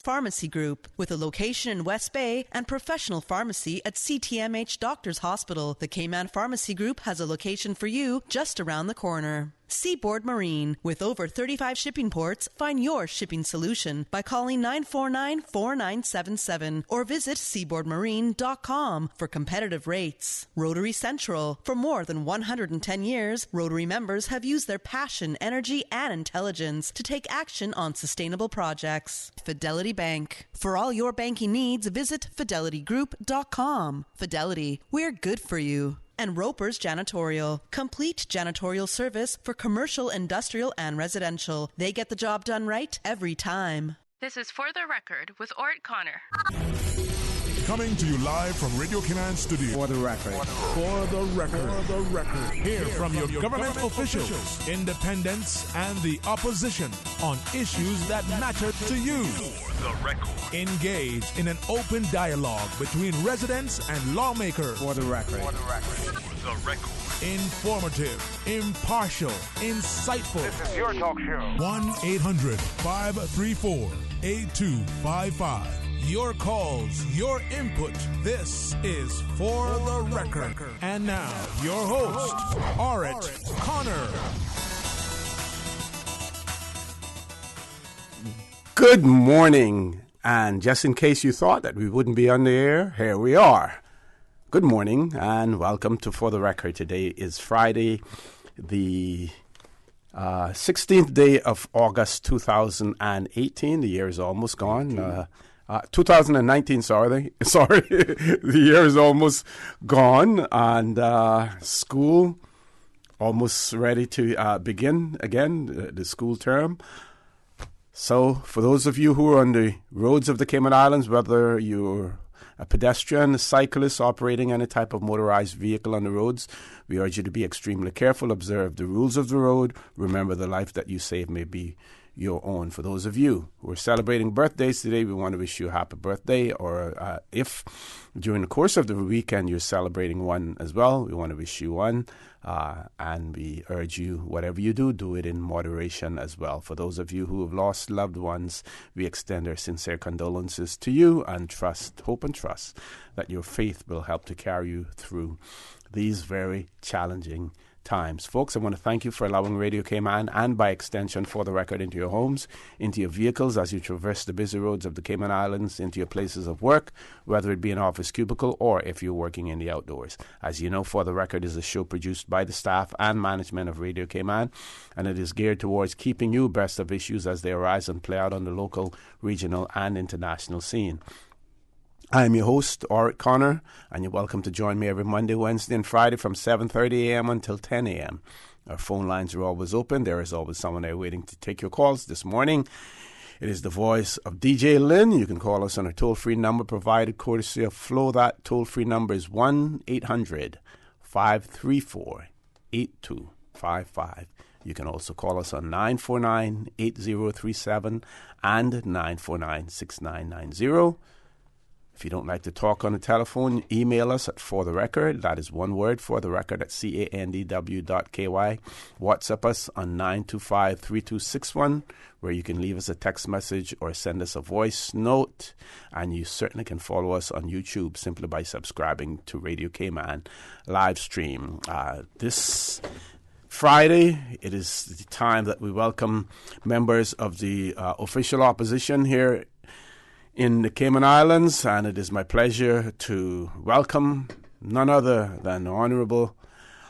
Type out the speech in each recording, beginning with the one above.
Pharmacy Group, with a location in West Bay and professional pharmacy at CTMH Doctors Hospital. The Cayman Pharmacy Group has a location for you just around the corner. Seaboard Marine, with over 35 shipping ports, find your shipping solution by calling 949-4977 or visit seaboardmarine.com for competitive rates. Rotary Central, for more than 110 years, Rotary members have used their passion, energy, and intelligence to take action on sustainable projects. Fidelity Bank, for all your banking needs, visit fidelitygroup.com. Fidelity, we're good for you. And Roper's Janitorial, complete janitorial service for commercial, industrial, and residential. They get the job done right every time. This is For the Record with Orrett Connor. Coming to you live from Radio Cayman Studio. For the record. For the record. For the record. Hear from your government officials, independents, and the opposition on issues that matter to you. For the record. Engage in an open dialogue between residents and lawmakers. For the record. For the record. For the record. Informative, impartial, insightful. This is your talk show. 1-800-534-8255. Your calls, your input. This is For the Record. And now, your host, Orrett Connor. Good morning. And just in case you thought that we wouldn't be on the air, here we are. Good morning and welcome to For the Record. Today is Friday, the 16th day of August 2018. The year is almost gone. 2019, sorry. The year is almost gone, and school almost ready to begin again, the school term. So for those of you who are on the roads of the Cayman Islands, whether you're a pedestrian, a cyclist operating any type of motorized vehicle on the roads, we urge you to be extremely careful, observe the rules of the road, remember the life that you save may be your own. For those of you who are celebrating birthdays today, we want to wish you a happy birthday, or if during the course of the weekend you're celebrating one as well, we want to wish you one, and we urge you, whatever you do, do it in moderation as well. For those of you who have lost loved ones, we extend our sincere condolences to you and hope and trust that your faith will help to carry you through these very challenging times. Folks, I want to thank you for allowing Radio Cayman and by extension For the Record into your homes, into your vehicles as you traverse the busy roads of the Cayman Islands, into your places of work, whether it be an office cubicle or if you're working in the outdoors. As you know, For the Record is a show produced by the staff and management of Radio Cayman, and it is geared towards keeping you abreast of issues as they arise and play out on the local, regional, and international scene. I am your host, Orrett Connor, and you're welcome to join me every Monday, Wednesday, and Friday from 7:30 a.m. until 10 a.m. Our phone lines are always open. There is always someone there waiting to take your calls. This morning, it is the voice of DJ Lynn. You can call us on a toll-free number provided courtesy of Flo. That toll-free number is 1-800-534-8255. You can also call us on 949-8037 and 949-6990. If you don't like to talk on the telephone, email us at For the Record. That is one word, For the Record, at candw.ky. WhatsApp us on 925-3261, where you can leave us a text message or send us a voice note. And you certainly can follow us on YouTube simply by subscribing to Radio Cayman live stream. This Friday, it is the time that we welcome members of the official opposition here in the Cayman Islands, and it is my pleasure to welcome none other than Honourable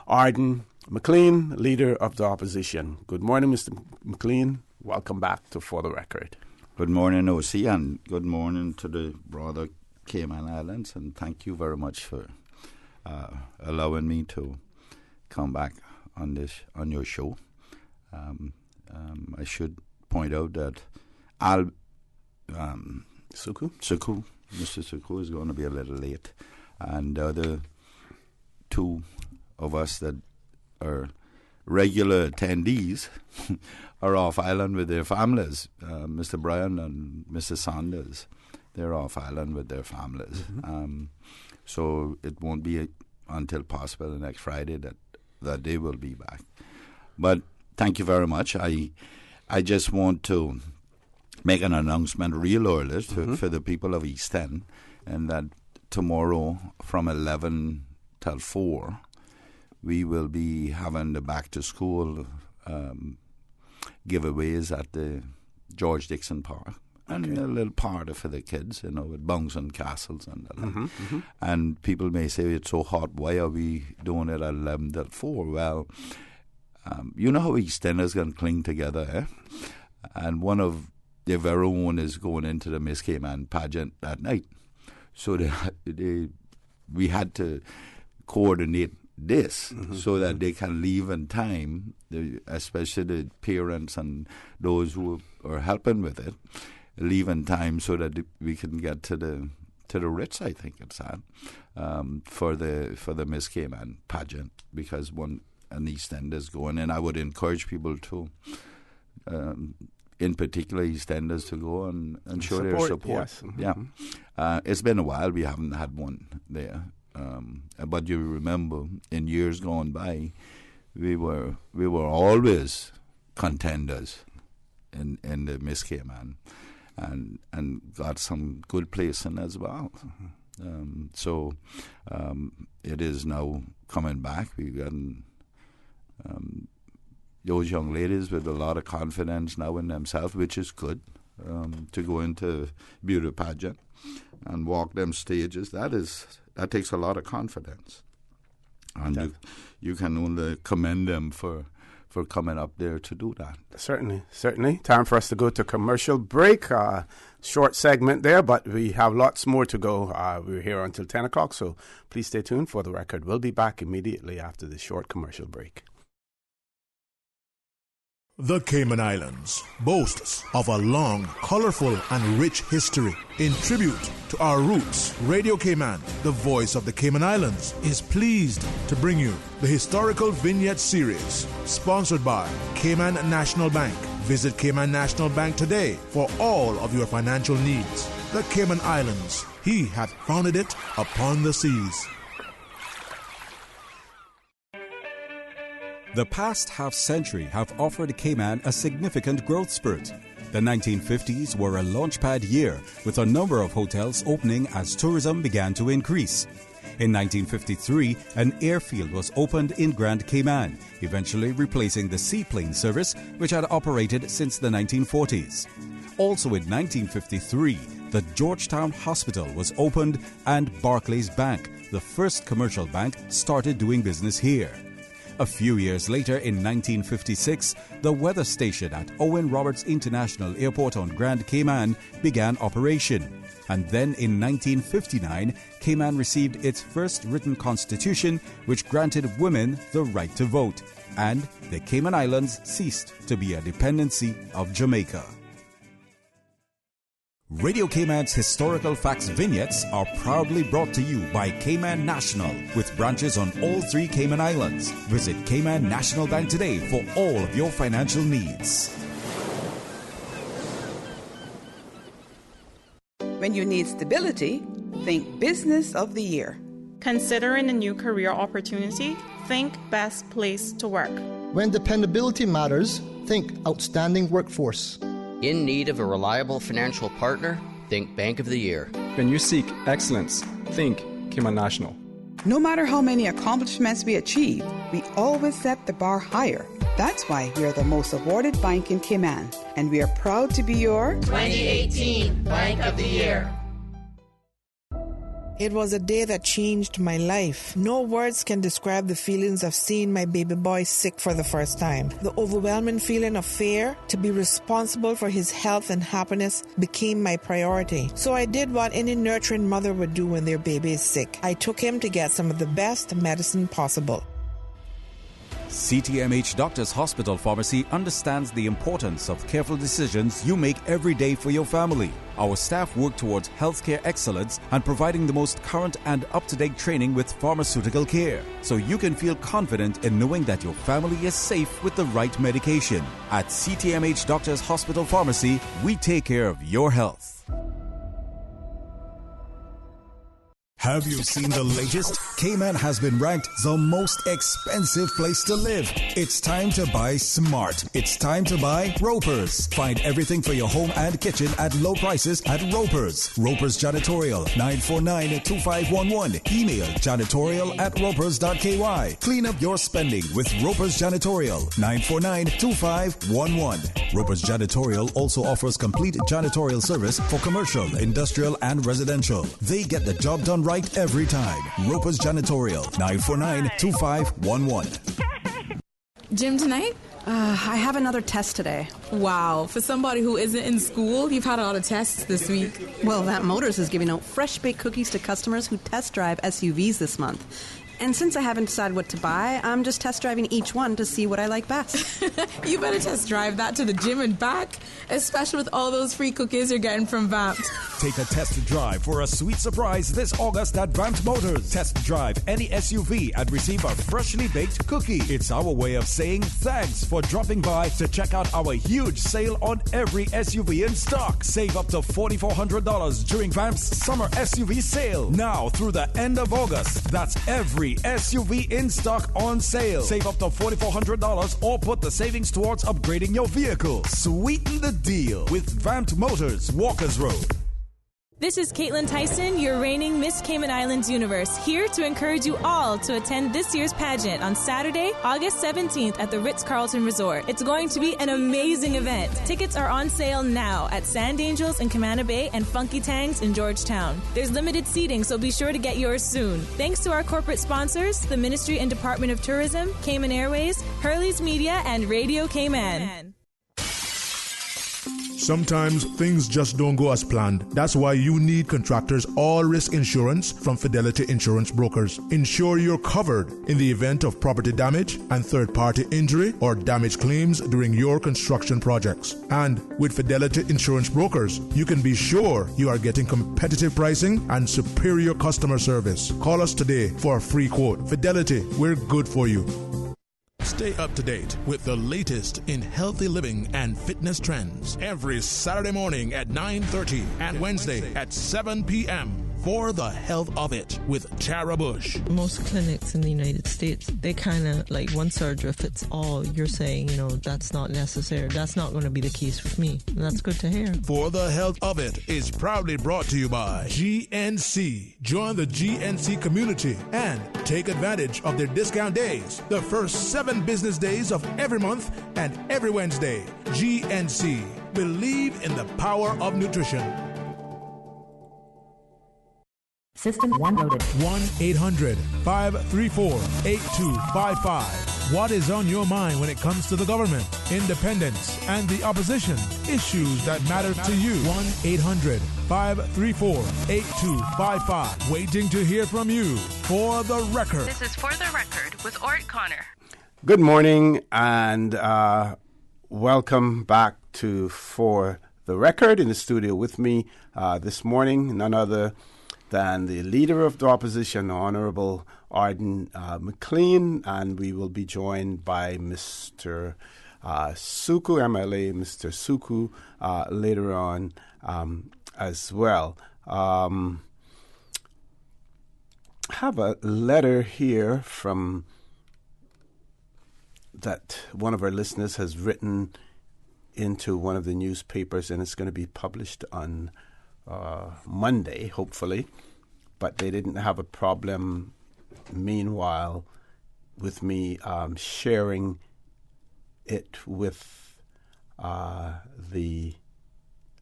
Arden McLean, Leader of the Opposition. Good morning, Mr. McLean. Welcome back to For the Record. Good morning, OC, and good morning to the broader Cayman Islands, and thank you very much for allowing me to come back on your show. I should point out that Mr. Suku is going to be a little late, and the other two of us that are regular attendees are off island with their families. Mr. Bryan and Mr. Sanders, they're off island with their families. Mm-hmm. So it won't be until possible the next Friday that they will be back. But thank you very much. I just want to make an announcement real early for the people of East End, and that tomorrow from 11 till 4, we will be having the back-to-school giveaways at the George Dixon Park. And a little party for the kids, with bongs and castles and the like. And people may say, it's so hot, why are we doing it at 11 till 4? Well, you know how East Enders can cling together, eh? And one of their very own is going into the Miss Cayman pageant that night. So we had to coordinate this so that they can leave in time, especially the parents and those who are helping with it, leave in time so that we can get to the Ritz, I think it's at, for the Miss Cayman pageant, because an East End is going, and I would encourage people to, in particular East Enders, to go and show their support. Yes. Yeah, it's been a while we haven't had one there, but you remember in years gone by, we were always contenders in the Miss Cayman. And got some good placing as well. So it is now coming back. We've gotten those young ladies with a lot of confidence now in themselves, which is good, to go into beauty pageant and walk them stages. That takes a lot of confidence. And you can only commend them for coming up there to do that. Certainly. Time for us to go to commercial break. Short segment there, but we have lots more to go. We're here until 10 o'clock, so please stay tuned for the record. We'll be back immediately after this short commercial break. The Cayman Islands boasts of a long, colorful, and rich history. In tribute to our roots, Radio Cayman, the voice of the Cayman Islands, is pleased to bring you the Historical Vignette Series, sponsored by Cayman National Bank. Visit Cayman National Bank today for all of your financial needs. The Cayman Islands, He hath founded it upon the seas. The past half-century have offered Cayman a significant growth spurt. The 1950s were a launchpad year, with a number of hotels opening as tourism began to increase. In 1953, an airfield was opened in Grand Cayman, eventually replacing the seaplane service which had operated since the 1940s. Also in 1953, the Georgetown Hospital was opened and Barclays Bank, the first commercial bank, started doing business here. A few years later, in 1956, the weather station at Owen Roberts International Airport on Grand Cayman began operation. And then in 1959, Cayman received its first written constitution, which granted women the right to vote. And the Cayman Islands ceased to be a dependency of Jamaica. Radio Cayman's Historical Facts Vignettes are proudly brought to you by Cayman National, with branches on all 3 Cayman Islands. Visit Cayman National Bank today for all of your financial needs. When you need stability, think Business of the Year. Considering a new career opportunity, think Best Place to Work. When dependability matters, think Outstanding Workforce. In need of a reliable financial partner? Think Bank of the Year. When you seek excellence, think Cayman National. No matter how many accomplishments we achieve, we always set the bar higher. That's why we are the most awarded bank in Cayman, and we are proud to be your 2018 Bank of the Year. It was a day that changed my life. No words can describe the feelings of seeing my baby boy sick for the first time. The overwhelming feeling of fear to be responsible for his health and happiness became my priority. So I did what any nurturing mother would do when their baby is sick. I took him to get some of the best medicine possible. CTMH Doctors Hospital Pharmacy understands the importance of careful decisions you make every day for your family. Our staff work towards healthcare excellence and providing the most current and up-to-date training with pharmaceutical care, so you can feel confident in knowing that your family is safe with the right medication. At CTMH Doctors Hospital Pharmacy, we take care of your health. Have you seen the latest? Cayman has been ranked the most expensive place to live. It's time to buy smart. It's time to buy Ropers. Find everything for your home and kitchen at low prices at Ropers. Ropers Janitorial, 949-2511. Email janitorial@ropers.ky. Clean up your spending with Ropers Janitorial, 949-2511. Ropers Janitorial also offers complete janitorial service for commercial, industrial, and residential. They get the job done right every time. Ropers Janitorial, 949-2511. Gym tonight? I have another test today. Wow, for somebody who isn't in school, you've had a lot of tests this week. Well, Vamp Motors is giving out fresh baked cookies to customers who test drive SUVs this month. And since I haven't decided what to buy, I'm just test driving each one to see what I like best. You better test drive that to the gym and back, especially with all those free cookies you're getting from Vamp. Take a test drive for a sweet surprise this August at Vamp Motors. Test drive any SUV and receive a freshly baked cookie. It's our way of saying thanks for dropping by to check out our huge sale on every SUV in stock. Save up to $4,400 during Vamp's summer SUV sale. Now through the end of August. That's every SUV in stock on sale. Save up to $4,400 or put the savings towards upgrading your vehicle. Sweeten the deal with Vamp Motors, Walkers Road. This is Caitlin Tyson, your reigning Miss Cayman Islands Universe, here to encourage you all to attend this year's pageant on Saturday, August 17th at the Ritz-Carlton Resort. It's going to be an amazing event. Tickets are on sale now at Sand Angels in Camana Bay and Funky Tangs in Georgetown. There's limited seating, so be sure to get yours soon. Thanks to our corporate sponsors, the Ministry and Department of Tourism, Cayman Airways, Hurley's Media, and Radio Cayman. Sometimes things just don't go as planned. That's why you need Contractors All-Risk Insurance from Fidelity Insurance Brokers. Ensure you're covered in the event of property damage and third-party injury or damage claims during your construction projects. And with Fidelity Insurance Brokers, you can be sure you are getting competitive pricing and superior customer service. Call us today for a free quote. Fidelity, we're good for you. Stay up to date with the latest in healthy living and fitness trends every Saturday morning at 9:30 and Wednesday at 7 p.m. For the Health of It with Tara Bush. Most clinics in the United States, they kind of like one surgery fits all. You're saying, that's not necessary. That's not going to be the case with me. And that's good to hear. For the Health of It is proudly brought to you by GNC. Join the GNC community and take advantage of their discount days. The first 7 business days of every month and every Wednesday. GNC. Believe in the power of nutrition. System 1 loaded. 1-800-534-8255. What is on your mind when it comes to the government, independence, and the opposition? Issues that matter to you. 1-800-534-8255. Waiting to hear from you. For the Record. This is For the Record with Orrett Connor. Good morning and welcome back to For the Record. In the studio with me this morning, none other than the Leader of the Opposition, Honourable Arden McLean, and we will be joined by Mr. Suku, MLA Mr. Suku, later on as well. Have a letter here from that one of our listeners has written into one of the newspapers, and it's going to be published on Monday, hopefully, but they didn't have a problem, meanwhile, with me sharing it with the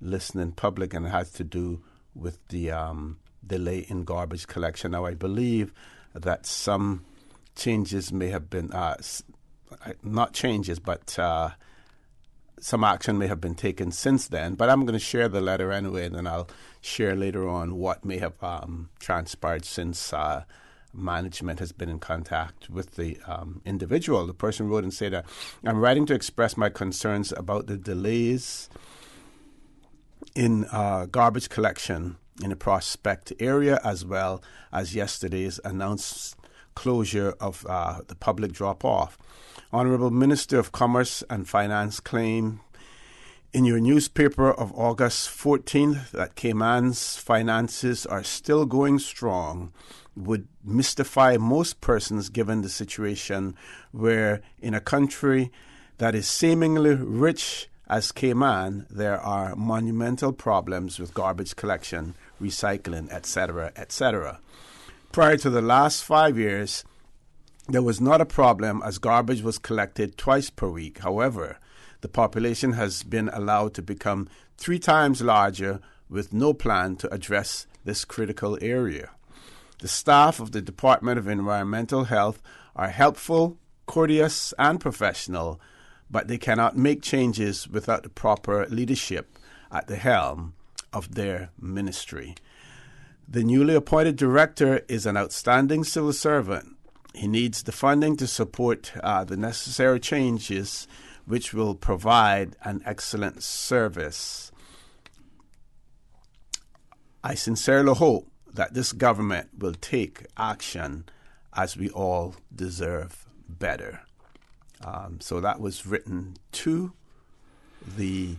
listening public, and it has to do with the delay in garbage collection. Now, I believe that some changes may have been, not changes, but some action may have been taken since then, but I'm going to share the letter anyway, and then I'll share later on what may have transpired since management has been in contact with the individual. The person wrote and said, I'm writing to express my concerns about the delays in garbage collection in the Prospect area, as well as yesterday's announced closure of the public drop-off. Honourable Minister of Commerce and Finance claim in your newspaper of August 14th that Cayman's finances are still going strong would mystify most persons given the situation where in a country that is seemingly rich as Cayman, there are monumental problems with garbage collection, recycling, etc., etc. Prior to the last 5 years, there was not a problem as garbage was collected twice per week. However, the population has been allowed to become 3 times larger with no plan to address this critical area. The staff of the Department of Environmental Health are helpful, courteous, and professional, but they cannot make changes without the proper leadership at the helm of their ministry. The newly appointed director is an outstanding civil servant. He needs the funding to support the necessary changes which will provide an excellent service. I sincerely hope that this government will take action as we all deserve better. So that was written to the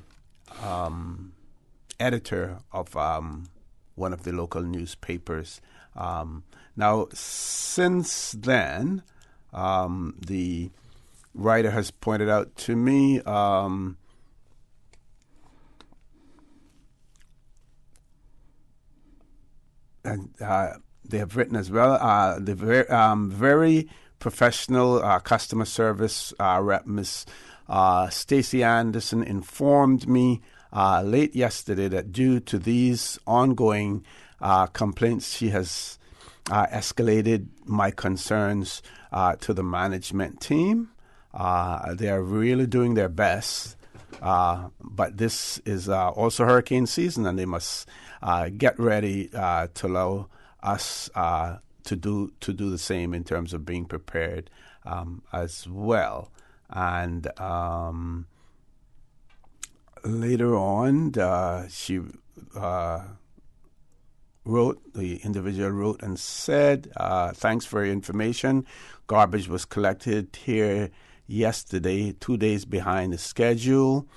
editor of one of the local newspapers. Now, since then, the writer has pointed out to me and they have written as well, the very professional customer service rep, Miss Stacey Anderson, informed me late yesterday that due to these ongoing complaints, she has escalated my concerns to the management team. They are really doing their best, but this is also hurricane season, and they must get ready to allow us to do the same in terms of being prepared as well. And later on, the individual wrote and said, thanks for your information. Garbage was collected here yesterday, 2 days behind the schedule.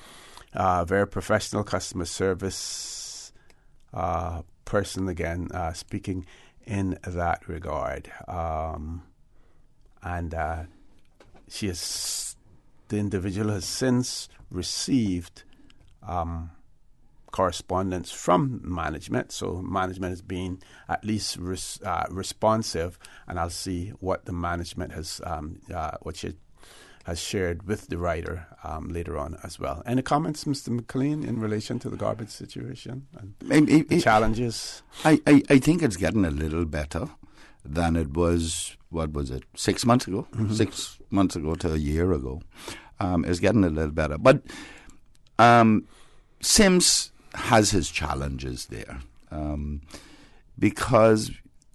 Very professional customer service person, again, speaking in that regard. And the individual has since received correspondence from management, so management has been at least responsive, and I'll see what the management has what she has shared with the writer later on as well. Any comments, Mr. McLean, in relation to the garbage situation and the challenges? I think it's getting a little better than it was, 6 months ago? Mm-hmm. 6 months ago to a year ago. It's getting a little better. But Sims has his challenges there because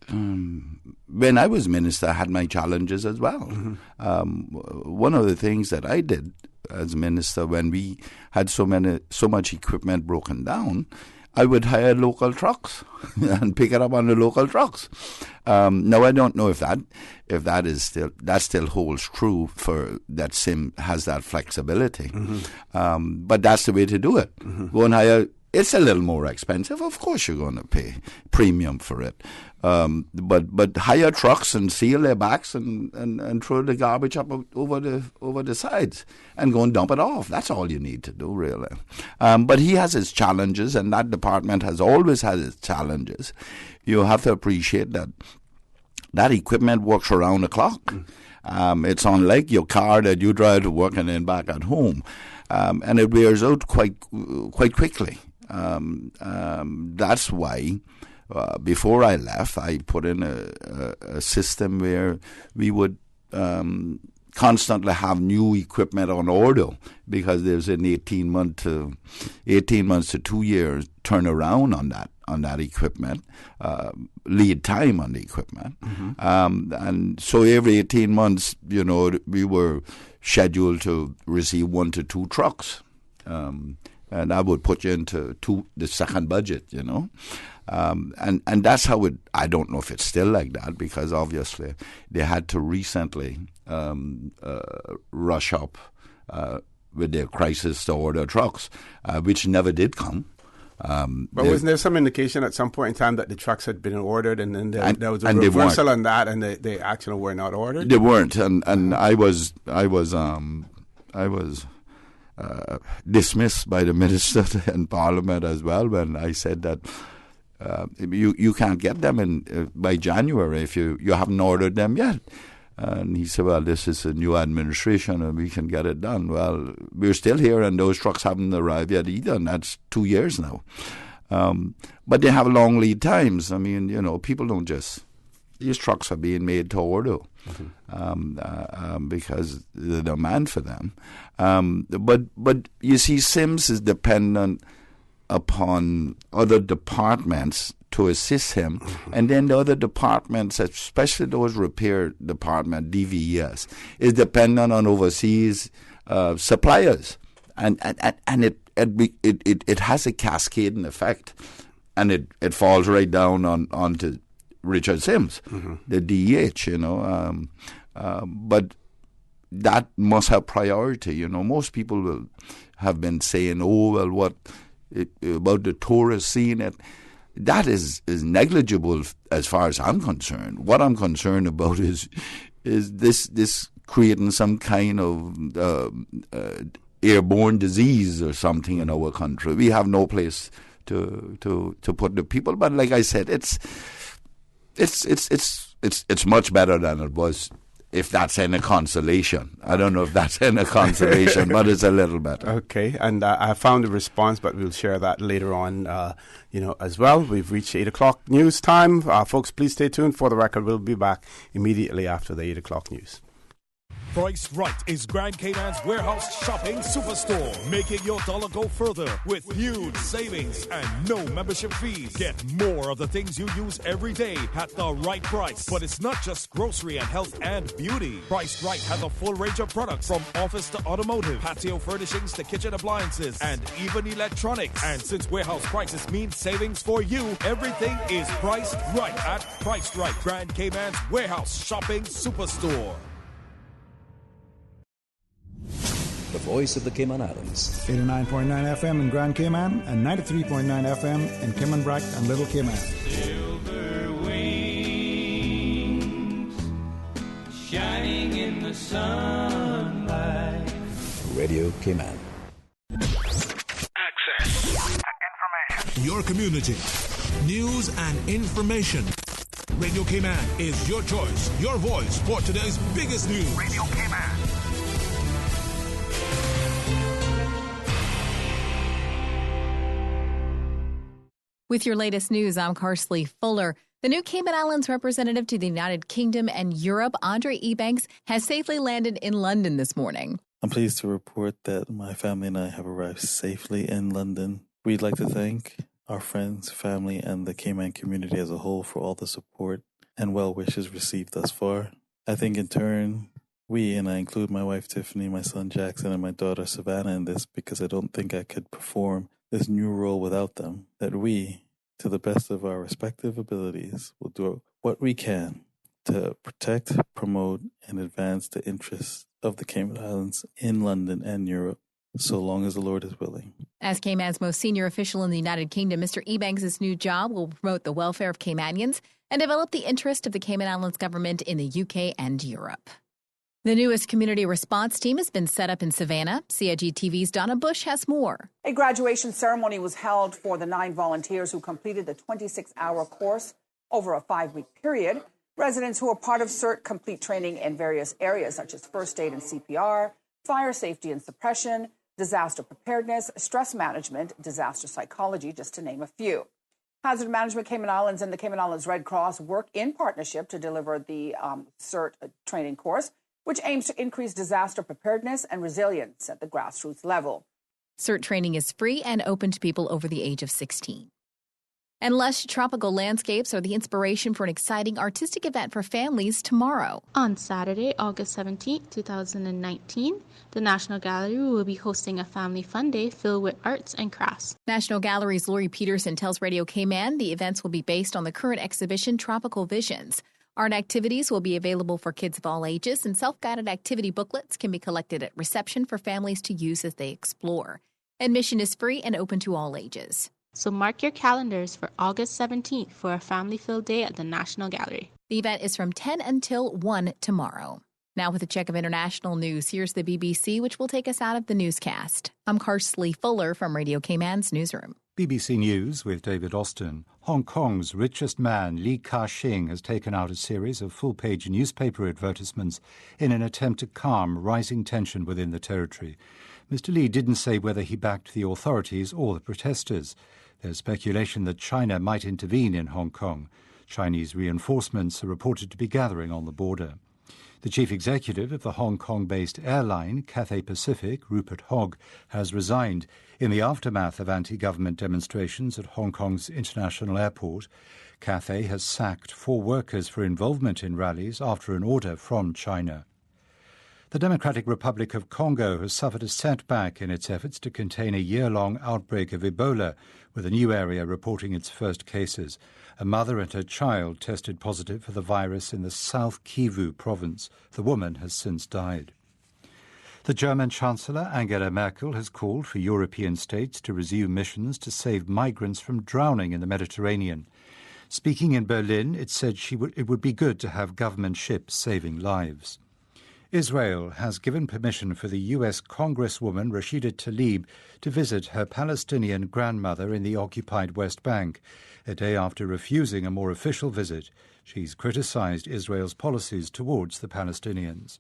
when I was minister, I had my challenges as well. Mm-hmm. One of the things that I did as minister when we had so much equipment broken down, I would hire local trucks and pick it up on the local trucks. Now I don't know if that still holds true for that Sim has that flexibility. Mm-hmm. But that's the way to do it. Mm-hmm. Go and hire. It's a little more expensive. Of course you're going to pay premium for it. But hire trucks and seal their backs and throw the garbage up over the sides and go and dump it off. That's all you need to do, really. But he has his challenges, and that department has always had its challenges. You have to appreciate that equipment works around the clock. It's unlike your car that you drive to work and then back at home. And it wears out quite quickly. That's why before I left, I put in a system where we would constantly have new equipment on order, because there's an 18 months to 2 years turnaround on that equipment, lead time on the equipment. Mm-hmm. And so every 18 months, we were scheduled to receive 1 to 2 trucks. And I would put you into the second budget, And that's how it, I don't know if it's still like that, because obviously they had to recently rush up their crisis to order trucks, which never did come. But wasn't there some indication at some point in time that the trucks had been ordered, and then there was a reversal on that, and they actually were not ordered? They weren't, and I was dismissed by the minister in Parliament as well when I said that you can't get them in by January if you haven't ordered them yet. And he said, well, this is a new administration and we can get it done. Well, we're still here and those trucks haven't arrived yet either, and that's 2 years now. But they have long lead times. I mean, people don't just... These trucks are being made to order because the demand for them. But you see, Sims is dependent upon other departments to assist him, and then the other departments, especially those repair department, DVES, is dependent on overseas suppliers, and it has a cascading effect, and it falls right down onto Richard Sims, the DEH, but that must have priority. Most people will have been saying, "Oh well, what about the tourists seeing it?" That is negligible as far as I'm concerned. What I'm concerned about is this creating some kind of airborne disease or something in our country. We have no place to put the people. But like I said, it's much better than it was. If that's any consolation. I don't know if that's any consolation, but it's a little better. Okay, and I found a response, but we'll share that later on, as well. We've reached 8 o'clock news time. Folks, please stay tuned. For the record, we'll be back immediately after the 8 o'clock news. Price Right is Grand Cayman's warehouse shopping superstore, making your dollar go further with huge savings and no membership fees. Get more of the things you use every day at the right price. But it's not just grocery and health and beauty. Price Right has a full range of products from office to automotive, patio furnishings to kitchen appliances, and even electronics. And since warehouse prices mean savings for you, everything is priced right at Price Right, Grand Cayman's warehouse shopping superstore. The voice of the Cayman Islands. 89.9 FM in Grand Cayman and 93.9 FM in Cayman Brac and Little Cayman. Silver wings shining in the sunlight. Radio Cayman. Access to information. Your community. News and information. Radio Cayman is your choice, your voice for today's biggest news. Radio Cayman. With your latest news, I'm Carsley Fuller. The new Cayman Islands representative to the United Kingdom and Europe, Andre Ebanks, has safely landed in London this morning. I'm pleased to report that my family and I have arrived safely in London. We'd like to thank our friends, family, and the Cayman community as a whole for all the support and well wishes received thus far. I think in turn, we, and I include my wife Tiffany, my son Jackson, and my daughter Savannah in this because I don't think I could perform this new role without them, that we, to the best of our respective abilities, will do what we can to protect, promote, and advance the interests of the Cayman Islands in London and Europe, so long as the Lord is willing. As Cayman's most senior official in the United Kingdom, Mr. Ebanks' new job will promote the welfare of Caymanians and develop the interest of the Cayman Islands government in the UK and Europe. The newest community response team has been set up in Savannah. CIG TV's Donna Bush has more. A graduation ceremony was held for the 9 volunteers who completed the 26-hour course over a 5-week period. Residents who are part of CERT complete training in various areas such as first aid and CPR, fire safety and suppression, disaster preparedness, stress management, disaster psychology, just to name a few. Hazard Management Cayman Islands and the Cayman Islands Red Cross work in partnership to deliver the CERT training course, which aims to increase disaster preparedness and resilience at the grassroots level. CERT training is free and open to people over the age of 16. And lush tropical landscapes are the inspiration for an exciting artistic event for families tomorrow. On Saturday, August 17, 2019, the National Gallery will be hosting a family fun day filled with arts and crafts. National Gallery's Lori Peterson tells Radio Cayman the events will be based on the current exhibition Tropical Visions. Art activities will be available for kids of all ages, and self-guided activity booklets can be collected at reception for families to use as they explore. Admission is free and open to all ages. So mark your calendars for August 17th for a family-filled day at the National Gallery. The event is from 10 until 1 tomorrow. Now with a check of international news, here's the BBC, which will take us out of the newscast. I'm Karsley Fuller from Radio Cayman's newsroom. BBC News with David Austin. Hong Kong's richest man, Li Ka-shing, has taken out a series of full-page newspaper advertisements in an attempt to calm rising tension within the territory. Mr. Li didn't say whether he backed the authorities or the protesters. There's speculation that China might intervene in Hong Kong. Chinese reinforcements are reported to be gathering on the border. The chief executive of the Hong Kong-based airline, Cathay Pacific, Rupert Hogg, has resigned in the aftermath of anti-government demonstrations at Hong Kong's international airport. Cathay has sacked 4 workers for involvement in rallies after an order from China. The Democratic Republic of Congo has suffered a setback in its efforts to contain a year-long outbreak of Ebola, with a new area reporting its first cases. A mother and her child tested positive for the virus in the South Kivu province. The woman has since died. The German Chancellor Angela Merkel has called for European states to resume missions to save migrants from drowning in the Mediterranean. Speaking in Berlin, it said it would be good to have government ships saving lives. Israel has given permission for the U.S. Congresswoman Rashida Tlaib to visit her Palestinian grandmother in the occupied West Bank, a day after refusing a more official visit. She's criticized Israel's policies towards the Palestinians.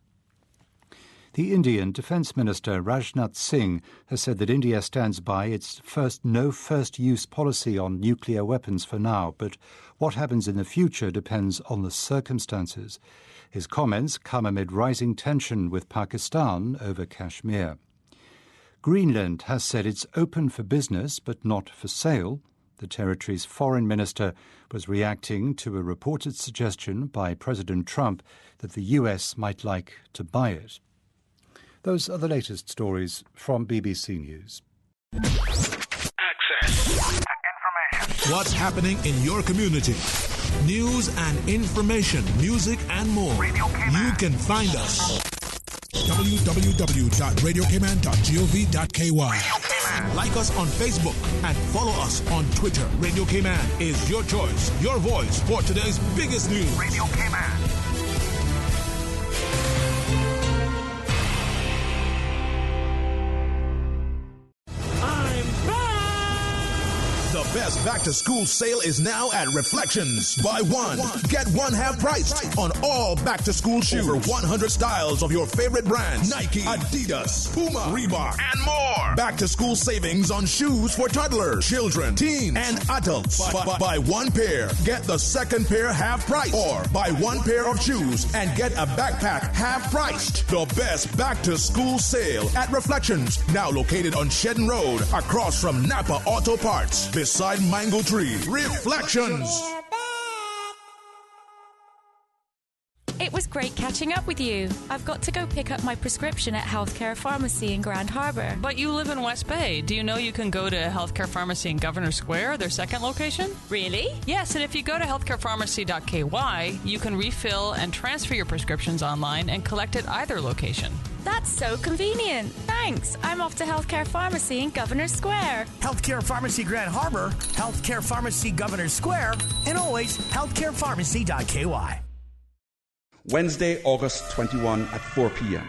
The Indian Defence Minister Rajnath Singh has said that India stands by its no first-use policy on nuclear weapons for now, but what happens in the future depends on the circumstances. His comments come amid rising tension with Pakistan over Kashmir. Greenland has said it's open for business but not for sale. The territory's foreign minister was reacting to a reported suggestion by President Trump that the U.S. might like to buy it. Those are the latest stories from BBC News. Access. Information. What's happening in your community? News and information, music and more. You can find us. www.radiocayman.gov.ky. Like us on Facebook and follow us on Twitter. Radio Cayman is your choice, your voice for today's biggest news. Radio Cayman. The best back-to-school sale is now at Reflections. Buy one, get one half price on all back-to-school shoes. Over 100 styles of your favorite brands. Nike, Adidas, Puma, Reebok, and more. Back-to-school savings on shoes for toddlers, children, teens, and adults. Buy one pair, get the second pair half price. Or buy one pair of shoes and get a backpack half priced. The best back-to-school sale at Reflections. Now located on Shedden Road, across from Napa Auto Parts. Beside Mango Tree. Reflections. It was great catching up with you. I've got to go pick up my prescription at Healthcare Pharmacy in Grand Harbor. But you live in West Bay. Do you know you can go to Healthcare Pharmacy in Governor Square, their second location? Really? Yes, and if you go to healthcarepharmacy.ky, you can refill and transfer your prescriptions online and collect at either location. That's so convenient. Thanks. I'm off to Healthcare Pharmacy in Governor Square. Healthcare Pharmacy Grand Harbor, Healthcare Pharmacy Governor Square, and always healthcarepharmacy.ky. Wednesday, August 21 at 4 p.m.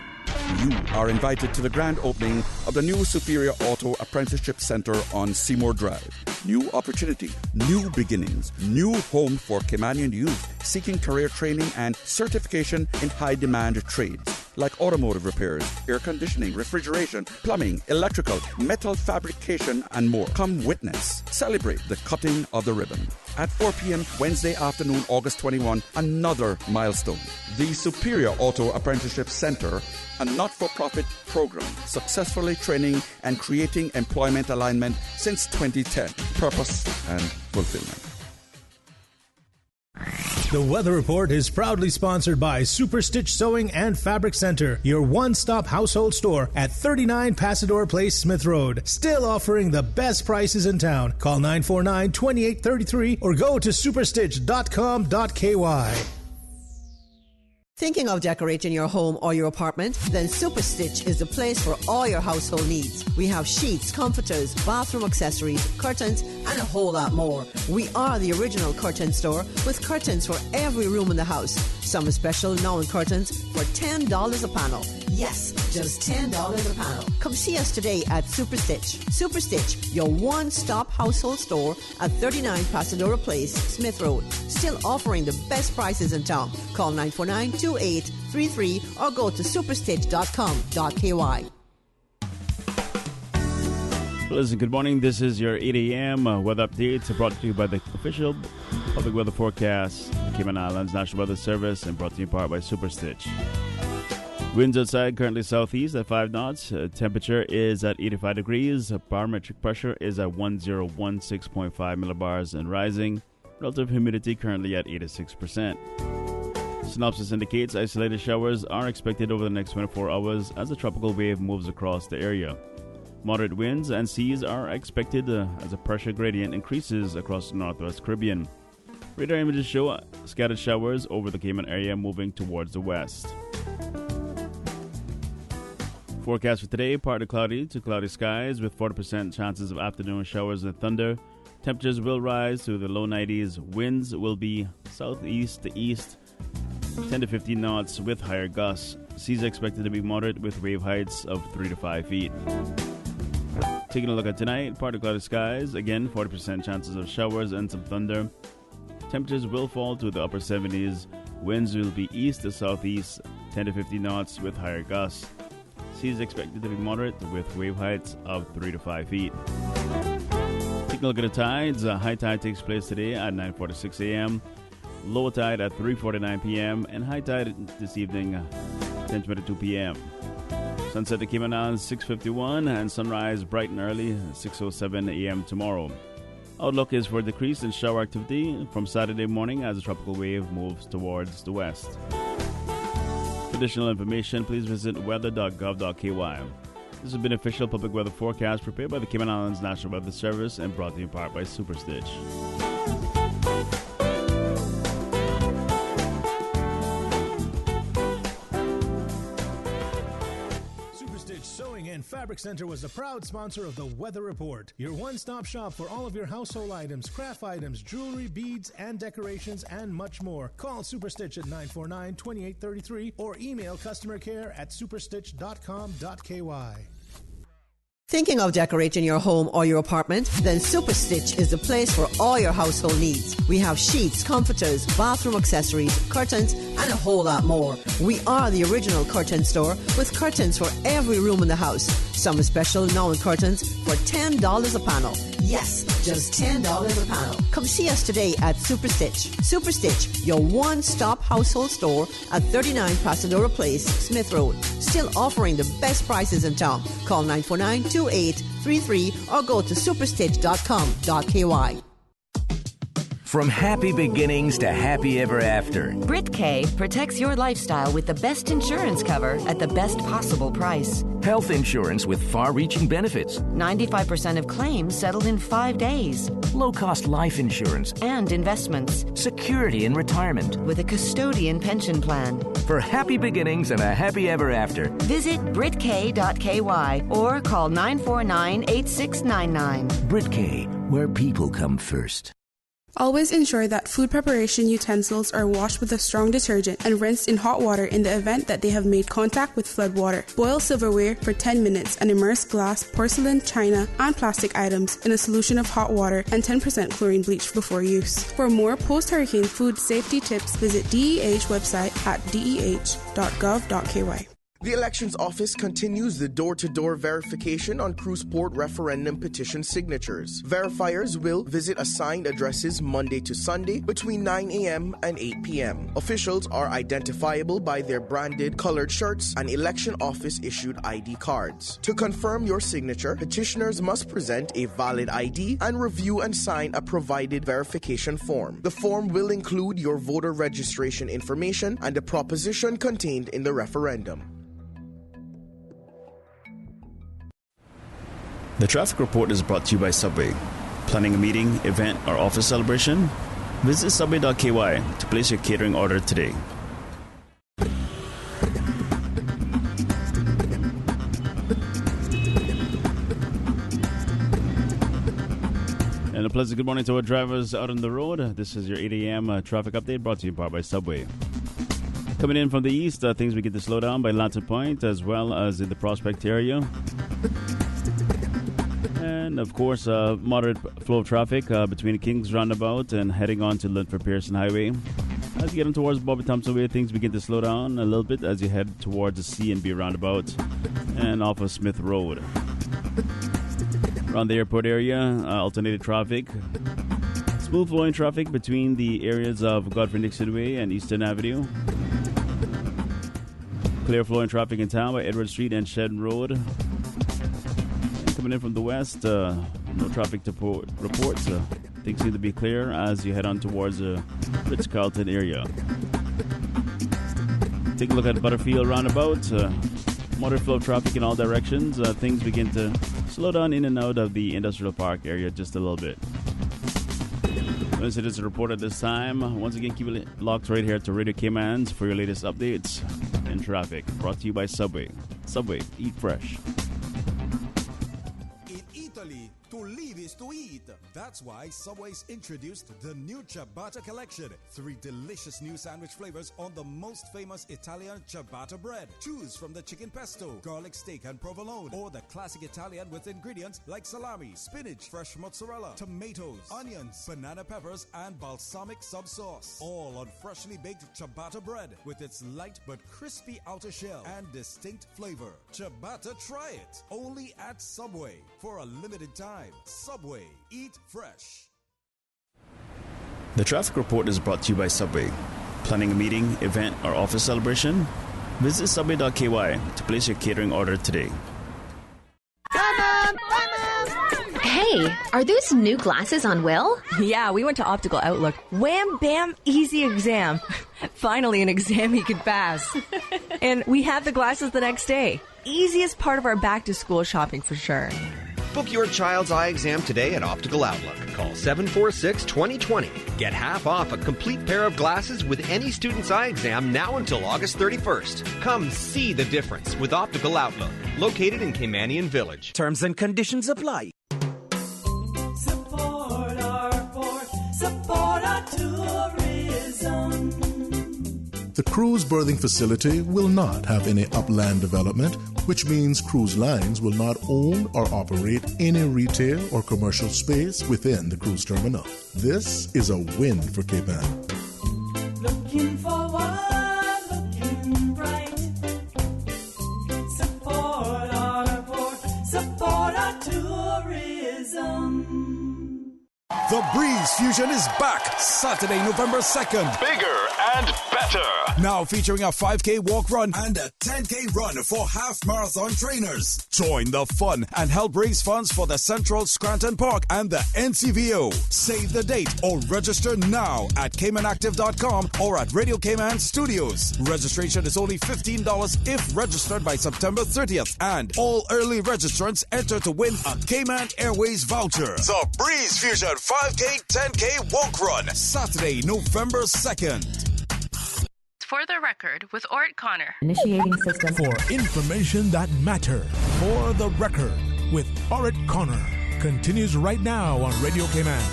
You are invited to the grand opening of the new Superior Auto Apprenticeship Center on Seymour Drive. New opportunity, new beginnings, new home for Caymanian youth seeking career training and certification in high-demand trades like automotive repairs, air conditioning, refrigeration, plumbing, electrical, metal fabrication, and more. Come witness, celebrate the cutting of the ribbon. At 4 p.m. Wednesday afternoon, August 21, another milestone. The Superior Auto Apprenticeship Center, a not-for-profit program successfully training and creating employment alignment since 2010. Purpose and fulfillment. The Weather Report is proudly sponsored by Super Stitch Sewing and Fabric Center, your one-stop household store at 39 Pasador Place, Smith Road. Still offering the best prices in town. Call 949-2833 or go to superstitch.com.ky. Thinking of decorating your home or your apartment? Then Super Stitch is the place for all your household needs. We have sheets, comforters, bathroom accessories, curtains, and a whole lot more. We are the original curtain store with curtains for every room in the house. Some special known curtains for $10 a panel. Yes, just $10 a panel. Come see us today at Super Stitch. Super Stitch, your one-stop household store at 39 Pasadena Place, Smith Road. Still offering the best prices in town. Call 949-2833 or go to superstitch.com.ky. Listen, good morning. This is your 8 a.m. weather update brought to you by the official public weather forecast, Cayman Islands National Weather Service, and brought to you in part by Super Stitch. Winds outside currently southeast at 5 knots. Temperature is at 85 degrees. Barometric pressure is at 1016.5 millibars and rising. Relative humidity currently at 86%. Synopsis indicates isolated showers are expected over the next 24 hours as a tropical wave moves across the area. Moderate winds and seas are expected as a pressure gradient increases across the northwest Caribbean. Radar images show scattered showers over the Cayman area moving towards the west. Forecast for today, partly cloudy to cloudy skies with 40% chances of afternoon showers and thunder. Temperatures will rise to the low 90s. Winds will be southeast to east, 10 to 15 knots with higher gusts. Seas expected to be moderate with wave heights of 3 to 5 feet. Taking a look at tonight, partly cloudy skies. Again, 40% chances of showers and some thunder. Temperatures will fall to the upper 70s. Winds will be east to southeast, 10 to 15 knots with higher gusts. Seas expected to be moderate with wave heights of 3 to 5 feet. Taking a look at the tides. High tide takes place today at 9:46 a.m. Low tide at 3:49 p.m. and high tide this evening 10:22 p.m. Sunset at Cayman Islands 6:51 and sunrise bright and early 6:07 a.m. tomorrow. Outlook is for decrease in shower activity from Saturday morning as a tropical wave moves towards the west. For additional information, please visit weather.gov.ky. This has been official public weather forecast prepared by the Cayman Islands National Weather Service and brought to you in part by Super Stitch. Sewing and Fabric Center was a proud sponsor of the Weather Report, your one-stop shop for all of your household items, craft items, jewelry, beads, and decorations, and much more. Call Super Stitch at 949-2833 or email customer care at superstitch.com.ky. Thinking of decorating your home or your apartment? Then Super Stitch is the place for all your household needs. We have sheets, comforters, bathroom accessories, curtains, and a whole lot more. We are the original curtain store with curtains for every room in the house. Some special known curtains for $10 a panel. Yes, just $10 a panel. Come see us today at Super Stitch. Super Stitch, your one-stop household store at 39 Pasadena Place, Smith Road. Still offering the best prices in town. Call 949-2833 or go to superstitch.com.ky. From happy beginnings to happy ever after, Brit K protects your lifestyle with the best insurance cover at the best possible price. Health insurance with far-reaching benefits. 95% of claims settled in 5 days. Low-cost life insurance. And investments. Security in retirement. With a custodian pension plan. For happy beginnings and a happy ever after, visit BritK.ky or call 949-8699. Brit K, where people come first. Always ensure that food preparation utensils are washed with a strong detergent and rinsed in hot water in the event that they have made contact with flood water. Boil silverware for 10 minutes and immerse glass, porcelain, china, and plastic items in a solution of hot water and 10% chlorine bleach before use. For more post-hurricane food safety tips, visit DEH website at deh.gov.ky. The Elections Office continues the door-to-door verification on cruise port referendum petition signatures. Verifiers will visit assigned addresses Monday to Sunday between 9 a.m. and 8 p.m. Officials are identifiable by their branded colored shirts and Election Office-issued ID cards. To confirm your signature, petitioners must present a valid ID and review and sign a provided verification form. The form will include your voter registration information and the proposition contained in the referendum. The traffic report is brought to you by Subway. Planning a meeting, event, or office celebration? Visit subway.ky to place your catering order today. pleasant good morning to our drivers out on the road. This is your 8 a.m. Traffic update brought to you in part by Subway. Coming in from the east, things begin to slow down by Lantern Point as well as in the Prospect area. And, of course, moderate flow of traffic between the Kings Roundabout and heading on to Linford Pearson Highway. As you get in towards Bobby Thompson Way, things begin to slow down a little bit as you head towards the C&B Roundabout and off of Smith Road. Around the airport area, alternated traffic. Smooth flowing traffic between the areas of Godfrey Nixon Way and Eastern Avenue. Clear flowing traffic in town by Edward Street and Shed Road. And coming in from the west, no traffic to report. Things seem to be clear as you head on towards the Ritz-Carlton area. Take a look at Butterfield Roundabout. Moderate flow of traffic in all directions. Things begin to slow down in and out of the Industrial Park area just a little bit. No incidents reported at this time. Once again, keep it locked right here to Radio Caymans for your latest updates in traffic. Brought to you by Subway. Subway, eat fresh. In Italy, to live is to eat. That's why Subway's introduced the new ciabatta collection. 3 delicious new sandwich flavors on the most famous Italian ciabatta bread. Choose from the chicken pesto, garlic steak and provolone, or the classic Italian with ingredients like salami, spinach, fresh mozzarella, tomatoes, onions, banana peppers, and balsamic sub sauce. All on freshly baked ciabatta bread with its light but crispy outer shell and distinct flavor. Ciabatta, try it. Only at Subway. For a limited time. Subway. Eat fresh. The traffic report is brought to you by Subway. Planning a meeting, event, or office celebration? Visit subway.ky to place your catering order today. Hey, are those new glasses on Will? Yeah, we went to Optical Outlook. Wham, bam, easy exam. Finally, an exam he could pass. And we had the glasses the next day. Easiest part of our back-to-school shopping for sure. Book your child's eye exam today at Optical Outlook. Call 746-2020. Get half off a complete pair of glasses with any student's eye exam now until August 31st. Come see the difference with Optical Outlook. Located in Caymanian Village. Terms and conditions apply. Support our port. Support our tourism. The cruise berthing facility will not have any upland development, which means cruise lines will not own or operate any retail or commercial space within the cruise terminal. This is a win for Cape Ann. Looking forward, looking bright. Support our port, support our tourism. The Breeze Fusion is back Saturday, November 2nd. Bigger and better. Now featuring a 5K walk run and a 10K run for half marathon trainers. Join the fun and help raise funds for the Central Scranton Park and the NCVO. Save the date or register now at CaymanActive.com or at Radio Cayman Studios. Registration is only $15 if registered by September 30th. And all early registrants enter to win a Cayman Airways voucher. The Breeze Fusion 5K, 10K walk run. Saturday, November 2nd. For the record, with Orrett Connor. Initiating system. For information that matter. For the record, with Orrett Connor. Continues right now on Radio Cayman.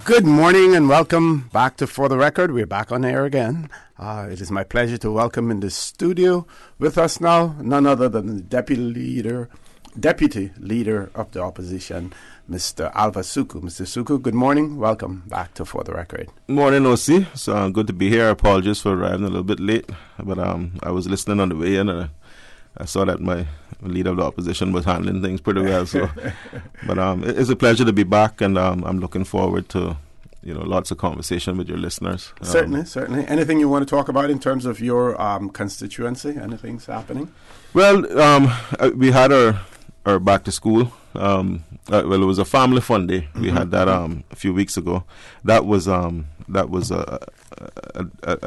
Good morning and welcome back to For the Record. We're back on air again. It is my pleasure to welcome in the studio with us now none other than the deputy leader of the opposition, Mr. Alva Suku. Mr. Suku, good morning. Welcome back to For the Record. Morning, OC. So good to be here. Apologies for arriving a little bit late, but I was listening on the way in and I saw that my leader of the opposition was handling things pretty well. So, but it's a pleasure to be back, and I'm looking forward to lots of conversation with your listeners. Certainly. Anything you want to talk about in terms of your constituency? Anything's happening? Well, we had our back to school. It was a family fun day. We had that a few weeks ago. That was a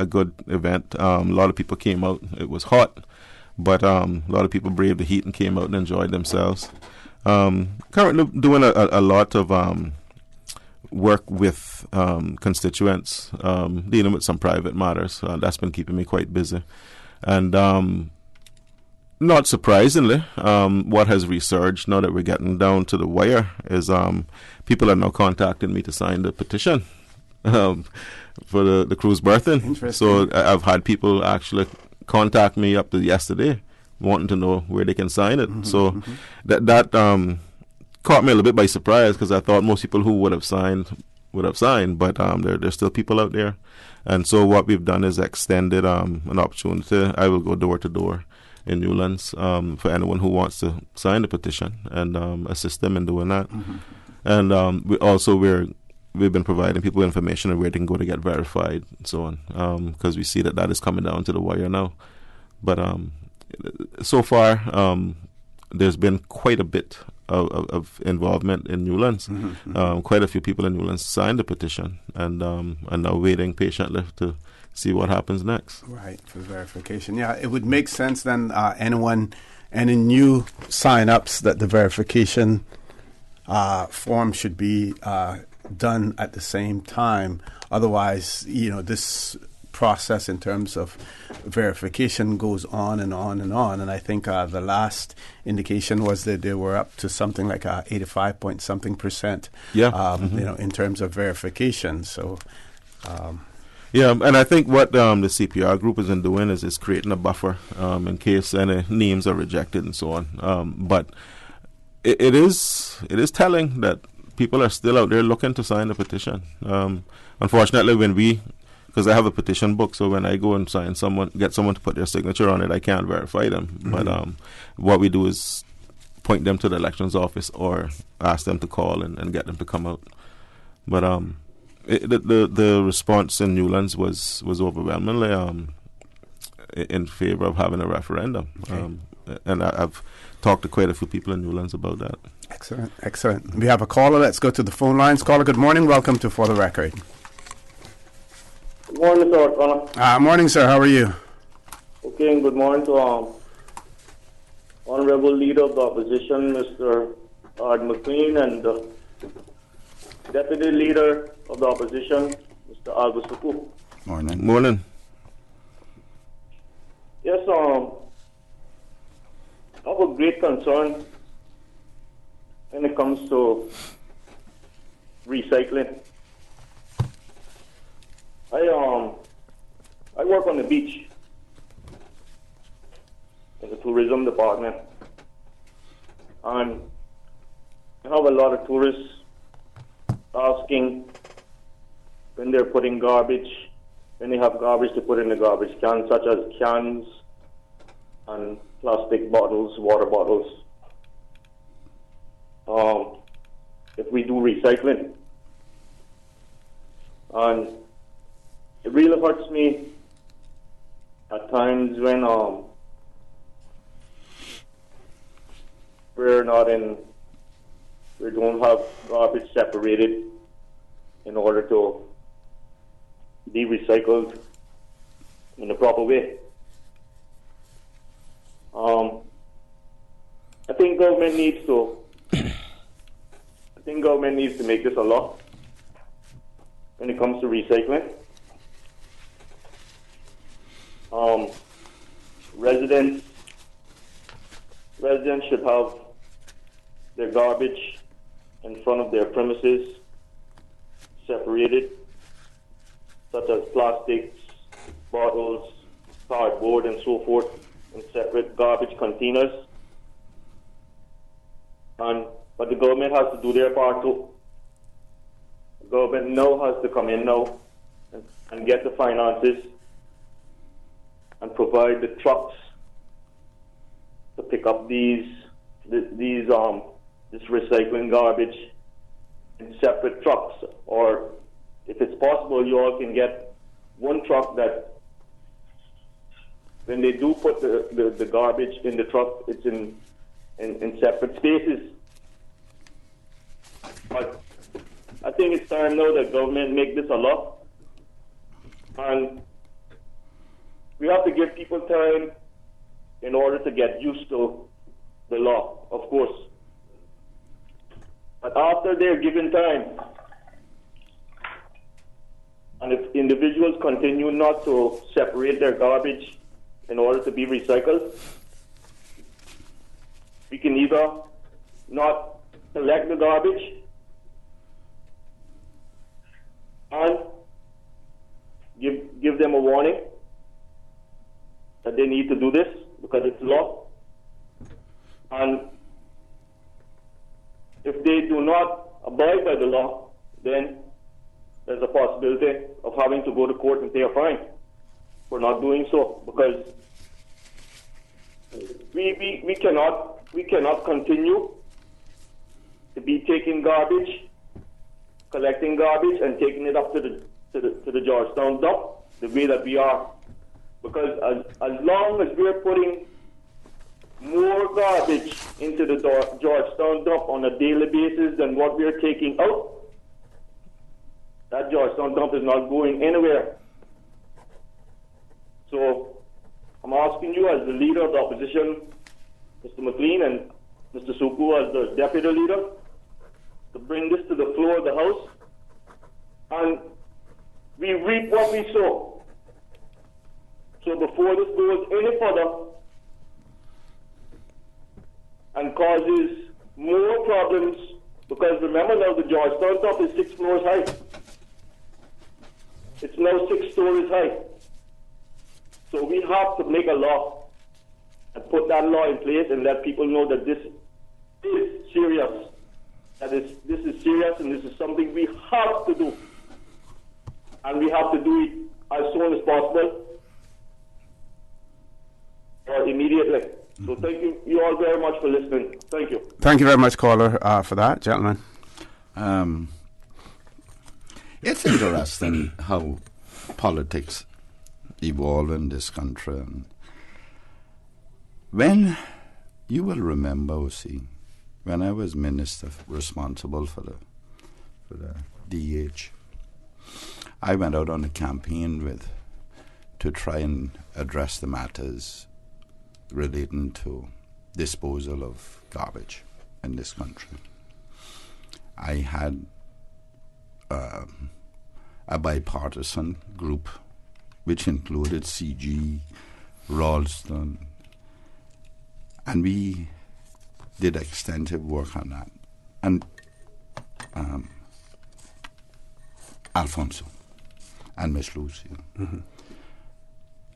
good event. A lot of people came out. It was hot, but a lot of people braved the heat and came out and enjoyed themselves. Currently doing a lot of work with constituents, dealing with some private matters. That's been keeping me quite busy. And Not surprisingly, what has resurged now that we're getting down to the wire is people are now contacting me to sign the petition for the cruise berthing. So I've had people actually contact me up to yesterday wanting to know where they can sign it. That caught me a little bit by surprise, because I thought most people who would have signed, but there's still people out there. And so what we've done is extended an opportunity. I will go door to door in Newlands for anyone who wants to sign the petition and assist them in doing that. And we've been providing people information on where they can go to get verified and so on, because we see that is coming down to the wire now. But so far, there's been quite a bit of involvement in Newlands. Quite a few people in Newlands signed the petition and are now waiting patiently to see what happens next. Right, for verification. Yeah, it would make sense then, any new sign-ups, that the verification form should be done at the same time. Otherwise, this process in terms of verification goes on and on and on. And I think the last indication was that they were up to something like 85 point something %. Yeah. In terms of verification. So. Yeah, and I think what the CPR group is doing is creating a buffer in case any names are rejected and so on. But it is telling that people are still out there looking to sign the petition. Unfortunately, because I have a petition book, so when I go and get someone to put their signature on it, I can't verify them. But what we do is point them to the elections office or ask them to call and get them to come out. But the response in Newlands was overwhelmingly in favor of having a referendum. Okay. And I've talked to quite a few people in Newlands about that. Excellent. We have a caller. Let's go to the phone lines. Caller, good morning. Welcome to For the Record. Good morning, Mr. Orrett Connor. Morning, sir. How are you? Okay, and good morning to Honorable Leader of the Opposition, Mr. Ard McQueen, and the Deputy Leader of the Opposition, Mr. Albus Suku. Morning. Yes, I have a great concern when it comes to recycling. I work on the beach in the tourism department, and I have a lot of tourists asking when they're putting garbage, when they have garbage to put in the garbage can, such as cans and plastic bottles, water bottles. If we do recycling, and it really hurts me at times when we don't have garbage separated in order to be recycled in the proper way. I think government needs to make this a law when it comes to recycling. Residents should have their garbage in front of their premises separated, such as plastics, bottles, cardboard, and so forth, in separate garbage containers. But the government has to do their part too. The government now has to come in now and get the finances and provide the trucks to pick up this recycling garbage in separate trucks. Or if it's possible, you all can get one truck that when they do put the garbage in the truck, it's in separate spaces. But I think it's time now that government make this a law. And we have to give people time in order to get used to the law, of course. But after they're given time, and if individuals continue not to separate their garbage in order to be recycled, we can either not collect the garbage and give them a warning that they need to do this because it's law. And if they do not abide by the law, then there's a possibility of having to go to court and pay a fine for not doing so, because we cannot continue to be taking garbage, collecting garbage, and taking it up to the Georgetown dump the way that we are, because as long as we're putting more garbage into the Georgetown dump on a daily basis than what we're taking out, that Georgetown dump is not going anywhere. So I'm asking you as the leader of the opposition, Mr. McLean, and Mr. Suku as the deputy leader, to bring this to the floor of the House, and we reap what we sow. So before this goes any further and causes more problems, because remember now the Georgetown top is 6 floors high. It's now 6 stories high. So we have to make a law and put that law in place and let people know that this is serious. This is serious, and this is something we have to do. And we have to do it as soon as possible or immediately. So thank you all very much for listening. Thank you. Thank you very much, caller, for that, gentlemen. It's interesting how politics evolve in this country. And when you will remember, when I was minister responsible for the DH, I went out on a campaign to try and address the matters relating to disposal of garbage in this country. I had a bipartisan group which included CG, Ralston, and we did extensive work on that. And Alfonso and Miss Lucia. Mm-hmm.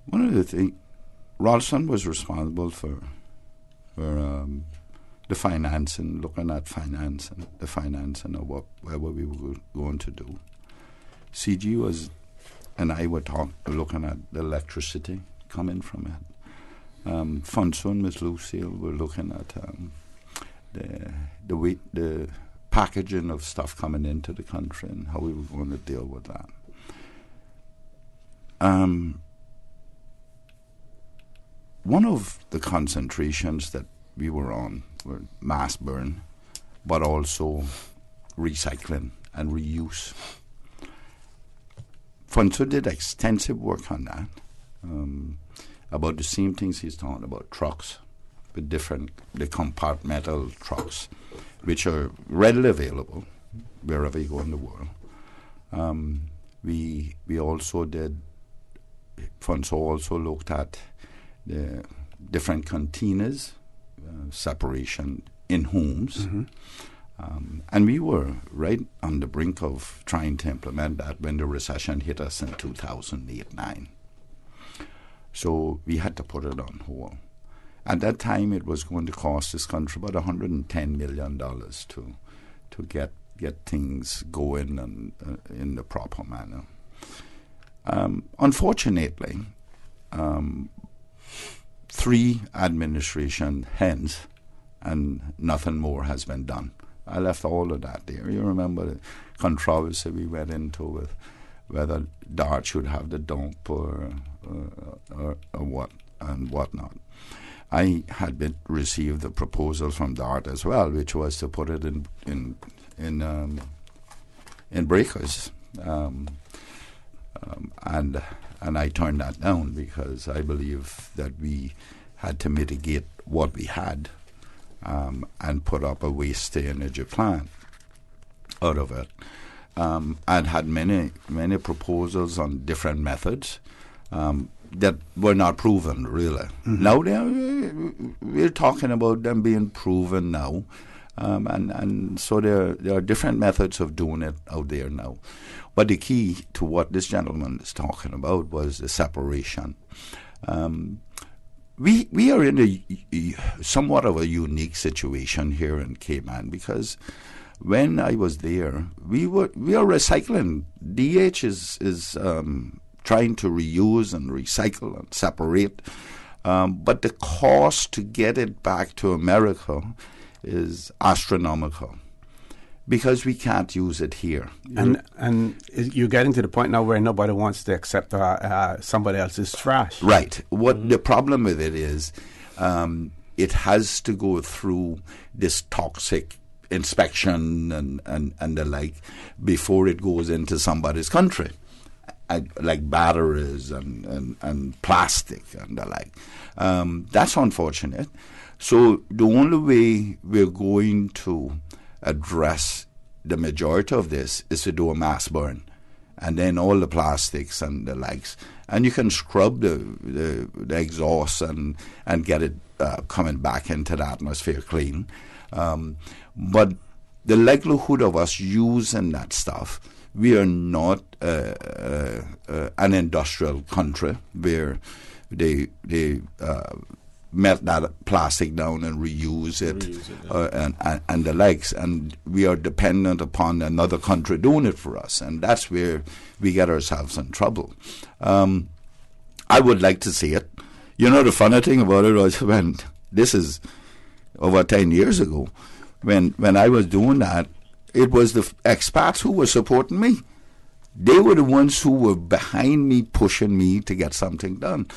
One of the things, Ralston was responsible for the financing, looking at the financing of whatever we were going to do. CG and I were looking at the electricity coming from it. Fonso and Miss Lucille were looking at the packaging of stuff coming into the country and how we were going to deal with that. One of the concentrations that we were on were mass burn, but also recycling and reuse. Fonso did extensive work on that, about the same things he's talking about, trucks, with the compartmental trucks, which are readily available wherever you go in the world. We also did, Fonso also looked at the different containers, separation in homes. Mm-hmm. And we were right on the brink of trying to implement that when the recession hit us in 2008-09. So we had to put it on hold. At that time, it was going to cost this country about $110 million to get things going and in the proper manner. Unfortunately, 3 administration hence, and nothing more has been done. I left all of that there. You remember the controversy we went into with whether DART should have the dump or what and whatnot. I had received the proposal from DART as well, which was to put it in breakers, and I turned that down because I believe that we had to mitigate what we had and put up a waste-to-energy plant out of it. I'd had many proposals on different methods. that were not proven, really. Mm-hmm. Now we're talking about them being proven now. And so there are different methods of doing it out there now. But the key to what this gentleman is talking about was the separation. We are in somewhat of a unique situation here in Cayman, because when I was there, we are recycling. DH is trying to reuse and recycle and separate, but the cost to get it back to America is astronomical, because we can't use it here. And you're getting to the point now where nobody wants to accept somebody else's trash. Right. What the problem with it is, it has to go through this toxic inspection and the like before it goes into somebody's country, like batteries and plastic and the like. That's unfortunate. So the only way we're going to address the majority of this is to do a mass burn, and then all the plastics and the likes, and you can scrub the exhaust and get it coming back into the atmosphere clean. But the likelihood of us using that stuff, we are not an industrial country where they melt that plastic down and reuse it, and the likes. And we are dependent upon another country doing it for us, and that's where we get ourselves in trouble. I would like to see it. You know, the funny thing about it was, when this is over 10 years ago, when I was doing that, it was the expats who were supporting me. They were the ones who were behind me, pushing me to get something done.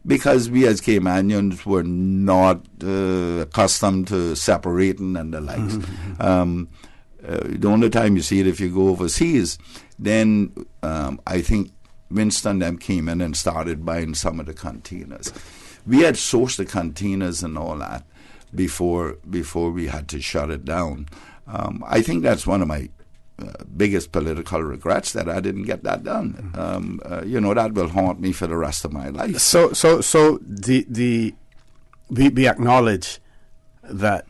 Because we as Caymanians were not accustomed to separating and the likes. The only time you see it if you go overseas, then I think Winston them came in and started buying some of the containers. We had sourced the containers and all that before we had to shut it down. I think that's one of my biggest political regrets, that I didn't get that done. That will haunt me for the rest of my life. So we acknowledge that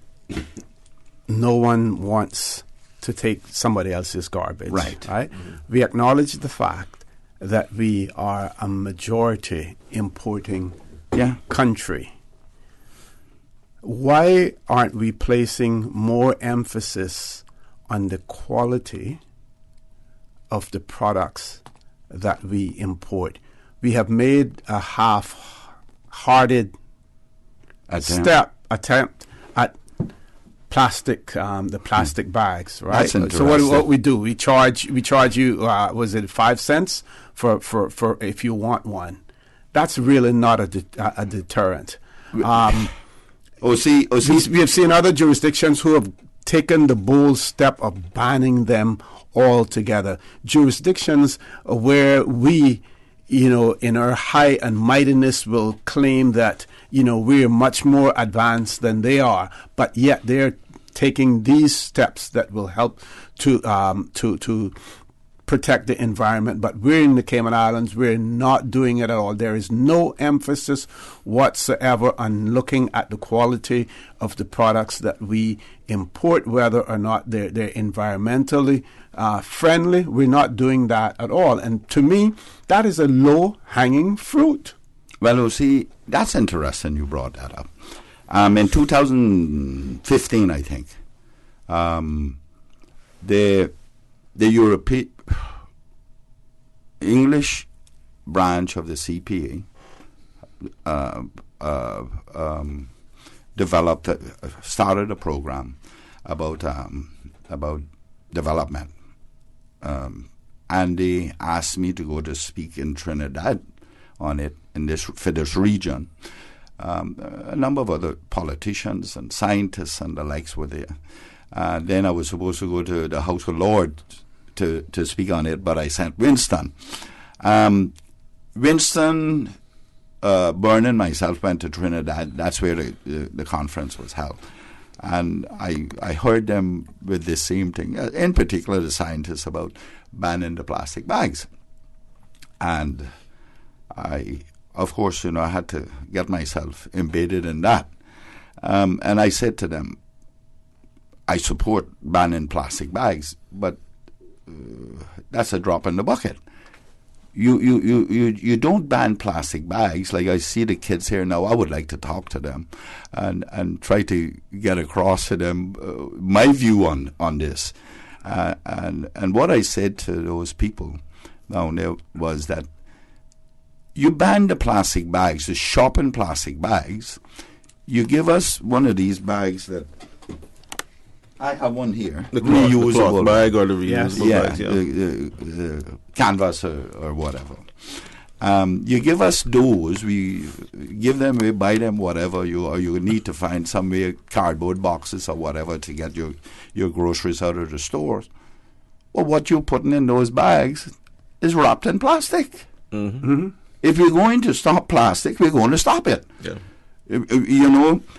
no one wants to take somebody else's garbage. Right. Mm-hmm. We acknowledge the fact that we are a majority importing country. Why aren't we placing more emphasis on the quality of the products that we import? We have made a half-hearted attempt at plastic, the plastic bags, right? That's so what we do, we charge you, was it 5 cents for if you want one? That's really not a deterrent. We have seen other jurisdictions who have taken the bold step of banning them altogether. Jurisdictions where we, in our height and mightiness, will claim that, we're much more advanced than they are, but yet they're taking these steps that will help to protect the environment. But we're in the Cayman Islands, we're not doing it at all. There is no emphasis whatsoever on looking at the quality of the products that we import, whether or not they're environmentally friendly. We're not doing that at all. And to me, that is a low-hanging fruit. Well, that's interesting you brought that up. In 2015, I think, the European English branch of the CPA started a program about development, and they asked me to go to speak in Trinidad on it for this region. A number of other politicians and scientists and the likes were there. Then I was supposed to go to the House of Lords to speak on it, but I sent Winston. Winston, Byrne and myself went to Trinidad. That's where the conference was held. And I heard them with this same thing, in particular the scientists, about banning the plastic bags. And of course, I had to get myself embedded in that. And I said to them, I support banning plastic bags, but that's a drop in the bucket. You don't ban plastic bags. Like I see the kids here now, I would like to talk to them and try to get across to them my view on this. And what I said to those people down there was that you ban the plastic bags, the shopping plastic bags. You give us one of these bags that I have one here. The cloth bag or the reusable bags, the canvas or whatever. You give us those, we give them, we buy them, whatever, you need to find somewhere cardboard boxes or whatever to get your groceries out of the stores. Well, what you're putting in those bags is wrapped in plastic. Mm-hmm. If you're going to stop plastic, we're going to stop it. Yeah.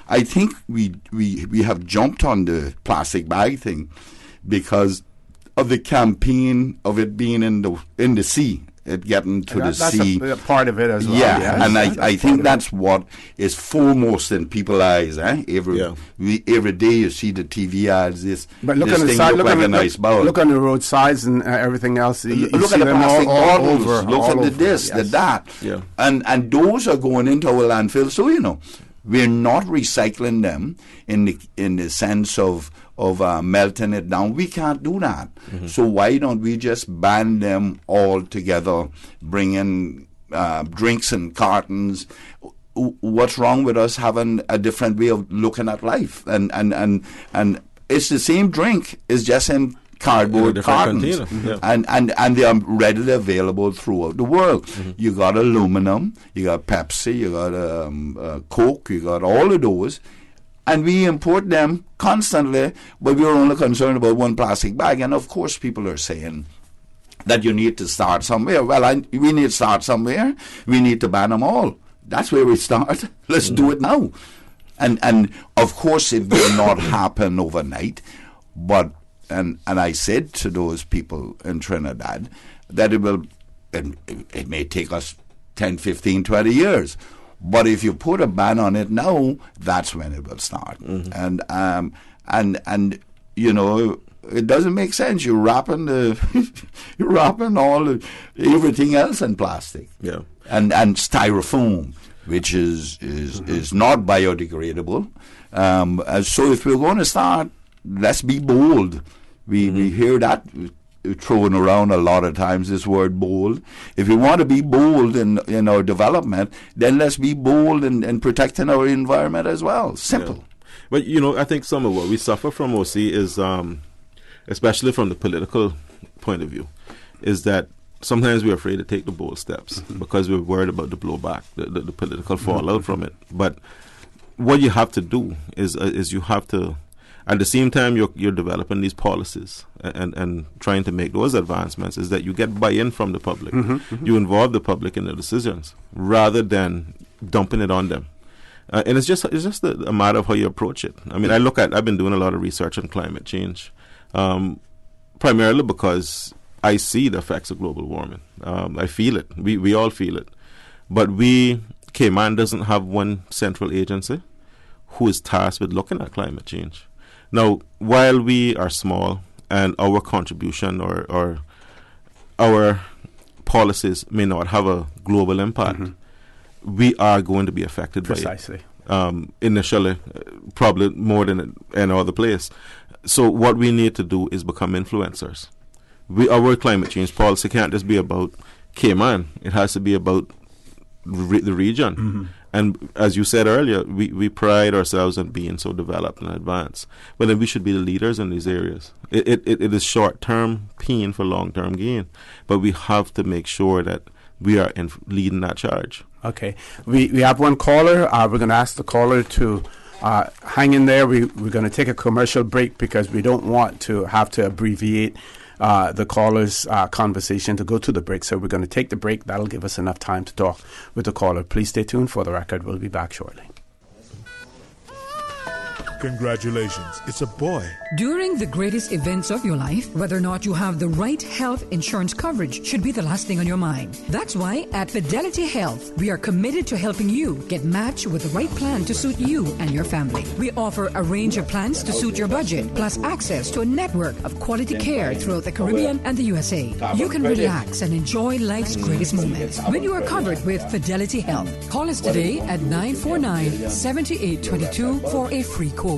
I think we have jumped on the plastic bag thing because of the campaign of it being in the sea, it getting to the sea. That's a part of it as well. Yeah, yes. and I think that's what is foremost in people's eyes. Every day you see the TV ads. But look this on the thing side. look like a nice bowl. Look on the roadsides and everything else. You Look see at the them plastic all bottles. over. Look all at the over. this, Yes. the that. Yeah. And those are going into our landfill. So we're not recycling them in the sense of melting it down. We can't do that. Mm-hmm. So why don't we just ban them all together, bring in drinks and cartons? What's wrong with us having a different way of looking at life? And it's the same drink, it's just in cardboard cartons, and they are readily available throughout the world. Mm-hmm. You got aluminum, you got Pepsi, you got Coke, you got all of those, and we import them constantly, but we're only concerned about one plastic bag. And of course people are saying that you need to start somewhere. Well, we need to start somewhere. We need to ban them all. That's where we start. Let's do it now. And of course it will not happen overnight, but and I said to those people in Trinidad that it may take us 10, 15, 20 years. But if you put a ban on it now, that's when it will start. Mm-hmm. And it doesn't make sense. You're wrapping everything else in plastic. Yeah. And styrofoam, which is not biodegradable. So if we're going to start, let's be bold. We hear that thrown around a lot of times, this word bold. If we want to be bold in our development, then let's be bold in protecting our environment as well. Simple. Yeah. But, I think some of what we suffer from, OC, is, especially from the political point of view, is that sometimes we're afraid to take the bold steps because we're worried about the blowback, the political fallout from it. But what you have to do is you have to, at the same time you're developing these policies and trying to make those advancements, is that you get buy-in from the public. You involve the public in the decisions rather than dumping it on them. And it's just a matter of how you approach it. I mean, I've been doing a lot of research on climate change, primarily because I see the effects of global warming. I feel it. We all feel it. But Cayman doesn't have one central agency who is tasked with looking at climate change. Now, while we are small and our contribution or our policies may not have a global impact, we are going to be affected Precisely. by it. Initially, probably more than in any other place. So what we need to do is become influencers. Our climate change policy can't just be about Cayman. It has to be about the region. And as you said earlier, we pride ourselves on being so developed and advanced. But then we should be the leaders in these areas. It is short-term pain for long-term gain. But we have to make sure that we are leading that charge. Okay. We have one caller. We're going to ask the caller to hang in there. We're going to take a commercial break because we don't want to have to abbreviate the caller's conversation to go to the break. So we're going to take the break. That'll give us enough time to talk with the caller. Please stay tuned. For the record, we'll be back shortly. Congratulations, it's a boy. During the greatest events of your life, whether or not you have the right health insurance coverage should be the last thing on your mind. That's why at Fidelity Health, we are committed to helping you get matched with the right plan to suit you and your family. We offer a range of plans to suit your budget, plus access to a network of quality care throughout the Caribbean and the USA. You can relax and enjoy life's greatest moments when you are covered with Fidelity Health. Call us today at 949-7822 for a free quote.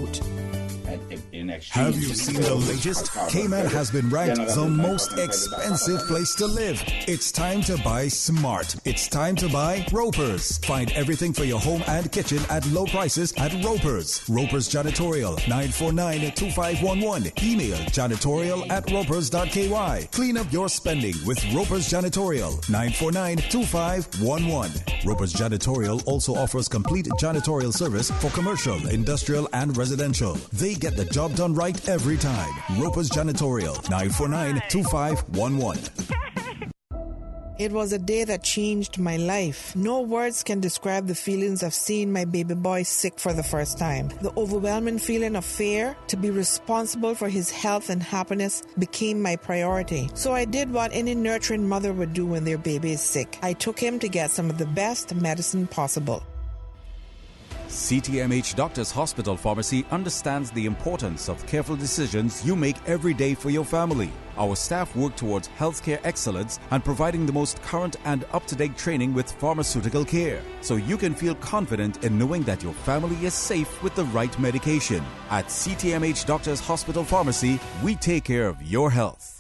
Have you seen the latest? Cayman has been ranked the most expensive place to live. It's time to buy smart. It's time to buy Ropers. Find everything for your home and kitchen at low prices at Ropers. Ropers Janitorial, 949-2511. Email janitorial@ropers.ky. Clean up your spending with Ropers Janitorial, 949-2511. Ropers Janitorial also offers complete janitorial service for commercial, industrial, and residential. They get the job done right every time. Ropers Janitorial, 949-2511. It was a day that changed my life. No words can describe the feelings of seeing my baby boy sick for the first time. The overwhelming feeling of fear to be responsible for his health and happiness became my priority. So I did what any nurturing mother would do when their baby is sick. I took him to get some of the best medicine possible. CTMH Doctors Hospital Pharmacy understands the importance of careful decisions you make every day for your family. Our staff work towards healthcare excellence and providing the most current and up-to-date training with pharmaceutical care, so you can feel confident in knowing that your family is safe with the right medication. At CTMH Doctors Hospital Pharmacy, we take care of your health.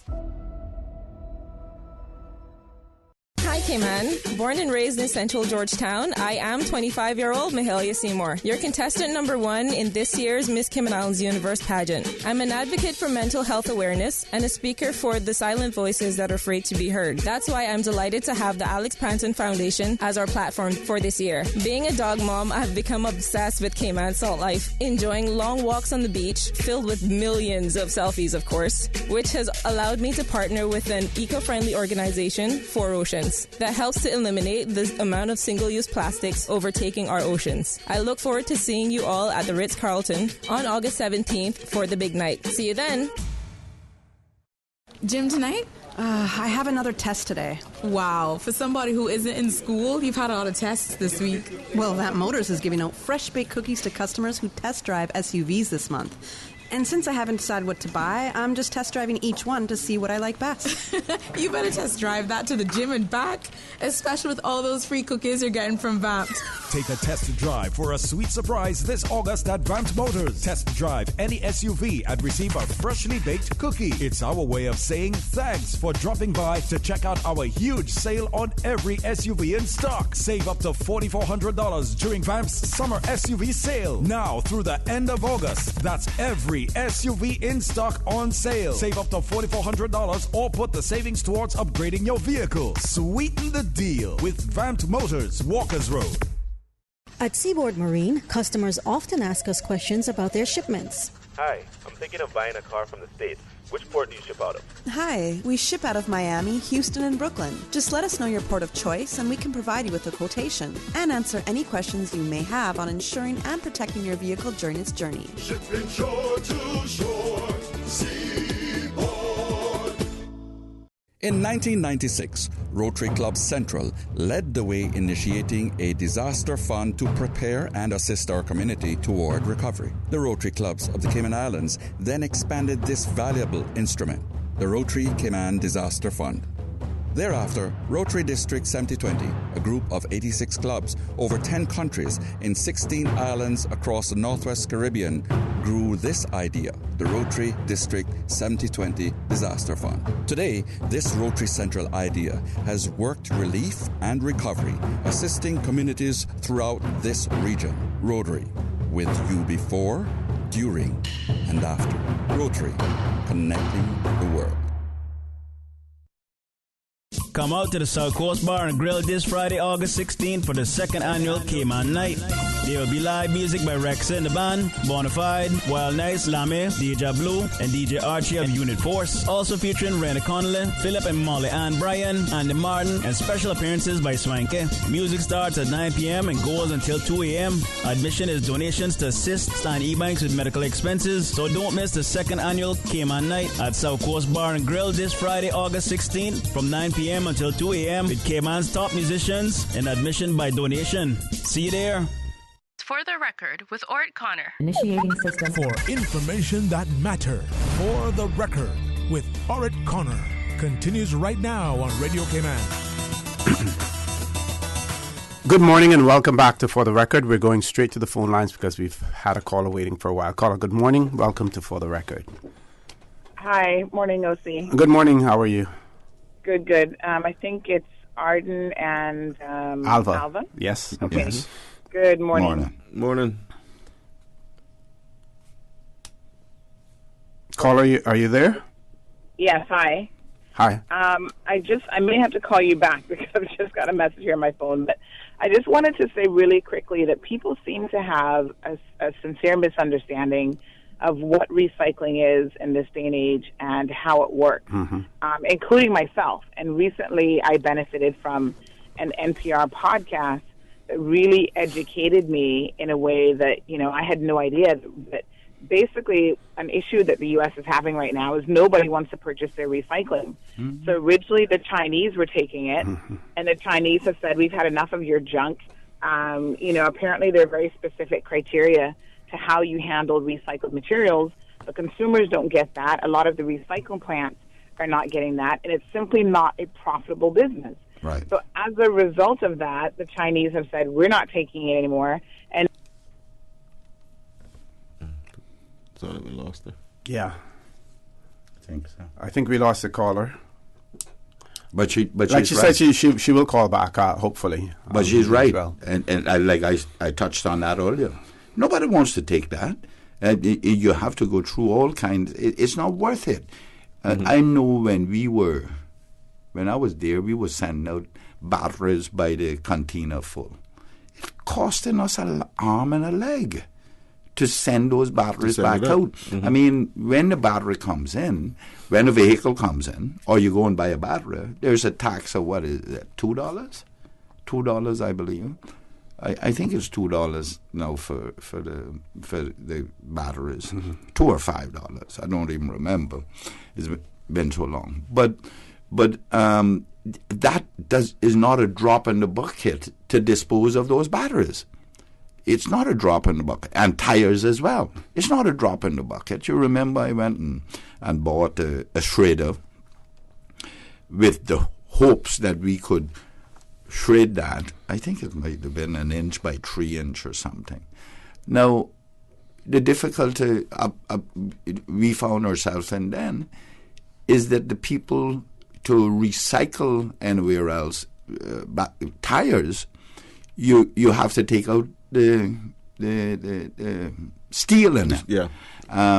Hi, Cayman. Born and raised in Central Georgetown, I am 25-year-old Mahalia Seymour, your contestant number 1 in this year's Miss Cayman Islands Universe pageant. I'm an advocate for mental health awareness and a speaker for the silent voices that are afraid to be heard. That's why I'm delighted to have the Alex Panton Foundation as our platform for this year. Being a dog mom, I've become obsessed with Cayman Salt Life, enjoying long walks on the beach filled with millions of selfies, of course, which has allowed me to partner with an eco-friendly organization, 4 Oceans, that helps to eliminate the amount of single-use plastics overtaking our oceans. I look forward to seeing you all at the Ritz-Carlton on August 17th for the big night. See you then. Gym tonight? I have another test today. Wow, for somebody who isn't in school, you've had a lot of tests this week. Well, Vamp Motors is giving out fresh baked cookies to customers who test drive SUVs this month. And since I haven't decided what to buy, I'm just test driving each one to see what I like best. You better test drive that to the gym and back, especially with all those free cookies you're getting from Vamped. Take a test drive for a sweet surprise this August at Vamped Motors. Test drive any SUV and receive a freshly baked cookie. It's our way of saying thanks for dropping by to check out our huge sale on every SUV in stock. Save up to $4,400 during Vamp's summer SUV sale. Now through the end of August. That's every SUV in stock on sale. Save up to $4,400 or put the savings towards upgrading your vehicle. Sweeten the deal with Vamped Motors, Walkers Road. At Seaboard Marine, customers often ask us questions about their shipments. Hi, I'm thinking of buying a car from the States. Which port do you ship out of? Hi, we ship out of Miami, Houston, and Brooklyn. Just let us know your port of choice and we can provide you with a quotation and answer any questions you may have on insuring and protecting your vehicle during its journey. Shipping shore to shore, Seaboard. In 1996, Rotary Club Central led the way initiating a disaster fund to prepare and assist our community toward recovery. The Rotary Clubs of the Cayman Islands then expanded this valuable instrument, the Rotary Cayman Disaster Fund. Thereafter, Rotary District 7020, a group of 86 clubs over 10 countries in 16 islands across the Northwest Caribbean, grew this idea, the Rotary District 7020 Disaster Fund. Today, this Rotary Central idea has worked relief and recovery, assisting communities throughout this region. Rotary, with you before, during, and after. Rotary, connecting the world. Come out to the South Coast Bar and Grill this Friday, August 16th for the second annual Cayman Night. There will be live music by Rex and the band, Bonafide, Wild Nice, Lame, DJ Blue, and DJ Archie of Unit Force. Also featuring Rena Connolly, Philip and Molly Ann Bryan, Andy Martin, and special appearances by Swanky. Music starts at 9 p.m. and goes until 2 a.m. Admission is donations to assist Stan Ebanks with medical expenses, so don't miss the second annual Cayman Night at South Coast Bar and Grill this Friday, August 16th from 9 p.m. until 2 a.m. with Cayman's top musicians and admission by donation. See you there. For the record, with Orrett Connor. Initiating system. For information that matter. For the record, with Orrett Connor. Continues right now on Radio Cayman. Good morning and welcome back to For the Record. We're going straight to the phone lines because we've had a caller waiting for a while. Caller, good morning. Welcome to For the Record. Hi. Morning, OC. Good morning. How are you? Good, good. I think it's Arden and Alva. Yes. Okay. Yes. Good morning. Morning. Caller, are you there? Yes, hi. Hi. I may have to call you back because I've just got a message here on my phone, but I just wanted to say really quickly that people seem to have a sincere misunderstanding of what recycling is in this day and age and how it works, including myself. And recently I benefited from an NPR podcast that really educated me in a way that, I had no idea that basically an issue that the U.S. is having right now is nobody wants to purchase their recycling. So originally the Chinese were taking it, and the Chinese have said, we've had enough of your junk. Apparently there are very specific criteria to how you handle recycled materials. The consumers don't get that. A lot of the recycling plants are not getting that, and it's simply not a profitable business. Right. So as a result of that, the Chinese have said, we're not taking it anymore. And Sorry, we lost her. Yeah. I think so. I think we lost the caller. But she she said she will call back, hopefully. But she's right. Well. And I touched on that earlier. Nobody wants to take that. You have to go through all kinds. It's not worth it. I know when I was there, we were sending out batteries by the container full. It's costing us an arm and a leg to send those batteries back out. I mean, when the battery comes in, when a vehicle comes in, or you go and buy a battery, there's a tax of, what is it, $2? $2, I believe. I think it's $2 now for the batteries, $2 or $5. I don't even remember. It's been so long. But that is not a drop in the bucket to dispose of those batteries. It's not a drop in the bucket. And tires as well. It's not a drop in the bucket. You remember I went and bought a shredder with the hopes that we could shred that. I think it might have been 1 inch by 3 inch or something. Now, the difficulty we found ourselves in then is that the people to recycle anywhere else tires, you have to take out the steel in it. Yeah.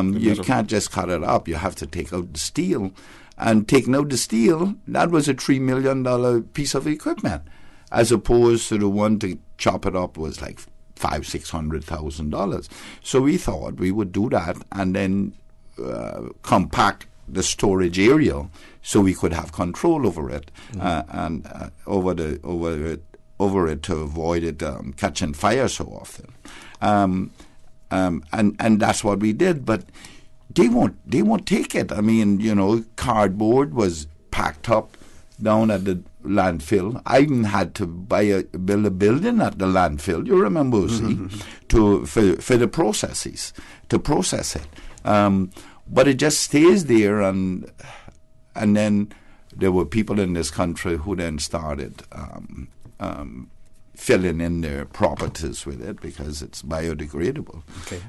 You can't just cut it up. You have to take out the steel. And taking out the steel, that was a $3 million piece of equipment, as opposed to the one to chop it up was like $500,000-$600,000. So we thought we would do that and then compact the storage area so we could have control over it and over it to avoid it catching fire so often. And that's what we did, but they won't take it. I mean, cardboard was packed up down at the landfill. I even had to build a building at the landfill. You remember, for the processes to process it. But it just stays there, and then there were people in this country who then started filling in their properties with it because it's biodegradable. Okay.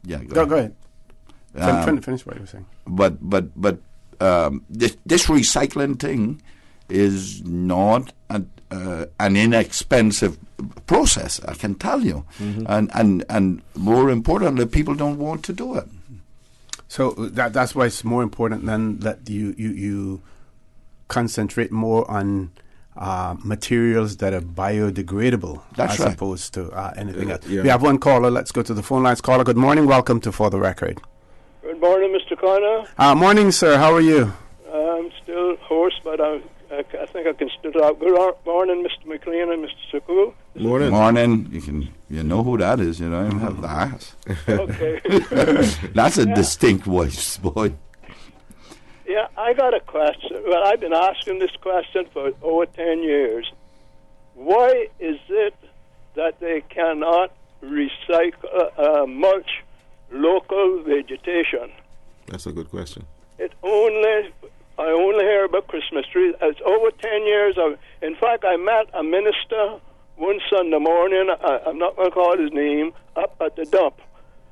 Yeah, go ahead. Finish what you were saying. But this recycling thing is not an inexpensive process, I can tell you. And more importantly, people don't want to do it. So that's why it's more important then that you concentrate more on materials that are biodegradable That's as right. opposed to anything else. Yeah. We have one caller. Let's go to the phone lines. Caller, good morning. Welcome to For the Record. Good morning, Mr. Connor. Morning, sir. How are you? I'm still hoarse, but I think I can still talk. Good morning, Mr. McLean and Mr. Suku. Morning. Morning. You know who that is. You don't even have to ask. Okay. That's a distinct voice, boy. Yeah, I got a question. Well, I've been asking this question for over 10 years. Why is it that they cannot recycle, mulch local vegetation? That's a good question. I only hear about Christmas trees. It's over 10 years. In fact, I met a minister one Sunday morning, I'm not going to call his name, up at the dump.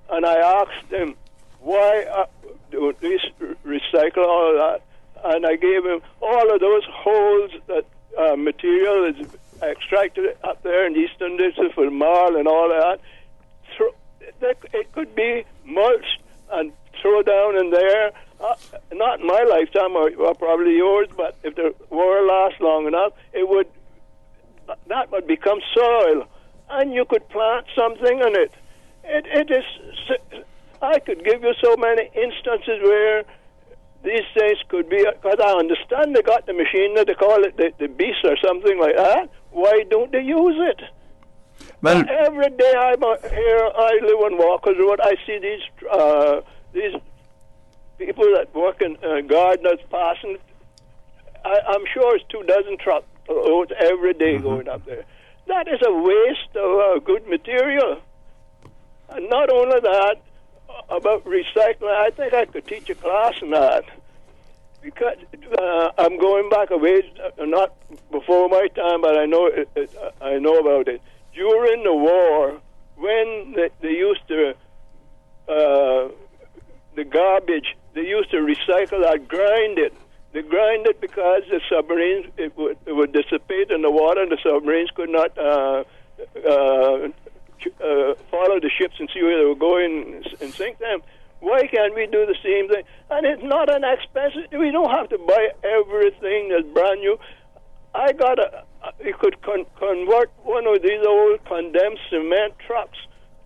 And I asked him, why do they recycle all of that? And I gave him all of those holes that material is extracted up there in Eastern District for marl and all of that. It could be mulched and throw down in there. Not in my lifetime, or probably yours, but if the war lasts long enough, that would become soil, and you could plant something in it. It is. I could give you so many instances where these things could be. Because I understand they got the machine that they call it the beast or something like that. Why don't they use it? Well, every day I'm here. I live on Walker's Road. I see these people that work in gardeners passing. I'm sure it's 24 trucks every day going up there. That is a waste of good material. And not only that, about recycling, I think I could teach a class on that. Because I'm going back a ways, not before my time, but I know I know about it. During the war, when they used to the garbage, they used to recycle that, grind it. They grind it because the submarines, it would dissipate in the water, and the submarines could not follow the ships and see where they were going and sink them. Why can't we do the same thing? And it's not an expensive. We don't have to buy everything that's brand new. You could convert one of these old condensed cement trucks.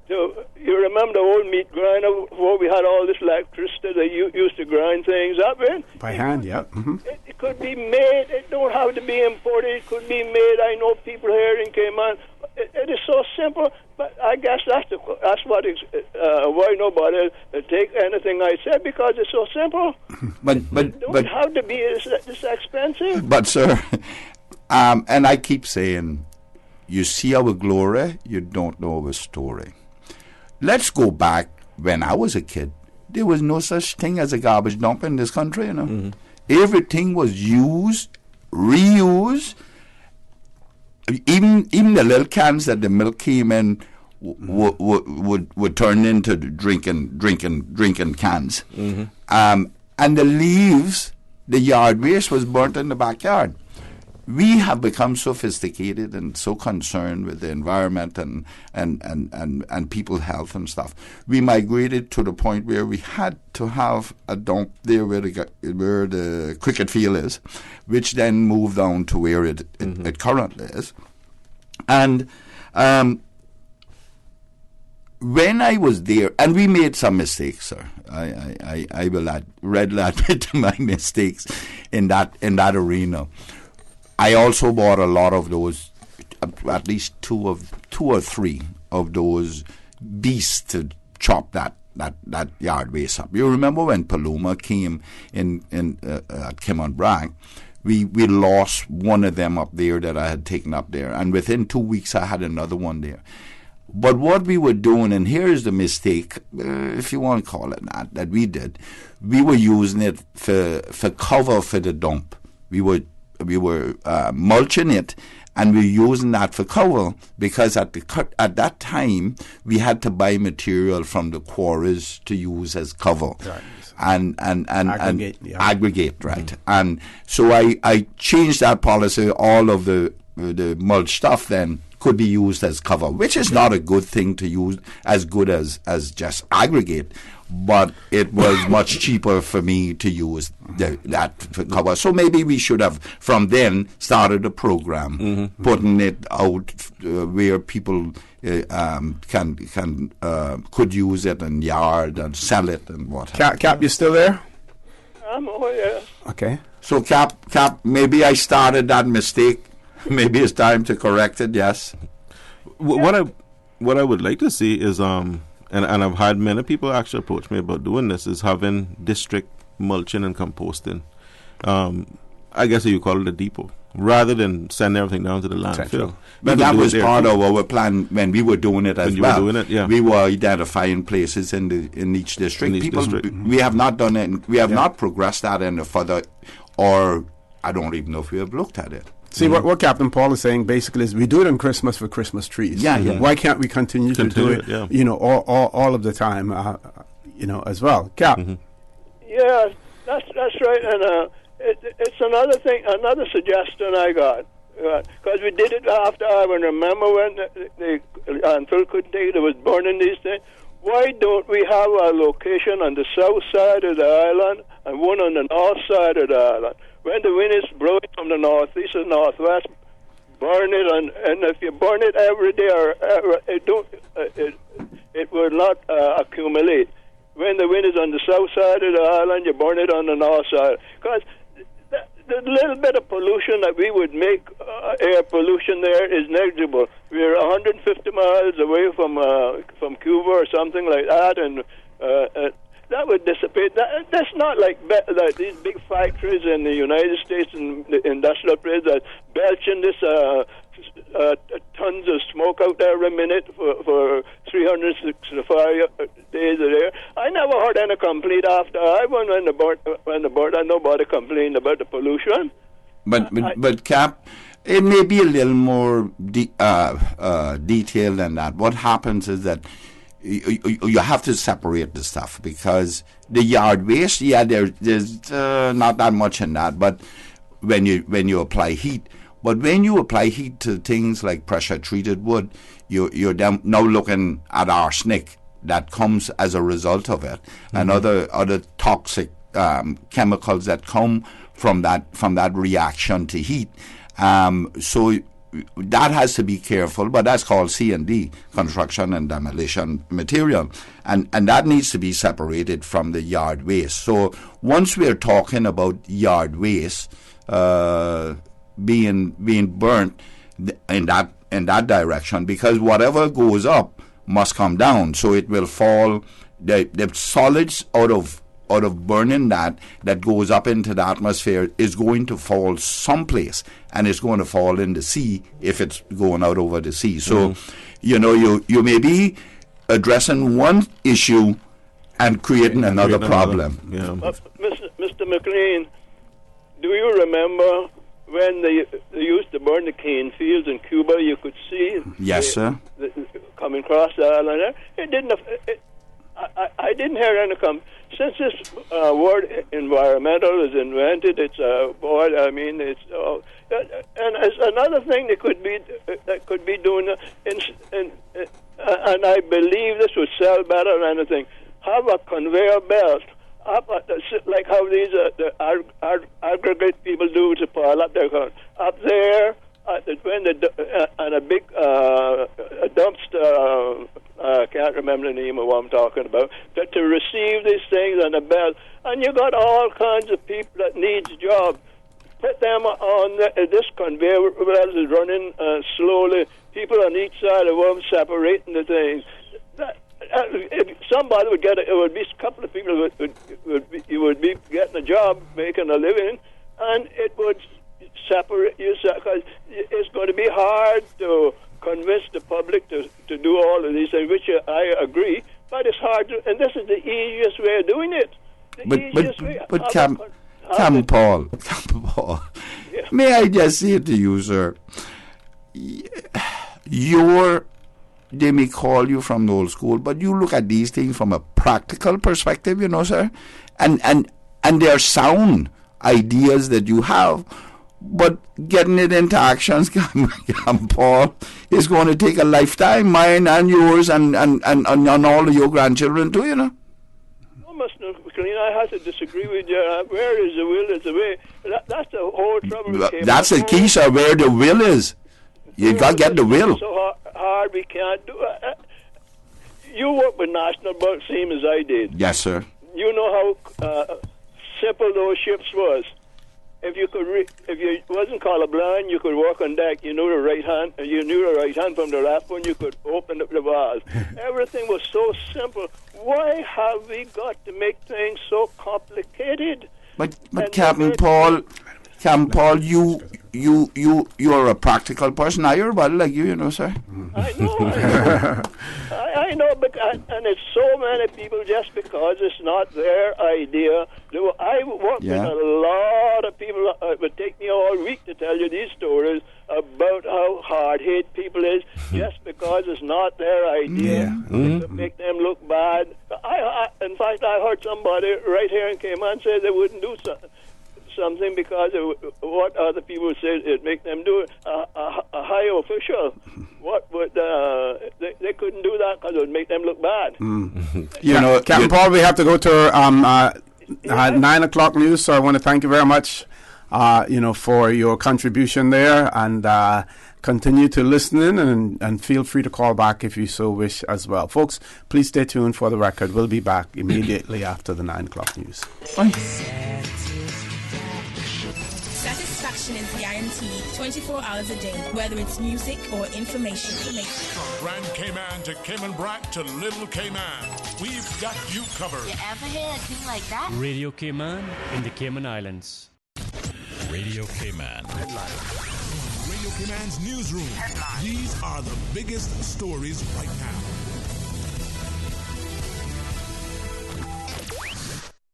You remember the old meat grinder before we had all this electricity that you used to grind things up in? By hand, yeah. Mm-hmm. It could be made. It don't have to be imported. It could be made. I know people here in Cayman. It is so simple, but I guess that's what why nobody take anything I said, because it's so simple. But it don't have to be this expensive. But sir, and I keep saying, you see our glory, you don't know our story. Let's go back when I was a kid. There was no such thing as a garbage dump in this country, you know. Mm-hmm. Everything was used, reused. Even the little cans that the milk came in would turn into drinking cans. Mm-hmm. And the leaves, the yard waste was burnt in the backyard. We have become sophisticated and so concerned with the environment and people's health and stuff. We migrated to the point where we had to have a dump there where the cricket field is, which then moved down to where it currently is. And when I was there, and we made some mistakes, sir. I will readily admit to my mistakes in that arena. I also bought a lot of those, at least two or three of those beasts to chop that yard waste up. You remember when Paloma came in at Kim on Bragg, we lost one of them up there that I had taken up there, and within 2 weeks I had another one there. But what we were doing, and here's the mistake, if you want to call it that we did, we were using it for cover for the dump. We were mulching it, and we were using that for cover, because at that time we had to buy material from the quarries to use as cover. Right. And aggregate, right? Mm-hmm. And so I changed that policy. All of the mulch stuff then could be used as cover, which is not a good thing to use as good as just aggregate. But it was much cheaper for me to use that for cover. So maybe we should have, from then, started a program, putting it out where people could use it in yard and sell it and what. Cap, you still there? Yeah. Okay. So Cap, maybe I started that mistake. Maybe it's time to correct it. Yes. What I would like to see is and I've had many people actually approach me about doing this, is having district mulching and composting. I guess you call it a depot, rather than send everything down to the landfill. But that was part of our plan when we were doing it as well. We were identifying places in each district. We have not done it. We have not progressed that any further, or I don't even know if we have looked at it. See, what Captain Paul is saying basically is we do it on Christmas for Christmas trees. Yeah. Why can't we continue to do it, all of the time, as well? Cap? Yeah, that's right. And it's another thing, another suggestion I got. Because we did it after I remember when the landfill couldn't take it, it was burning these things. Why don't we have a location on the south side of the island and one on the north side of the island? When the wind is blowing from the northeast and northwest, burn it, and if you burn it every day, it will not accumulate. When the wind is on the south side of the island, you burn it on the north side. Because the little bit of pollution that we would make, air pollution there, is negligible. We're 150 miles away from Cuba or something like that, and that would dissipate. That's not like these big factories in the United States and the industrial places that belching this tons of smoke out there every minute for 365 days a year. I never heard any complaint after I went on the board, and nobody complained about the pollution. But Cap, it may be a little more detailed than that. What happens is that you have to separate the stuff, because the yard waste, there's not that much in that, but when you apply heat. But when you apply heat to things like pressure-treated wood, you're now looking at arsenic that comes as a result of it, and other toxic chemicals that come from that reaction to heat. So that has to be careful, but that's called C&D, construction and demolition material, and that needs to be separated from the yard waste. So once we're talking about yard waste being burnt in that direction, because whatever goes up must come down, so it will fall. The solids out of burning that goes up into the atmosphere is going to fall someplace, and it's going to fall in the sea if it's going out over the sea. So, you may be addressing one issue and creating another problem. Mr. McLean, do you remember when they used to burn the cane fields in Cuba? You could see sir. Coming across the island. It didn't. I didn't hear any since this word environmental is invented. It's it's and it's another thing that could be doing. And I believe this would sell better than anything. Have a conveyor belt up like how these aggregate people do to pile up their cars up there. And a big dumpster, I can't remember the name of what I'm talking about, to receive these things on a belt. And you got all kinds of people that needs jobs. Put them on this conveyor belt is running slowly. People on each side of them separating the things. If somebody would get it would be a couple of people would be getting a job, making a living, and it would separate you, because it's going to be hard to convince the public to do all of these things, which I agree, but it's hard to, and this is the easiest way of doing it. But Captain Paul, may I just say to you, sir, they may call you from the old school, but you look at these things from a practical perspective, sir, and there are sound ideas that you have. But getting it into actions, Paul, is going to take a lifetime, mine and yours, and all of your grandchildren too, you know. No, Mr. McLean, I have to disagree with you. Where is the will is the way. That's the whole trouble. That's the key, sir, where the will is. You got to get the will. So hard we can't do it. You work with National Bulk, same as I did. Yes, sir. You know how simple those ships was. If you wasn't colorblind, you could walk on deck. You knew the right hand. You knew the right hand from the left one. You could open up the valve. Everything was so simple. Why have we got to make things so complicated? But Captain Paul, you're a practical person. I hear about it like you know, sir. I know, and it's so many people just because it's not their idea. I work with a lot of people. It would take me all week to tell you these stories about how hard-hit people is just because it's not their idea. To make them look bad. In fact, I heard somebody right here in Cayman say they wouldn't do something because of what other people said it'd make them do it. A high official, what would they couldn't do that because it would make them look bad. You know, Captain Paul, we have to go to 9 o'clock news. So I want to thank you very much, for your contribution there, and continue to listen in and feel free to call back if you so wish as well. Folks, please stay tuned for the record. We'll be back immediately after the 9 o'clock news. Bye. Satisfaction is guaranteed 24 hours a day, whether it's music or information. From Grand Cayman to Cayman Brac to Little Cayman, we've got you covered. You ever hear a thing like that? Radio Cayman in the Cayman Islands. Radio Cayman. Radio Cayman's newsroom. These are the biggest stories right now.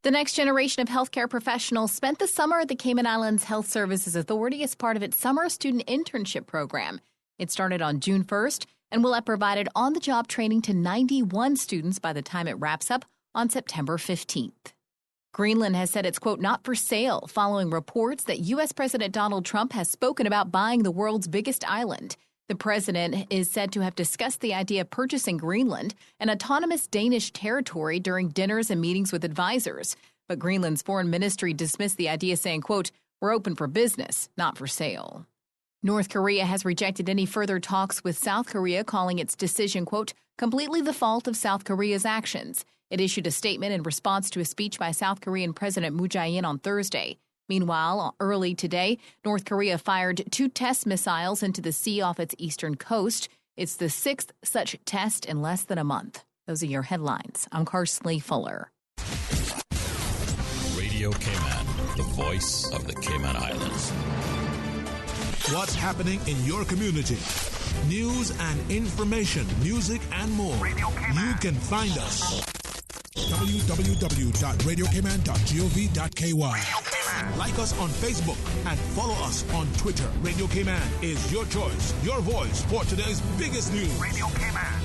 The next generation of healthcare professionals spent the summer at the Cayman Islands Health Services Authority as part of its summer student internship program. It started on June 1st and will have provided on-the-job training to 91 students by the time it wraps up on September 15th. Greenland has said it's, quote, not for sale, following reports that U.S. President Donald Trump has spoken about buying the world's biggest island. The president is said to have discussed the idea of purchasing Greenland, an autonomous Danish territory, during dinners and meetings with advisors. But Greenland's foreign ministry dismissed the idea, saying, quote, we're open for business, not for sale. North Korea has rejected any further talks with South Korea, calling its decision, quote, completely the fault of South Korea's actions. It issued a statement in response to a speech by South Korean President Moon Jae-in on Thursday. Meanwhile, early today, North Korea fired 2 test missiles into the sea off its eastern coast. It's the 6th such test in less than a month. Those are your headlines. I'm Carsley Fuller. Radio Cayman, the voice of the Cayman Islands. What's happening in your community? News and information, music and more. You can find us. www.radiocayman.gov.ky. Like us on Facebook and follow us on Twitter. Radio Cayman is your choice, your voice for today's biggest news. Radio Cayman.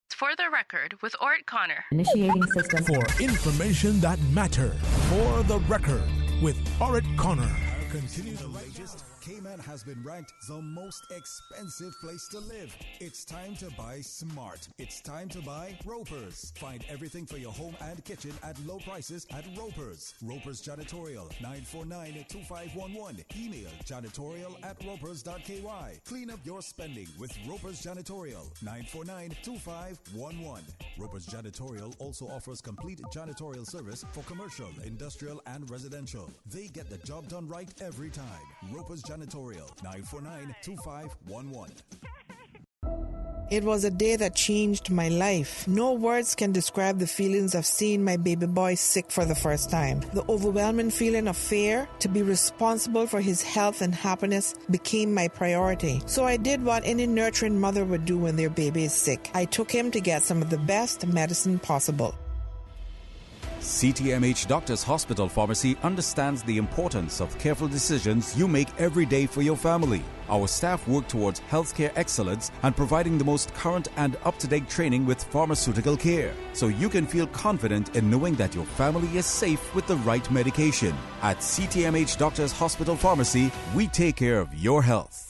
For the record, with Orrett Connor. Initiating system. For information that matter. For the record, with Orrett Connor. Continue the latest. Cayman has been ranked the most expensive place to live. It's time to buy smart. It's time to buy Ropers. Find everything for your home and kitchen at low prices at Ropers. Ropers Janitorial, 949-2511. Email janitorial@ropers.ky. Clean up your spending with Ropers Janitorial, 949-2511. Ropers Janitorial also offers complete janitorial service for commercial, industrial, and residential. They get the job done right every time. Ropers Janitorial, 949-2511. It was a day that changed my life. No words can describe the feelings of seeing my baby boy sick for the first time. The overwhelming feeling of fear to be responsible for his health and happiness became my priority. So I did what any nurturing mother would do when their baby is sick. I took him to get some of the best medicine possible. CTMH Doctors Hospital Pharmacy understands the importance of careful decisions you make every day for your family. Our staff work towards healthcare excellence and providing the most current and up-to-date training with pharmaceutical care, so you can feel confident in knowing that your family is safe with the right medication. At CTMH Doctors Hospital Pharmacy, we take care of your health.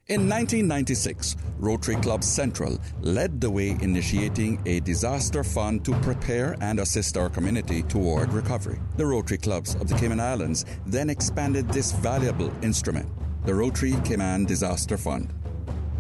In 1996, Rotary Club Central led the way initiating a disaster fund to prepare and assist our community toward recovery. The Rotary Clubs of the Cayman Islands then expanded this valuable instrument, the Rotary Cayman Disaster Fund.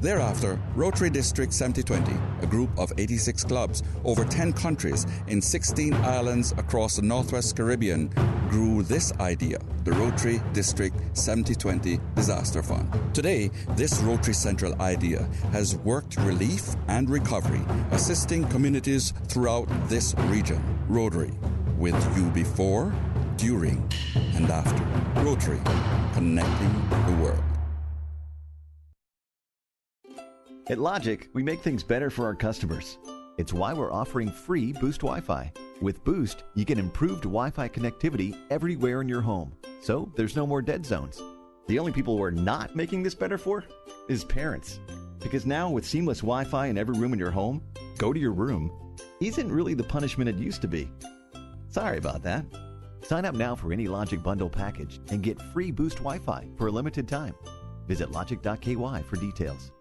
Thereafter, Rotary District 7020, a group of 86 clubs over 10 countries in 16 islands across the Northwest Caribbean, grew this idea, the Rotary District 7020 Disaster Fund. Today, this Rotary Central idea has worked relief and recovery, assisting communities throughout this region. Rotary, with you before, during, and after. Rotary, connecting the world. At Logic, we make things better for our customers. It's why we're offering free Boost Wi-Fi. With Boost, you get improved Wi-Fi connectivity everywhere in your home, so there's no more dead zones. The only people we're not making this better for is parents. Because now with seamless Wi-Fi in every room in your home, go to your room isn't really the punishment it used to be. Sorry about that. Sign up now for any Logic Bundle package and get free Boost Wi-Fi for a limited time. Visit logic.ky for details.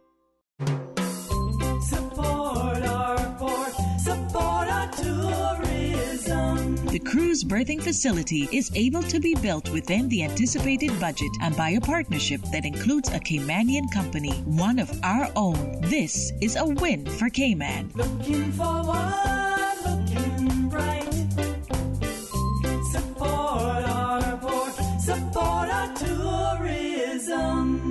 Support our port, support our tourism. The cruise berthing facility is able to be built within the anticipated budget and by a partnership that includes a Caymanian company, one of our own. This is a win for Cayman. Looking forward, looking bright. Support our port, support our tourism.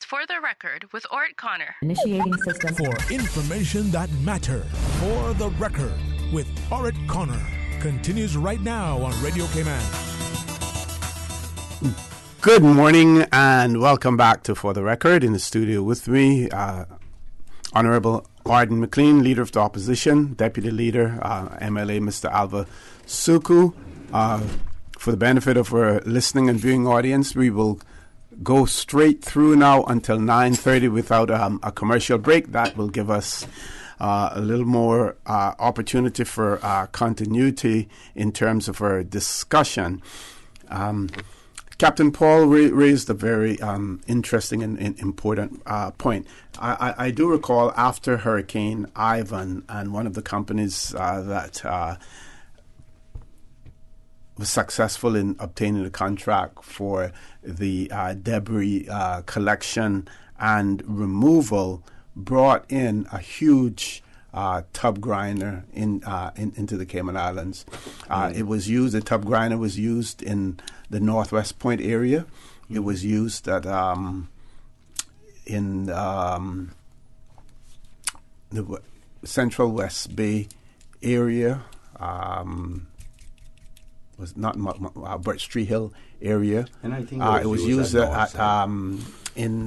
For the record, with Orrett Connor. Initiating system. For information that matter. For the record, with Orrett Connor. Continues right now on Radio Cayman. Good morning and welcome back to For the Record. In the studio with me, Honorable Arden McLean, Leader of the Opposition, Deputy Leader, MLA Mr. Alva Suku. For the benefit of our listening and viewing audience, we will go straight through now until 9:30 without a commercial break. That will give us a little more opportunity for continuity in terms of our discussion. Captain Paul raised a very interesting and important point. I do recall after Hurricane Ivan, and one of the companies that was successful in obtaining a contract for the debris collection and removal brought in a huge tub grinder into the Cayman Islands. It was used. The tub grinder was used in the Northwest Point area. It was used at in the Central West Bay area. Was not Birch Tree Hill area, and I think it was used in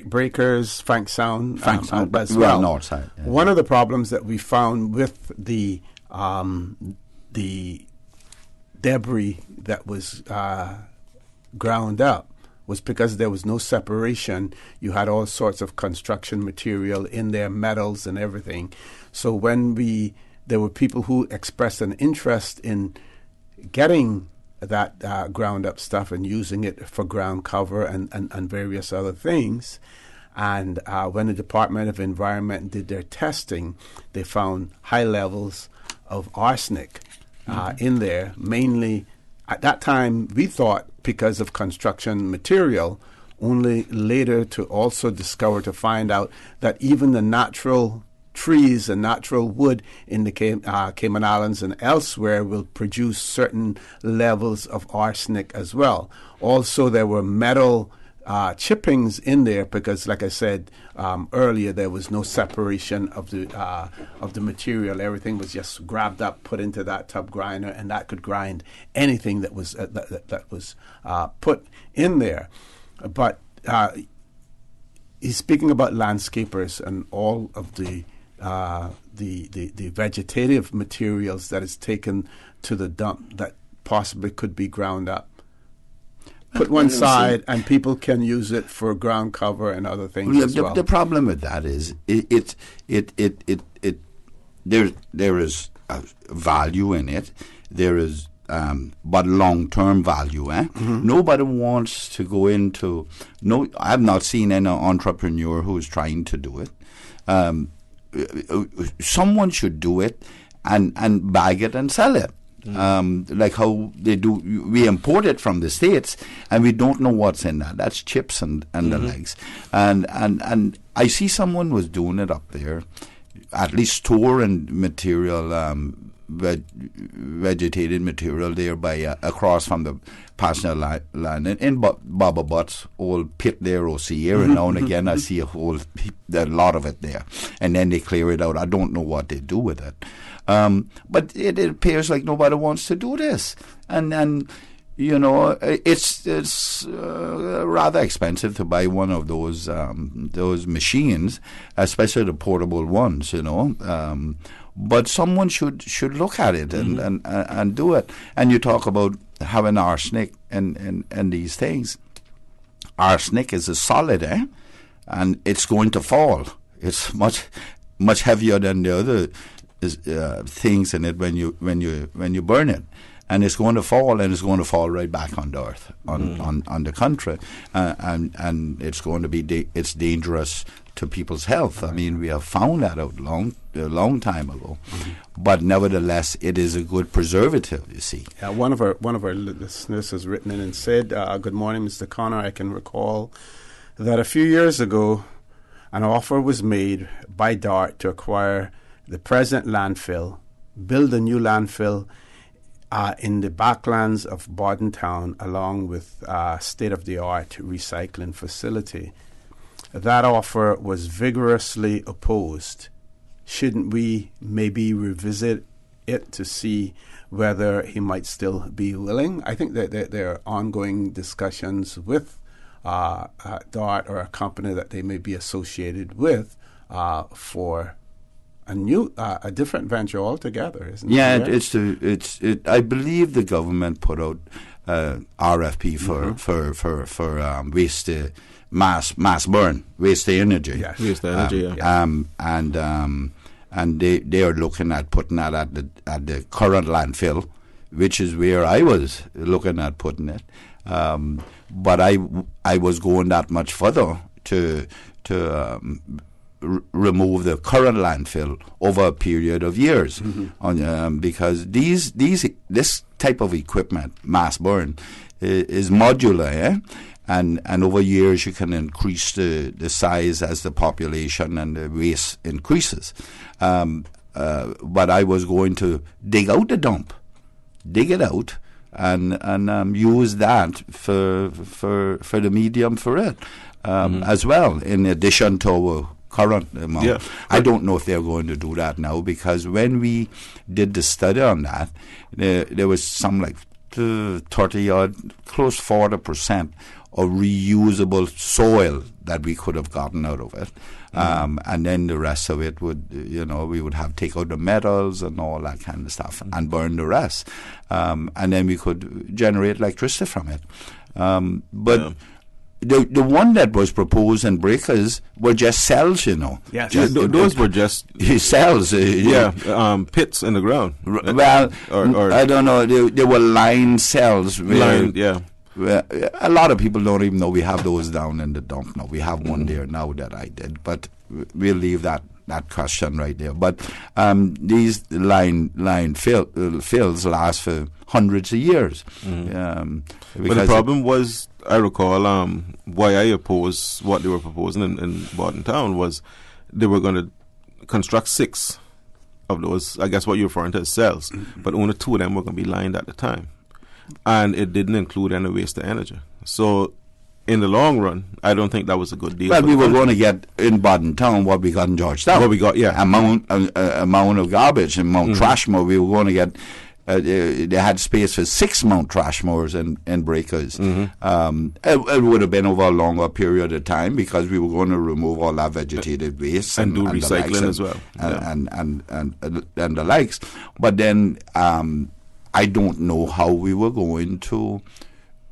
Breakers, Frank Sound as well. North side. Yeah. One of the problems that we found with the debris that was ground up was because there was no separation. You had all sorts of construction material in there, metals and everything. So when there were people who expressed an interest in getting that ground up stuff and using it for ground cover and various other things. And when the Department of Environment did their testing, they found high levels of arsenic in there, mainly at that time we thought because of construction material, only later to also to find out that even the natural trees and natural wood in the Cayman Islands and elsewhere will produce certain levels of arsenic as well. Also, there were metal chippings in there because, like I said earlier, there was no separation of the material. Everything was just grabbed up, put into that tub grinder, and that could grind anything that was that was put in there. But he's speaking about landscapers and all of the vegetative materials that is taken to the dump that possibly could be ground up. Put one side, and people can use it for ground cover and other things as well. The problem with that is there is value in it. There is, but long-term value. Nobody wants to go into. No, I have not seen any entrepreneur who is trying to do it. Someone should do it and bag it and sell it. Like how they do, we import it from the States and we don't know what's in that. That's chips and the legs. And I see someone was doing it up there, at least storing material, vegetated material there by across from the passenger line in Baba Butt's old pit there, see every now and again I see a lot of it there, and then they clear it out. I don't know what they do with it. But it appears like nobody wants to do this, and you know it's rather expensive to buy one of those machines, especially the portable ones. You know, but someone should look at it and do it. And you talk about having arsenic and these things. Arsenic is a solid, and it's going to fall. It's much heavier than the other things in it when you burn it, and it's going to fall, and it's going to fall right back on the earth, on the country, and it's going to be it's dangerous to people's health. I mean, we have found that out a long time ago, but nevertheless, it is a good preservative. You see, one of our listeners has written in and said, "Good morning, Mr. Connor. I can recall that a few years ago, an offer was made by DART to acquire the present landfill, build a new landfill in the backlands of Bordentown, along with state-of-the-art recycling facility. That offer was vigorously opposed. Shouldn't we maybe revisit it to see whether he might still be willing?" I think that there are ongoing discussions with DART or a company that they may be associated with for a different venture altogether, isn't it? Yeah, it's I believe the government put out RFP for waste mass burn, waste energy. Yes. Waste energy. And they are looking at putting that at the current landfill, which is where I was looking at putting it. But I was going that much further to remove the current landfill over a period of years, because this type of equipment, mass burn, is modular, and over years you can increase the size as the population and the waste increases. But I was going to dig out the dump, dig it out, and use that for the medium for it as well, in addition to our current amount. Yeah. I don't know if they're going to do that now, because when we did the study on that, there was some like 30-odd, close 40% of reusable soil that we could have gotten out of it. And then the rest of it would, we would have take out the metals and all that kind of stuff and burn the rest. And then we could generate electricity from it. But the one that was proposed in Breakers were just cells, Yeah, those were just cells. Pits in the ground. Well, or I don't know. They were lined cells. A lot of people don't even know we have those down in the dump now. We have one there now that I did, but we'll leave that question right there. But these line fills last for hundreds of years. But the problem was, I recall, why I opposed what they were proposing in Bordentown was they were going to construct 6 of those, I guess what you're referring to as cells, but only 2 of them were going to be lined at the time. And it didn't include any waste of energy. So in the long run, I don't think that was a good deal. Well, we were going to get in Bordentown what we got in Georgetown. What we got, amount of garbage, amount trash. We were going to get they had space for 6 Mount Trashmores and breakers. It would have been over a longer period of time because we were going to remove all that vegetated waste and do recycling as well, and the likes. But then I don't know how we were going to,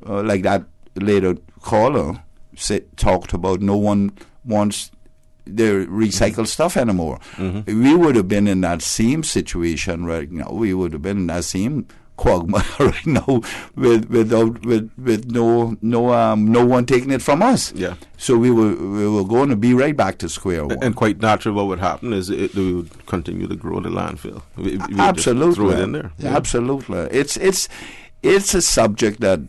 like that later caller talked about, no one wants the recycled stuff anymore. We would have been in that same situation right now. We would have been in that same quagmire right now with no one taking it from us. Yeah. So we were going to be right back to square one. And quite naturally, what would happen is we would continue to grow the landfill. We absolutely, just throw it in there. Yeah. Absolutely. It's a subject that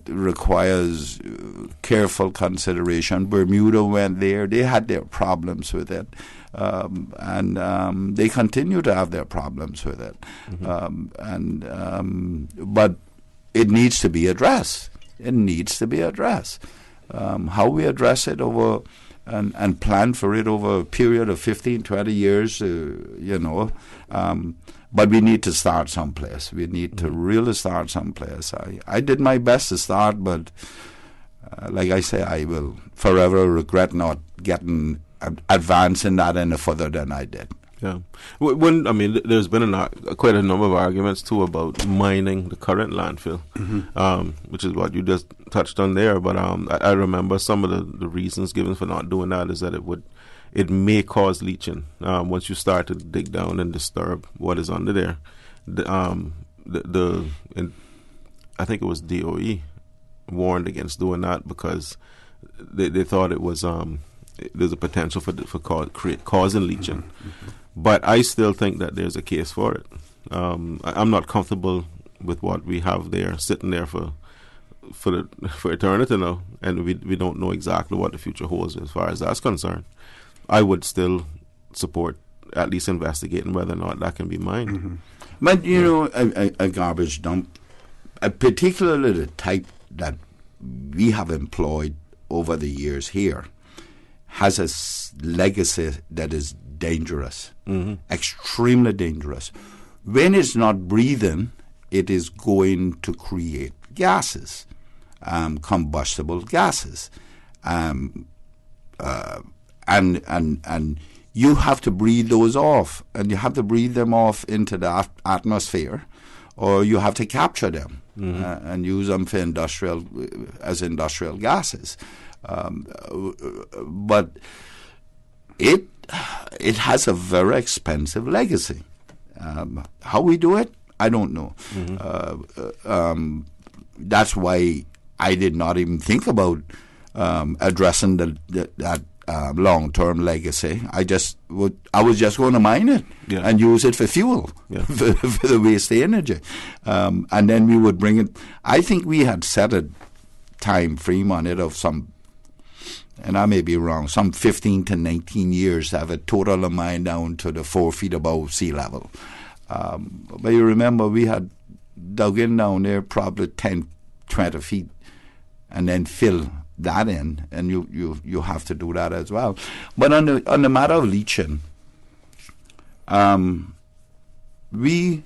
requires careful consideration. Bermuda went there; they had their problems with it, and they continue to have their problems with it. But it needs to be addressed. It needs to be addressed. How we address it over and plan for it over a period of 15, 20 years, but we need to start someplace. We need to really start someplace. I did my best to start, but like I say, I will forever regret not getting advancing that any further than I did. Yeah. There's been quite a number of arguments, too, about mining the current landfill, which is what you just touched on there. But I remember some of the reasons given for not doing that is that it may cause leaching once you start to dig down and disturb what is under there. I think it was DOE warned against doing that because they thought it was there's a potential for causing leaching. But I still think that there's a case for it. I'm not comfortable with what we have there sitting there for eternity now, and we don't know exactly what the future holds as far as that's concerned. I would still support at least investigating whether or not that can be mined. But, a garbage dump, particularly the type that we have employed over the years here, has a legacy that is dangerous, extremely dangerous. When it's not breathing, it is going to create gases, combustible gases. And you have to breathe those off, and you have to breathe them off into the atmosphere, or you have to capture them and use them for industrial gases. But it has a very expensive legacy. How we do it, I don't know. That's why I did not even think about addressing that long-term legacy. I was just going to mine it and use it for fuel, for the waste energy. And then we would bring it. I think we had set a time frame on it of some, and I may be wrong, some 15 to 19 years to have a total of mine down to the 4 feet above sea level. But you remember we had dug in down there probably 10, 20 feet and then fill that in, and you have to do that as well. But on the matter of leaching, we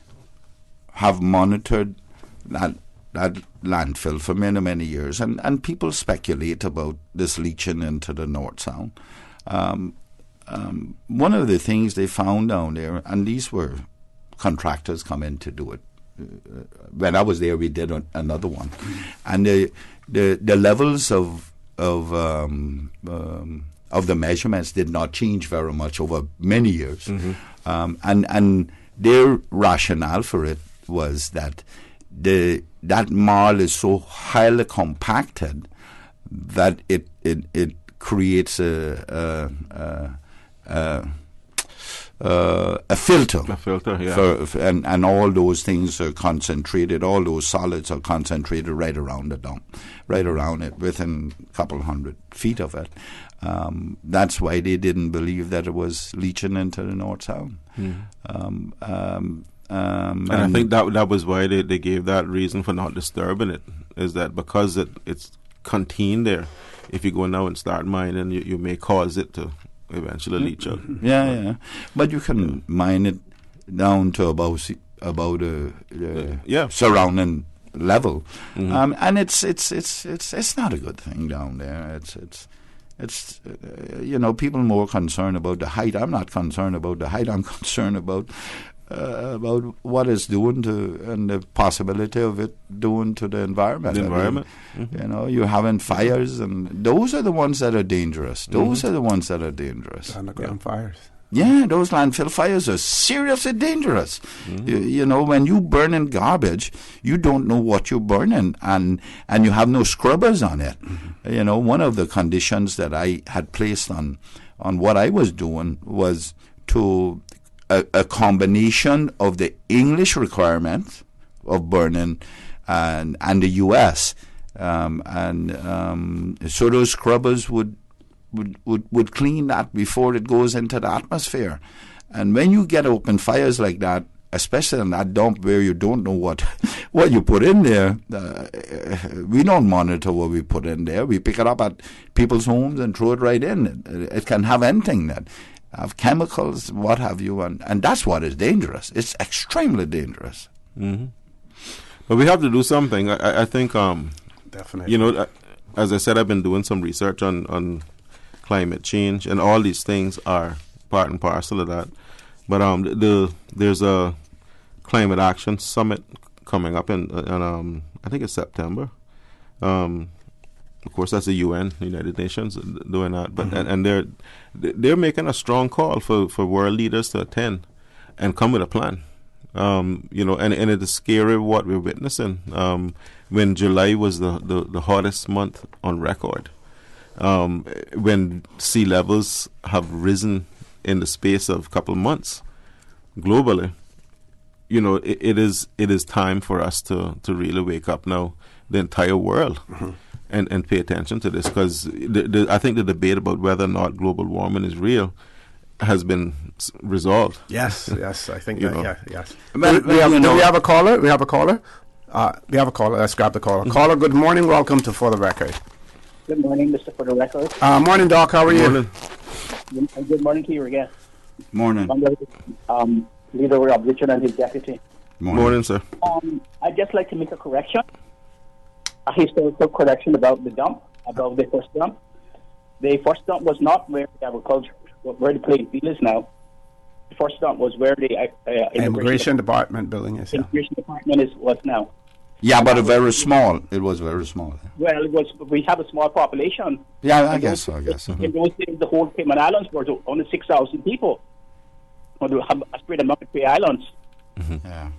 have monitored that landfill for many, many years, and people speculate about this leaching into the North Sound. One of the things they found down there, and these were contractors come in to do it. When I was there, we did another one, and the levels of the measurements did not change very much over many years, and their rationale for it was that that marl is so highly compacted that it creates a filter. A filter, yeah. And all those things are concentrated, all those solids are concentrated right around the dump, right around it, within a couple 100 feet of it. That's why they didn't believe that it was leaching into the North Sound. And I think that was why they gave that reason for not disturbing it, is that because it's contained there, if you go now and start mining, you may cause it to eventually leach out. Yeah. But you can mine it down to about above the surrounding level, and it's not a good thing down there. It's people more concerned about the height. I'm not concerned about the height. I'm concerned about what it's doing to, and the possibility of it doing to the environment. You're having fires, and those are the ones that are dangerous. Those are the ones that are dangerous. Underground fires. Yeah, those landfill fires are seriously dangerous. When you burn in garbage, you don't know what you're burning, and you have no scrubbers on it. One of the conditions that I had placed on what I was doing was to a combination of the English requirement of burning and the U.S. So those scrubbers would clean that before it goes into the atmosphere. And when you get open fires like that, especially in that dump where you don't know what you put in there, we don't monitor what we put in there. We pick it up at people's homes and throw it right in. It can have anything that have chemicals, what have you, and that's what is dangerous. It's extremely dangerous. But we have to do something. I think, definitely. As I said, I've been doing some research on climate change, and all these things are part and parcel of that. But there's a climate action summit coming up in I think it's September. Of course, that's the UN, United Nations, doing that. But and they're making a strong call for world leaders to attend and come with a plan. And it is scary what we're witnessing. When July was the hottest month on record, when sea levels have risen in the space of a couple of months globally, it is time for us to really wake up now, the entire world, and pay attention to this, because I think the debate about whether or not global warming is real has been resolved. Yes, I think that, yes. Well, do we have a caller? We have a caller. Let's grab the caller. Caller, good morning. Welcome to For the Record. Good morning, Mr. For the Record. Morning, Doc. How are you? Good morning to you again. Morning. Leader of Opposition and his deputy. Morning, sir. I'd just like to make a correction, a historical correction about the dump, about the first dump. The first dump was not where the agriculture, where the playing field is now. The first dump was where the Immigration Department building is. Immigration Department was now. Yeah, but very small. It was very small. Well, we have a small population. Yeah, I guess so. In those days, the whole Cayman Islands were only 6,000 people. Or to have spread among the 3 islands. Yeah,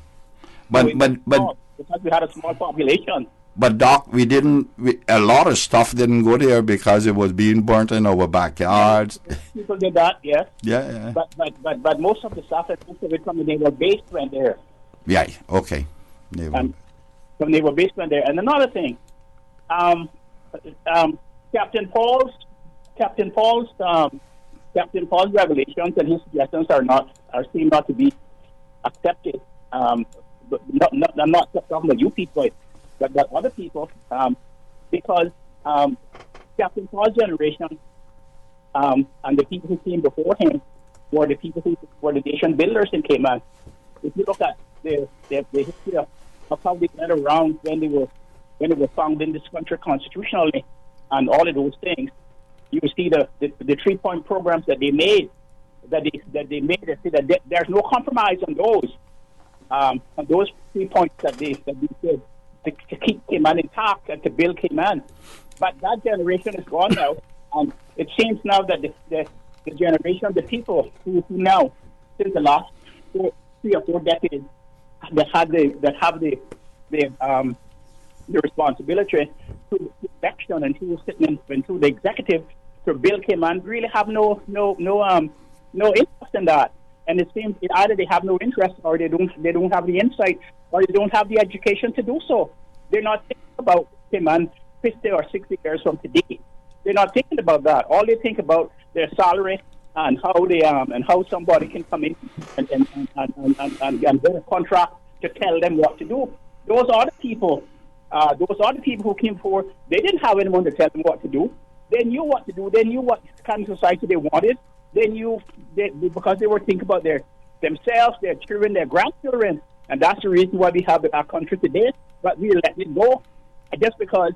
but because we had a small population. But Doc, a lot of stuff didn't go there because it was being burnt in our backyards. People did that, yes. Yeah. But most of the stuff that most of it from the naval base went there. Yeah. Okay. From naval base went there. And another thing, Captain Paul's revelations and his suggestions seem not to be accepted. But I'm not talking about you people, but other people, because Captain Paul's generation and the people who came before him were the people who were the nation builders in Cayman. If you look at the history of how they got around when they were founding this country constitutionally and all of those things, you see the 3-point programs that they made, they say that there's no compromise on those 3 points that they said to keep Cayman intact and to build Cayman. But that generation is gone now, and it seems now that the generation of the people who now, since the last 3 or 4 decades, that have the responsibility to election and who sitting into the executive to build Cayman really have no interest in that. And it seems either they have no interest, or they don't have the insight, or they don't have the education to do so. They're not thinking about Cayman 50 or 60 years from today. They're not thinking about that. All they think about their salary and how they and how somebody can come in and get a contract to tell them what to do. Those are the people. Who came forward. They didn't have anyone to tell them what to do. They knew what to do. They knew what kind of society they wanted. They knew because they were thinking about themselves, their children, their grandchildren. And that's the reason why we have our country today. But we let it go just because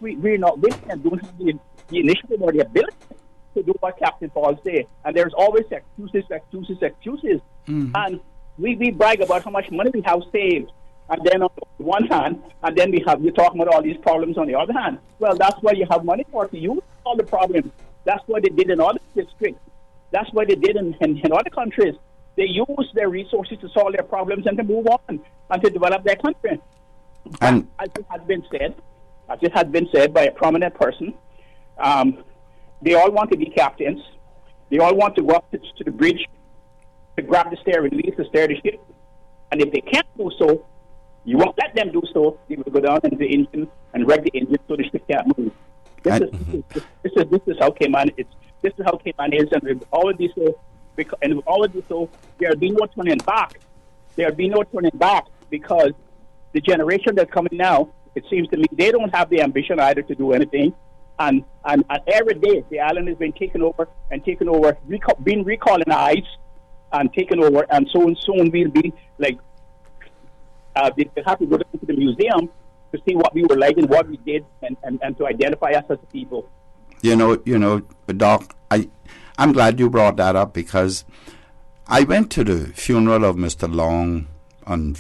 we're not willing and don't have the initiative or the ability to do what Captain Paul said. And there's always excuses. And we brag about how much money we have saved. And then on the one hand, and then you're talking about all these problems on the other hand. Well, that's why you have money for to use all the problems. That's what they did in other districts. That's what they did in other countries. They use their resources to solve their problems and to move on and to develop their country. And as it has been said by a prominent person, they all want to be captains. They all want to go up to the bridge to grab the steering wheel to steer the ship. And if they can't do so, you won't let them do so. They will go down into the engine and wreck the engine so the ship can't move. This is how Cayman is. This is how Cayman is, and with all of this, there'll be no turning back. There'll be no turning back because the generation that's coming now, it seems to me, they don't have the ambition either to do anything. And every day, the island has been taken over, being recolonized and taken over, and soon we'll be like, they have to go down to the museum to see what we were like and what we did and to identify us as a people. You know, Doc, I'm glad you brought that up because I went to the funeral of Mr. Long on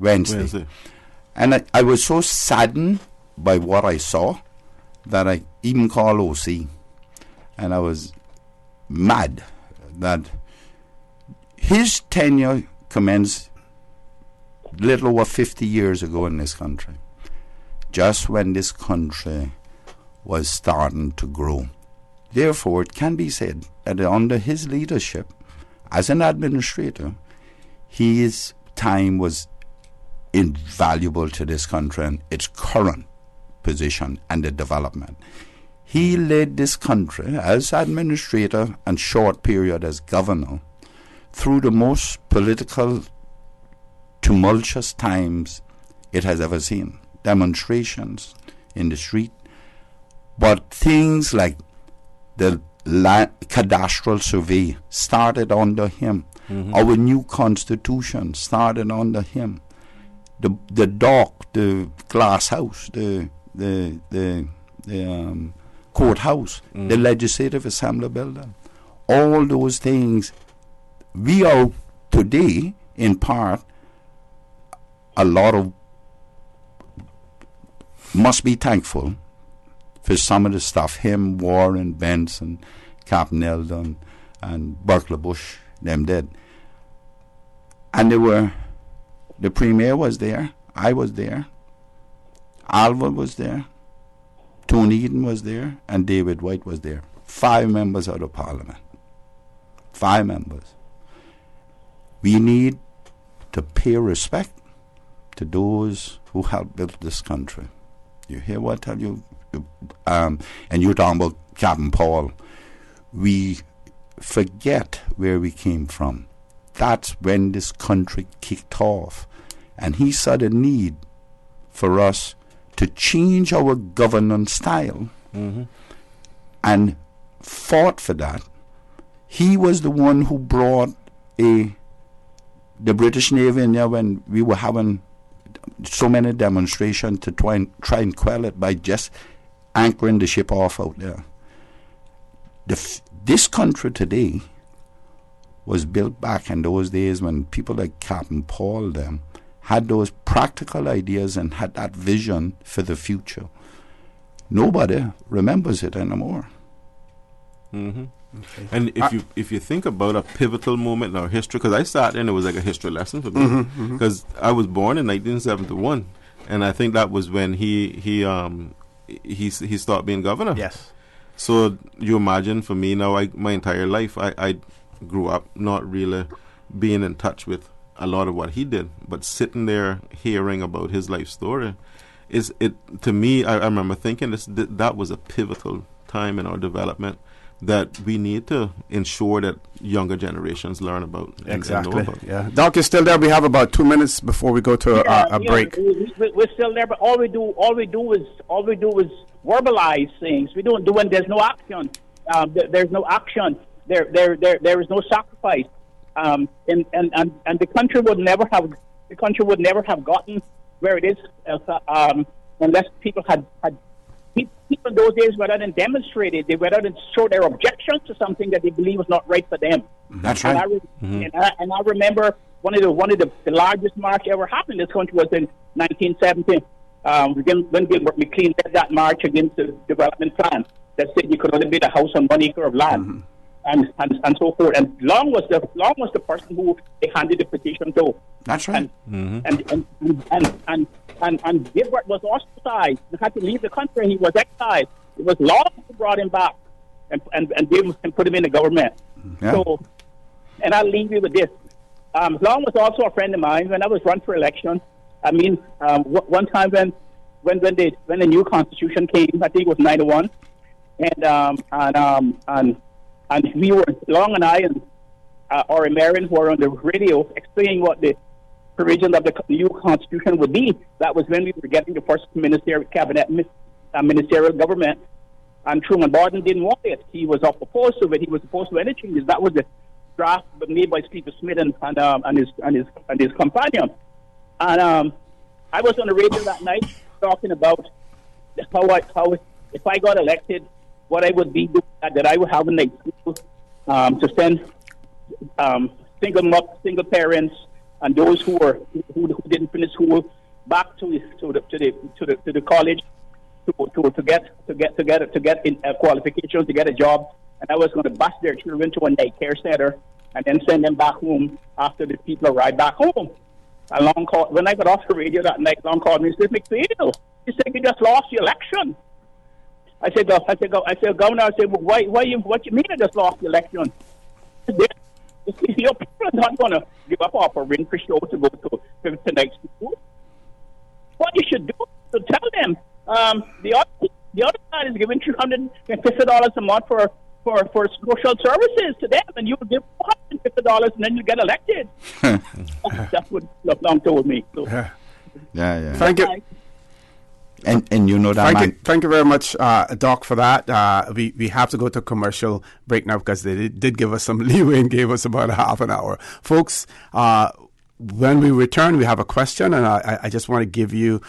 Wednesday. And I was so saddened by what I saw that I even called OC. And I was mad that his tenure commenced little over 50 years ago in this country, just when this country was starting to grow. Therefore, it can be said that under his leadership as an administrator, his time was invaluable to this country and its current position and the development. He led this country as administrator and short period as governor through the most political tumultuous times it has ever seen. Demonstrations in the street, but things like the cadastral survey started under him. Our new constitution started under him. The dock, the glass house, the courthouse, the legislative assembly building, all those things. We are today, in part, a lot of must be thankful for some of the stuff him, Warren, Benson, Captain Eldon, and Berkeley Bush, them did. And the Premier was there, I was there, Alva was there, Tony Eden was there, and David White was there. 5 members of the Parliament. 5 members. We need to pay respect to those who helped build this country. You hear what I tell you? And you're talking about Captain Paul. We forget where we came from. That's when this country kicked off. And he saw the need for us to change our governance style and fought for that. He was the one who brought the British Navy in there when we were having so many demonstrations to try and quell it by just anchoring the ship off out there. This country today was built back in those days when people like Captain Paul them had those practical ideas and had that vision for the future. Nobody remembers it anymore. Okay. And if you think about a pivotal moment in our history, because I started and it was like a history lesson for me, because I was born in 1971, and I think that was when he started being governor. Yes. So you imagine for me now, my entire life, I grew up not really being in touch with a lot of what he did, but sitting there hearing about his life story, to me, I remember thinking that was a pivotal time in our development that we need to ensure that younger generations learn about. Exactly. And know about. Yeah. Doc is still there. We have about 2 minutes before we go to a break. We're still there, but all we do is verbalize things. We don't do, and there's no action. There's no action. There is no sacrifice. and the country would never have gotten where it is unless people had people in those days went out and demonstrated. They went out and showed their objections to something that they believe was not right for them. That's right. And I remember one of the largest march ever happened in this country was in 1970. When Gilbert McLean led that march against the development plan that said you could only build a house on 1 acre of land, and so forth. And Long was the person who they handed the petition to. That's right. And Gilbert was ostracized. He had to leave the country. He was exiled. It was Long who brought him back and gave him and put him in the government. Yeah. So, and I'll leave you with this. Long was also a friend of mine when I was run for election. I mean, one time when the new constitution came, I think it was 91, and we were, Long and I and our Americans were on the radio explaining what the provisions of the new constitution would be. That was when we were getting the first ministerial government, and Truman Borden didn't want it. He was opposed to it. He was opposed to any changes. That was the draft made by Speaker Smith and his companion. And I was on the radio that night talking about how if I got elected, what I would be doing, that I would have in school to send single parents and those who didn't finish school back to the college to get in qualifications to get a job, and I was going to bus their children to a night care center and then send them back home after the people arrived back home. And Long called, when I got off the radio that night, Long called me and said, "McPhail, you said you just lost the election." I said, Governor, I said, well, what you mean I just lost the election? Your people are not going to give up off a ring for show to go to night school. What you should do is to tell them the other side is giving $250 a month for social services to them, and you give $450 and then you get elected. That's what Long told me. So. Yeah. Thank you. And you know that. Thank you very much, Doc, for that. We have to go to commercial break now because they did give us some leeway and gave us about a half an hour. Folks, when we return, we have a question, and I just want to give you,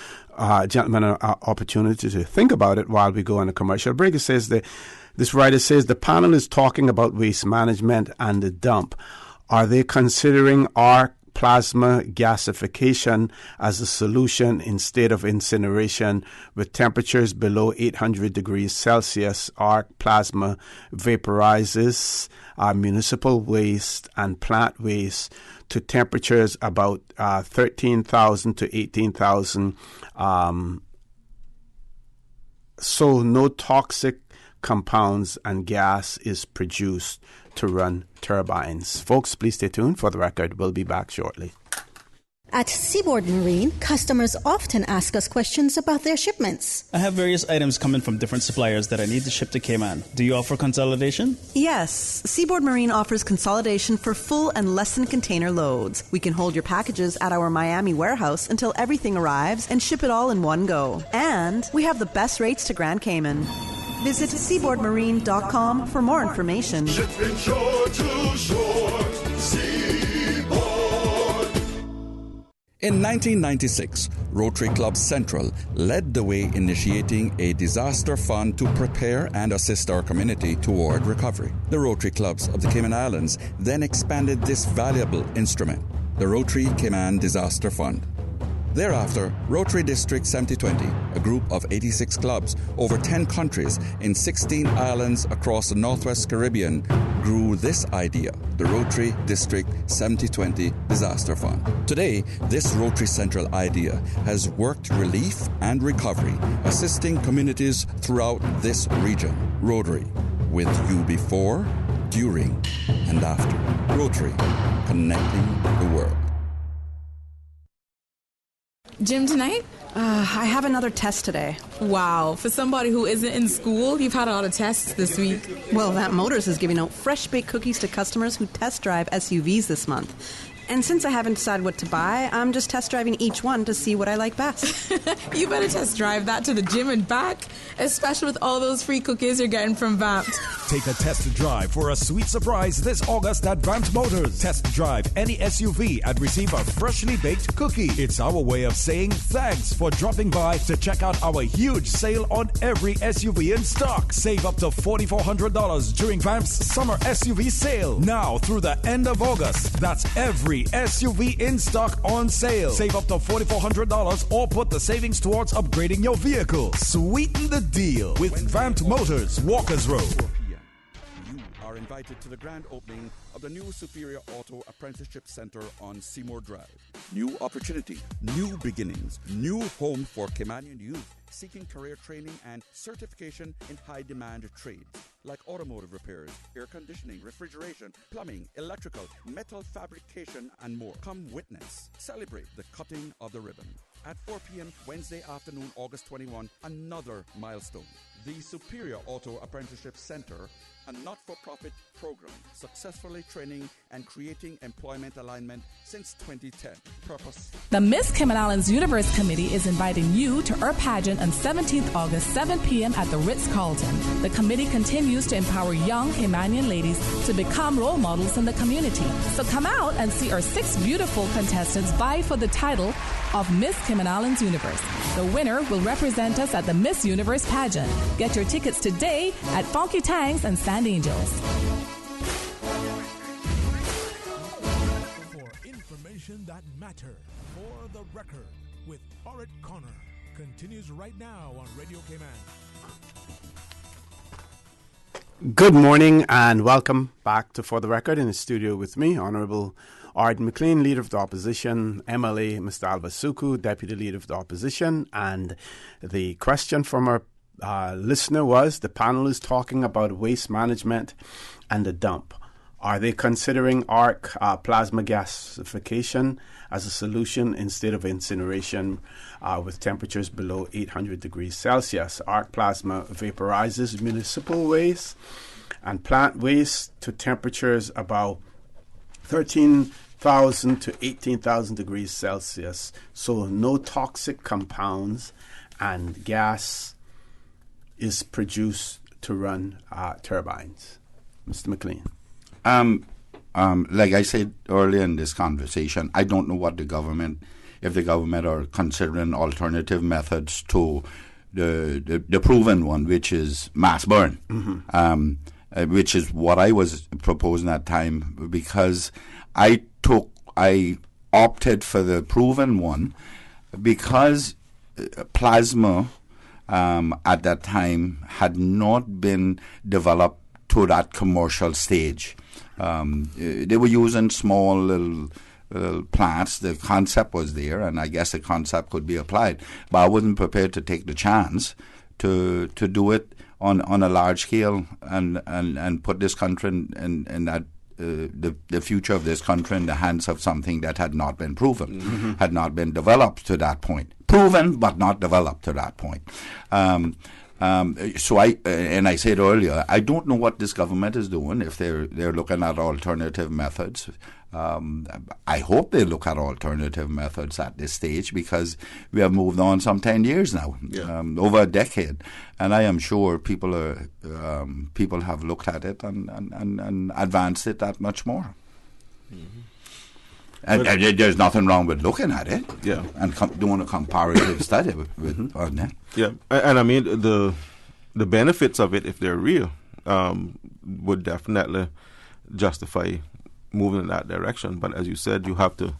gentlemen, an opportunity to think about it while we go on a commercial break. It says this writer says the panel is talking about waste management and the dump. Are they considering arc plasma gasification as a solution instead of incineration? With temperatures below 800 degrees Celsius, arc plasma vaporizes municipal waste and plant waste to temperatures about 13,000 to 18,000. So no toxic compounds and gas is produced to run turbines. Folks, please stay tuned. For the record, we'll be back shortly. At Seaboard Marine, customers often ask us questions about their shipments. I have various items coming from different suppliers that I need to ship to Cayman. Do you offer consolidation? Yes. Seaboard Marine offers consolidation for full and less than container loads. We can hold your packages at our Miami warehouse until everything arrives and ship it all in one go. And we have the best rates to Grand Cayman. Visit seaboardmarine.com for more information. Shipping shore to shore, Seaboard. In 1996, Rotary Club Central led the way initiating a disaster fund to prepare and assist our community toward recovery. The Rotary Clubs of the Cayman Islands then expanded this valuable instrument, the Rotary Cayman Disaster Fund. Thereafter, Rotary District 7020, a group of 86 clubs over 10 countries in 16 islands across the Northwest Caribbean, grew this idea, the Rotary District 7020 Disaster Fund. Today, this Rotary Central idea has worked relief and recovery, assisting communities throughout this region. Rotary, with you before, during, and after. Rotary, connecting the world. Gym tonight? I have another test today. Wow, for somebody who isn't in school, you've had a lot of tests this week. Well, That Motors is giving out fresh baked cookies to customers who test drive SUVs this month. And since I haven't decided what to buy, I'm just test driving each one to see what I like best. You better test drive that to the gym and back, especially with all those free cookies you're getting from Vamped. Take a test drive for a sweet surprise this August at Vamped Motors. Test drive any SUV and receive a freshly baked cookie. It's our way of saying thanks for dropping by to check out our huge sale on every SUV in stock. Save up to $4,400 during Vamp's summer SUV sale. Now through the end of August. That's every SUV in stock on sale. Save up to $4,400 or put the savings towards upgrading your vehicle. Sweeten the deal with Vamped Motors, Walkers Road. You are invited to the grand opening of the new Superior Auto Apprenticeship Center on Seymour Drive. New opportunity, new beginnings, new home for Caymanian youth seeking career training and certification in high-demand trades like automotive repairs, air conditioning, refrigeration, plumbing, electrical, metal fabrication, and more. Come witness, celebrate the cutting of the ribbon. At 4 p.m. Wednesday afternoon, August 21, another milestone. The Superior Auto Apprenticeship Center, a not-for-profit program successfully training and creating employment alignment since 2010. Purpose. The Miss Cayman Islands Universe Committee is inviting you to our pageant on 17th August, 7 p.m. at the Ritz-Carlton. The committee continues to empower young Caymanian ladies to become role models in the community. So come out and see our 6 beautiful contestants vie for the title of Miss Cayman Islands Universe. The winner will represent us at the Miss Universe pageant. Get your tickets today at Funky Tangs and Sand Angels. For information that matters, For the Record with Orrett Connor continues right now on Radio Cayman. Good morning and welcome back to For the Record. In the studio with me, Honourable Ard McLean, Leader of the Opposition, MLA Mr. Alva Suku, Deputy Leader of the Opposition, and the question from our listener was, the panel is talking about waste management and the dump. Are they considering arc plasma gasification as a solution instead of incineration with temperatures below 800 degrees Celsius? Arc plasma vaporizes municipal waste and plant waste to temperatures about 13,000 to 18,000 degrees Celsius. So no toxic compounds, and gas is produced to run turbines. Mr. McLean. Like I said earlier in this conversation, I don't know what if the government are considering alternative methods to the proven one, which is mass burn, which is what I was proposing at the time, because I opted for the proven one because plasma at that time had not been developed to that commercial stage. They were using small little plants. The concept was there, and I guess the concept could be applied. But I wasn't prepared to take the chance to do it on a large scale and put this country in that the future of this country in the hands of something that had not been proven, had not been developed to that point. Proven, but not developed to that point. So I said earlier, I don't know what this government is doing, if they're looking at alternative methods. I hope they look at alternative methods at this stage, because we have moved on some 10 years now, over a decade, and I am sure people have looked at it and advanced it that much more. And there's nothing wrong with looking at it, and doing a comparative study on that. Yeah, and I mean the benefits of it, if they're real, would definitely justify moving in that direction. But as you said, you have to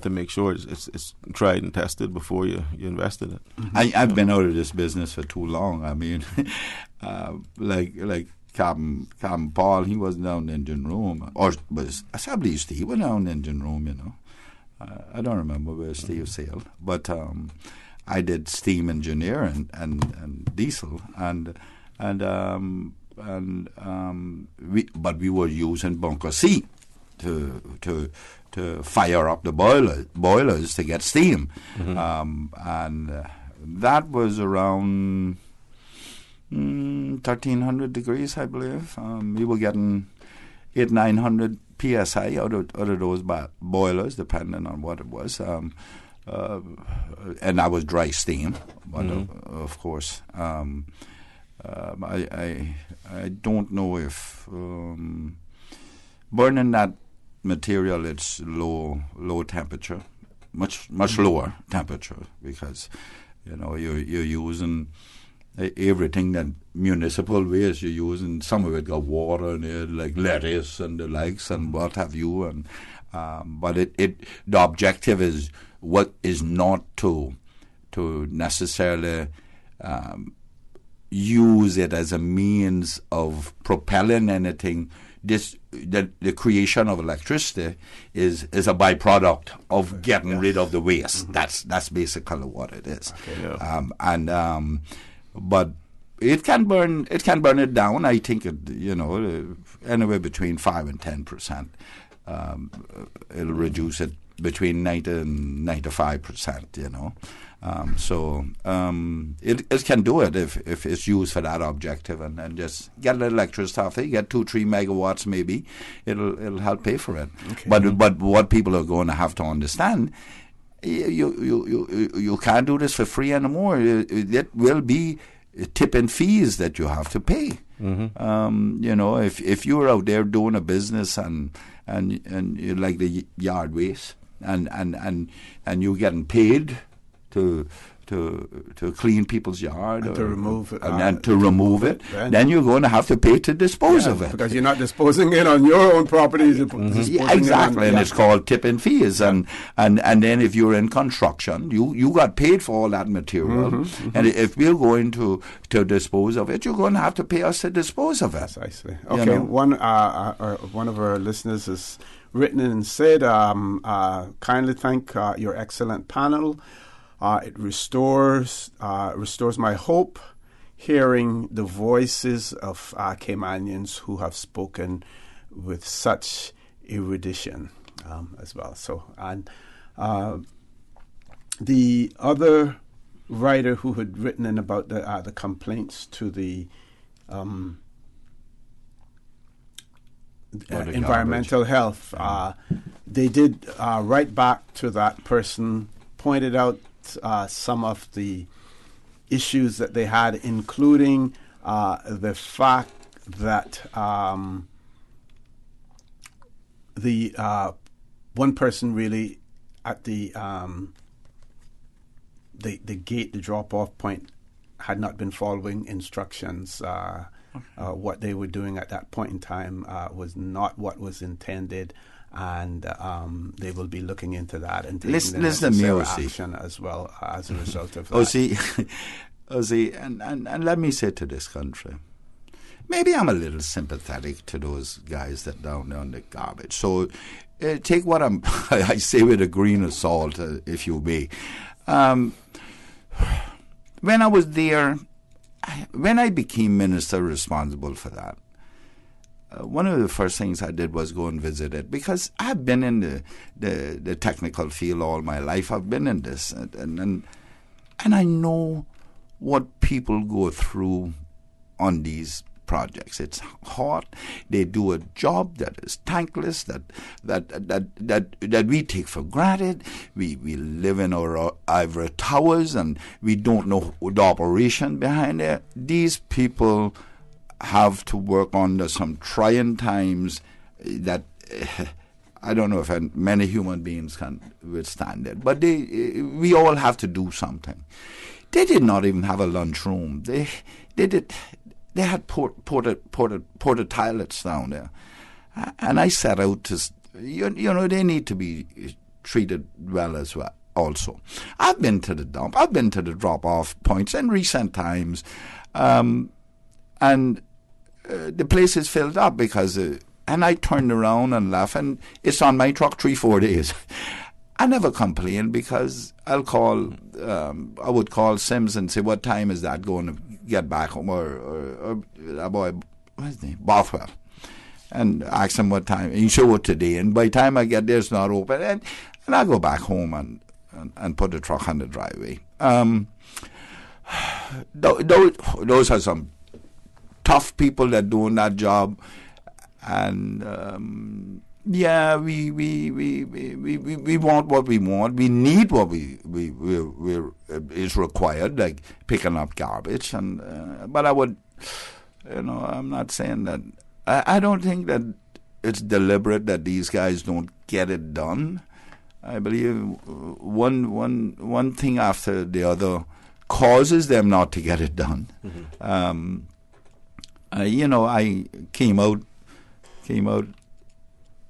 make sure it's tried and tested before you invest in it. I've been out of this business for too long. I mean, like Captain Paul, he was down in the engine room, or I believe Steve was down in the engine room, you know. I don't remember where Steve sailed, but I did steam engineer and diesel, but we were using bunker C to fire up the boilers to get steam, and that was around 1,300 degrees, I believe. We were getting 800-900 PSI out of those boilers, depending on what it was. And that was dry steam, but of course. I don't know if burning that material, it's low temperature, much lower temperature, because you're using everything that municipal waste you're using. Some of it got water in it, like lettuce and the likes and what have you. And but the objective is not to necessarily use it as a means of propelling anything. The creation of electricity is a byproduct of getting rid of the waste. That's basically what it is. Okay, yeah. But it can burn it down. I think anywhere between 5 and 10%. It'll reduce it between 90 and 95%. It can do it if it's used for that objective, and just get a little electricity off it. You get 2-3 megawatts maybe. It'll help pay for it. Okay. But what people are going to have to understand, you can't do this for free anymore. It will be tipping fees that you have to pay. If you're out there doing a business and you like the yard waste and you're getting paid to clean people's yard and to remove it, then you're going to have to pay to dispose of it, because you're not disposing it on your own property. Exactly, and it's called tipping fees. And then if you're in construction, you got paid for all that material, and if we're going to dispose of it, you're going to have to pay us to dispose of it. Precisely. Okay, one of our listeners has written in and said, kindly thank your excellent panel. It restores my hope, hearing the voices of Caymanians who have spoken with such erudition as well. So, and the other writer who had written in about the complaints to the environmental health, they did write back to that person, pointed out some of the issues that they had, including the fact that the one person really at the gate, the drop-off point, had not been following instructions. What they were doing at that point in time was not what was intended. And they will be looking into that and taking the necessary action as well as a result of that. And let me say to this country, maybe I'm a little sympathetic to those guys that down there on the garbage. So take what I say with a grain of salt, if you may. When I was there, when I became minister responsible for that, one of the first things I did was go and visit it, because I've been in the technical field all my life. I've been in this, and I know what people go through on these projects. It's hard. They do a job that is thankless, that we take for granted. We live in our ivory towers, and we don't know the operation behind it. These people have to work under some trying times that I don't know if many human beings can withstand it. But we all have to do something. They did not even have a lunchroom. They had porta toilets down there, and I set out to they need to be treated well as well. Also, I've been to the dump. I've been to the drop-off points in recent times, and the place is filled up because, and I turned around and left, and it's on my truck 3-4 days. I never complain, because I would call Sims and say, what time is that going to get back home, or that boy, what's his name, Bothwell, and ask him what time. He said, what today? And by the time I get there, it's not open, and I go back home and put the truck on the driveway. Those are some tough people that doing that job, and Yeah, we want what we want. We need what is required, like picking up garbage. And but I would, I'm not saying that. I don't think that it's deliberate that these guys don't get it done. I believe one thing after the other causes them not to get it done. Mm-hmm. I came out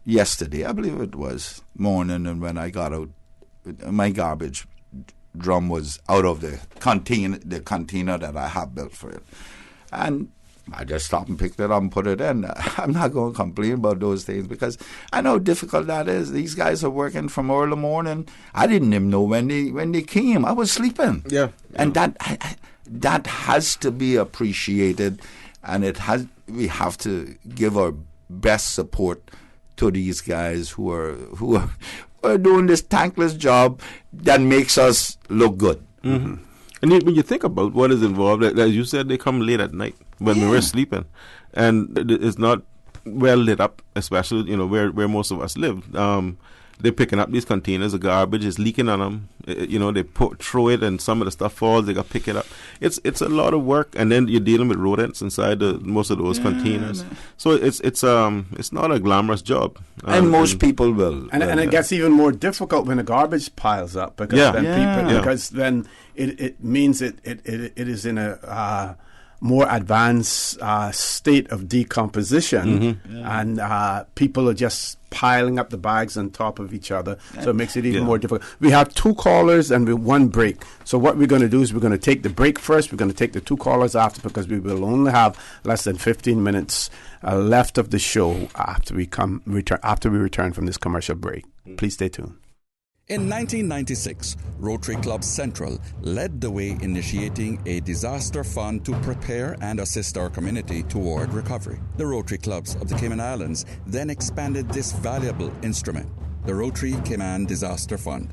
yesterday, I believe it was morning, and when I got out, my garbage drum was out of the container that I have built for it, and I just stopped and picked it up and put it in. I'm not going to complain about those things because I know how difficult that is. These guys are working from early morning. I didn't even know when they came. I was sleeping. Yeah. And that has to be appreciated, and we have to give our best support to these guys who are doing this thankless job that makes us look good. Mm-hmm. And when you think about what is involved, as you said, they come late at night when we were sleeping, and it's not well lit up, especially where most of us live. They're picking up these containers of garbage, it's leaking on them. They throw it, and some of the stuff falls. They got to pick it up. It's a lot of work, and then you're dealing with rodents inside most of those containers. Man. So it's not a glamorous job, and most people will. And it gets even more difficult when the garbage piles up because then it means it is in a more advanced state of decomposition, and people are just piling up the bags on top of each other, so it makes it even more difficult. We have 2 callers and one break. So what we're going to do is we're going to take the break first. We're going to take the 2 callers after, because we will only have less than 15 minutes left of the show after we return from this commercial break. Please stay tuned. In 1996, Rotary Club Central led the way, initiating a disaster fund to prepare and assist our community toward recovery. The Rotary Clubs of the Cayman Islands then expanded this valuable instrument, the Rotary Cayman Disaster Fund.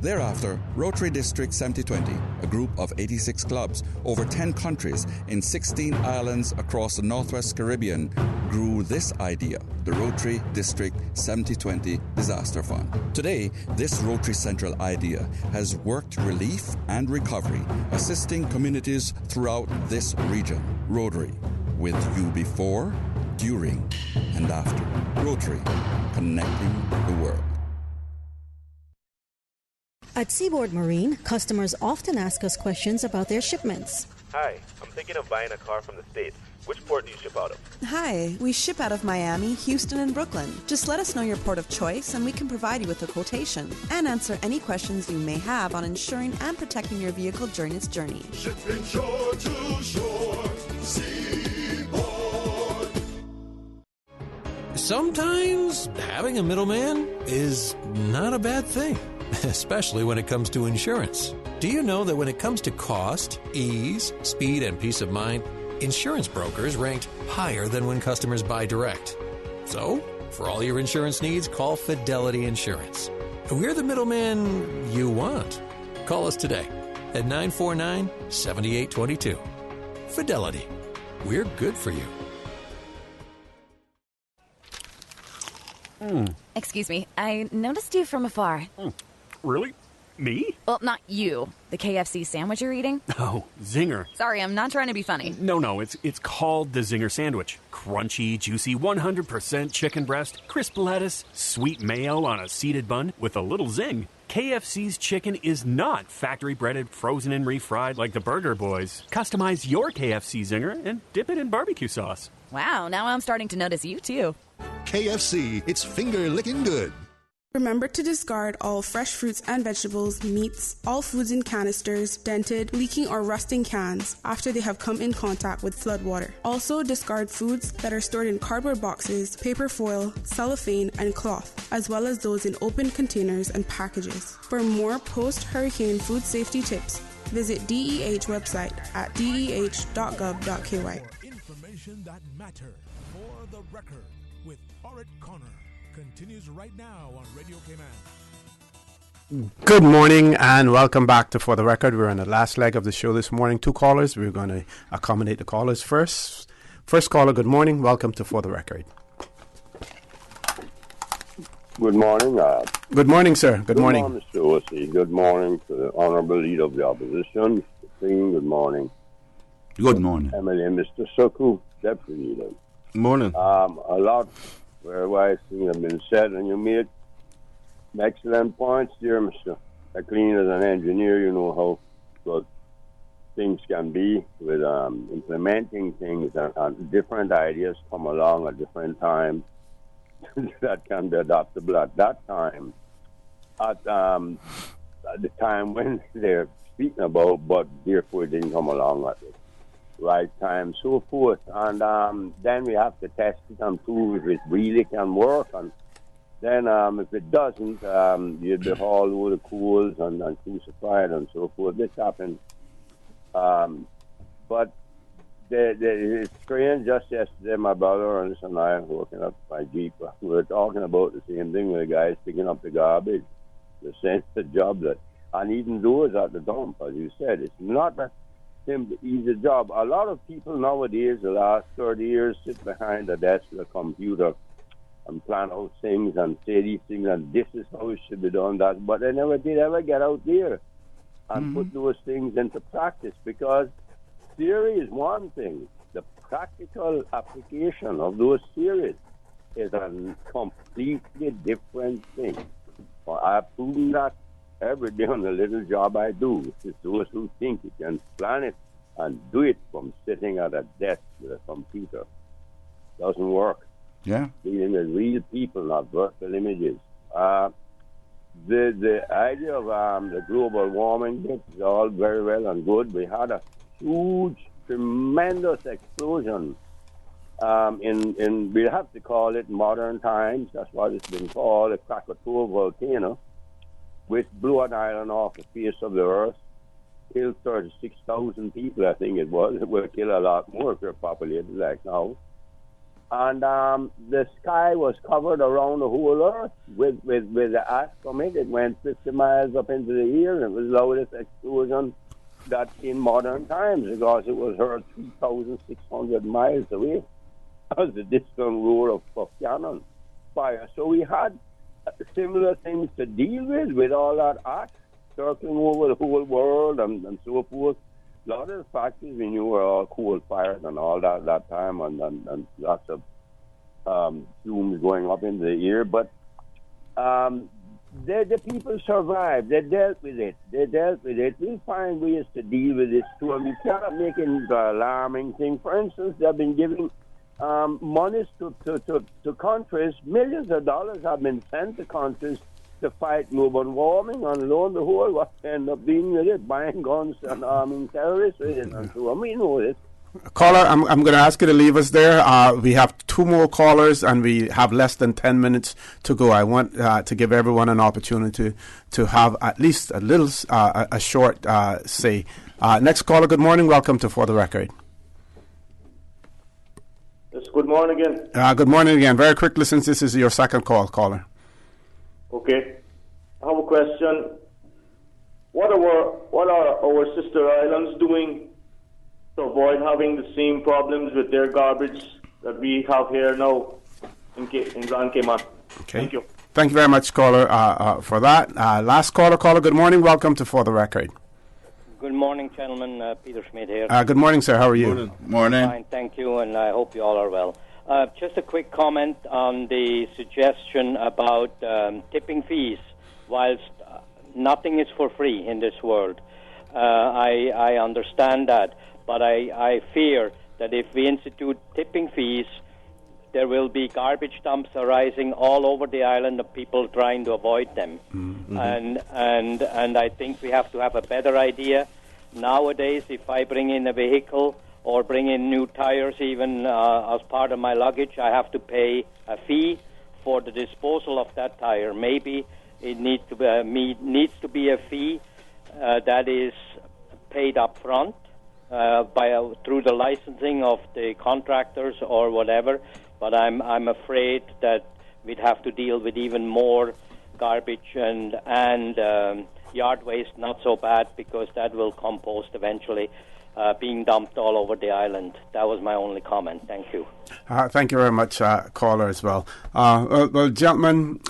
Thereafter, Rotary District 7020, a group of 86 clubs over 10 countries in 16 islands across the Northwest Caribbean, grew this idea, the Rotary District 7020 Disaster Fund. Today, this Rotary Central idea has worked relief and recovery, assisting communities throughout this region. Rotary, with you before, during, and after. Rotary, connecting the world. At Seaboard Marine, customers often ask us questions about their shipments. Hi, I'm thinking of buying a car from the States. Which port do you ship out of? Hi, we ship out of Miami, Houston, and Brooklyn. Just let us know your port of choice and we can provide you with a quotation and answer any questions you may have on insuring and protecting your vehicle during its journey. Shipping shore to shore, Seaboard. Sometimes having a middleman is not a bad thing, especially when it comes to insurance. Do you know that when it comes to cost, ease, speed, and peace of mind, insurance brokers ranked higher than when customers buy direct? So, for all your insurance needs, call Fidelity Insurance. We're the middleman you want. Call us today at 949-7822. Fidelity. We're good for you. Excuse me, I noticed you from afar. Really? Me? Well, not you. The KFC sandwich you're eating? Oh, Zinger. Sorry, I'm not trying to be funny. No, it's called the Zinger Sandwich. Crunchy, juicy, 100% chicken breast, crisp lettuce, sweet mayo on a seeded bun with a little zing. KFC's chicken is not factory breaded, frozen, and refried like the Burger Boys. Customize your KFC Zinger and dip it in barbecue sauce. Wow, now I'm starting to notice you too. KFC, it's finger-licking good. Remember to discard all fresh fruits and vegetables, meats, all foods in canisters, dented, leaking, or rusting cans after they have come in contact with floodwater. Also, discard foods that are stored in cardboard boxes, paper foil, cellophane, and cloth, as well as those in open containers and packages. For more post-hurricane food safety tips, visit DEH website at deh.gov.ky. Information that matters. For the record, with Orrett Connor. Continues right now on Radio Cayman. Good morning and welcome back to For the Record. We're on the last leg of the show this morning. 2 callers. We're going to accommodate the callers first. First caller, good morning. Welcome to For the Record. Good morning. Good morning, sir. Good morning. Mr. Ossie. Good morning to the Honourable Leader of the Opposition, Mr. Singh. Good morning. Good morning. Emily and Mr. Suku, Deputy Leader. Morning. A lot very wise things have been said, and you made excellent points there, Mr. McLean. As an engineer, you know how good things can be with implementing things, and different ideas come along at different times that can be adoptable at that time, at the time when they're speaking about, but therefore it didn't come along at the right time, so forth. And then we have to test it and prove if it really can work. And then if it doesn't, you'd be hauled over the coals and crucified and so forth. This happens. But it's strange. Just yesterday, my brother and I were working up my Jeep. We were talking about the same thing with the guys picking up the garbage. The sense of the job that, and even those at the dump, as you said, it's not a simple, easy job. A lot of people nowadays, the last 30 years, sit behind a desk with a computer and plan out things and say these things, and this is how it should be done, that. But they never did ever get out there and put those things into practice, because theory is one thing. The practical application of those theories is a completely different thing. Well, I've proven that every day on the little job I do. It's those who think you can plan it and do it from sitting at a desk with a computer. Doesn't work. Yeah. Dealing with real people, not virtual images. The idea of the global warming is all very well and good. We had a huge, tremendous explosion in we'll have to call it modern times. That's what it's been called, a Krakatoa volcano, which blew an island off the face of the earth, killed 36,000 people, I think it was. It will kill a lot more if you're populated like now. And the sky was covered around the whole earth with the ash from it. It went 50 miles up into the air, and it was the loudest explosion that in modern times, because it was heard 3,600 miles away. That was the distant roar of cannon fire. So we had similar things to deal with all that ash circling over the whole world and so forth. A lot of the factories we knew were all coal-fired and all that time, and lots of fumes going up into the air. But the people survived. They dealt with it. We'll find ways to deal with this too. And we cannot make it into an alarming thing. For instance, they've been giving monies to countries. Millions of dollars have been sent to countries to fight global warming, and lo and behold, what end up being with it? Buying guns and arming terrorists with it, and so on. We know this. Caller, I'm going to ask you to leave us there. We have two more callers, and we have less than 10 minutes to go. I want to give everyone an opportunity to have at least a little, a short say. Next caller, good morning. Welcome to For the Record. Yes, good morning again. Good morning again. Very quickly, since this is your second call, caller. Okay. I have a question. What are our sister islands doing to avoid having the same problems with their garbage that we have here now in Grand Cayman? Okay. Thank you. Thank you very much, caller, for that. Last caller, good morning. Welcome to For the Record. Good morning, gentlemen. Peter Schmidt here. Good morning, sir. How are you? Morning. Fine, thank you, and I hope you all are well. Just a quick comment on the suggestion about tipping fees. Whilst nothing is for free in this world, I understand that, but I fear that if we institute tipping fees, there will be garbage dumps arising all over the island of people trying to avoid them. Mm-hmm. And I think we have to have a better idea. Nowadays, if I bring in a vehicle or bring in new tires, even as part of my luggage, I have to pay a fee for the disposal of that tire. Maybe it needs to be a fee that is paid up front through the licensing of the contractors or whatever. But I'm afraid that we'd have to deal with even more garbage and yard waste. Not so bad, because that will compost eventually. being dumped all over the island. That was my only comment. Thank you. Thank you very much, caller, as well. Well, gentlemen,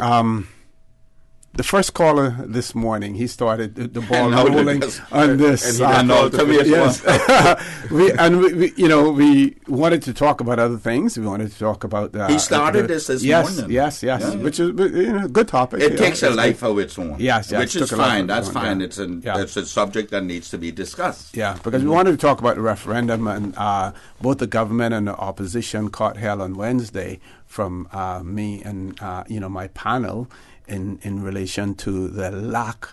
the first caller this morning, he started the ball rolling on this. Yes. we wanted to talk about other things. We wanted to talk about. He started this morning. Yes, yeah. Which is a good topic. It takes a life of its own. Yes, which is fine. That's fine. It's a subject that needs to be discussed. Yeah, because we wanted to talk about the referendum, and both the government and the opposition caught hell on Wednesday from me and my panel. In relation to the lack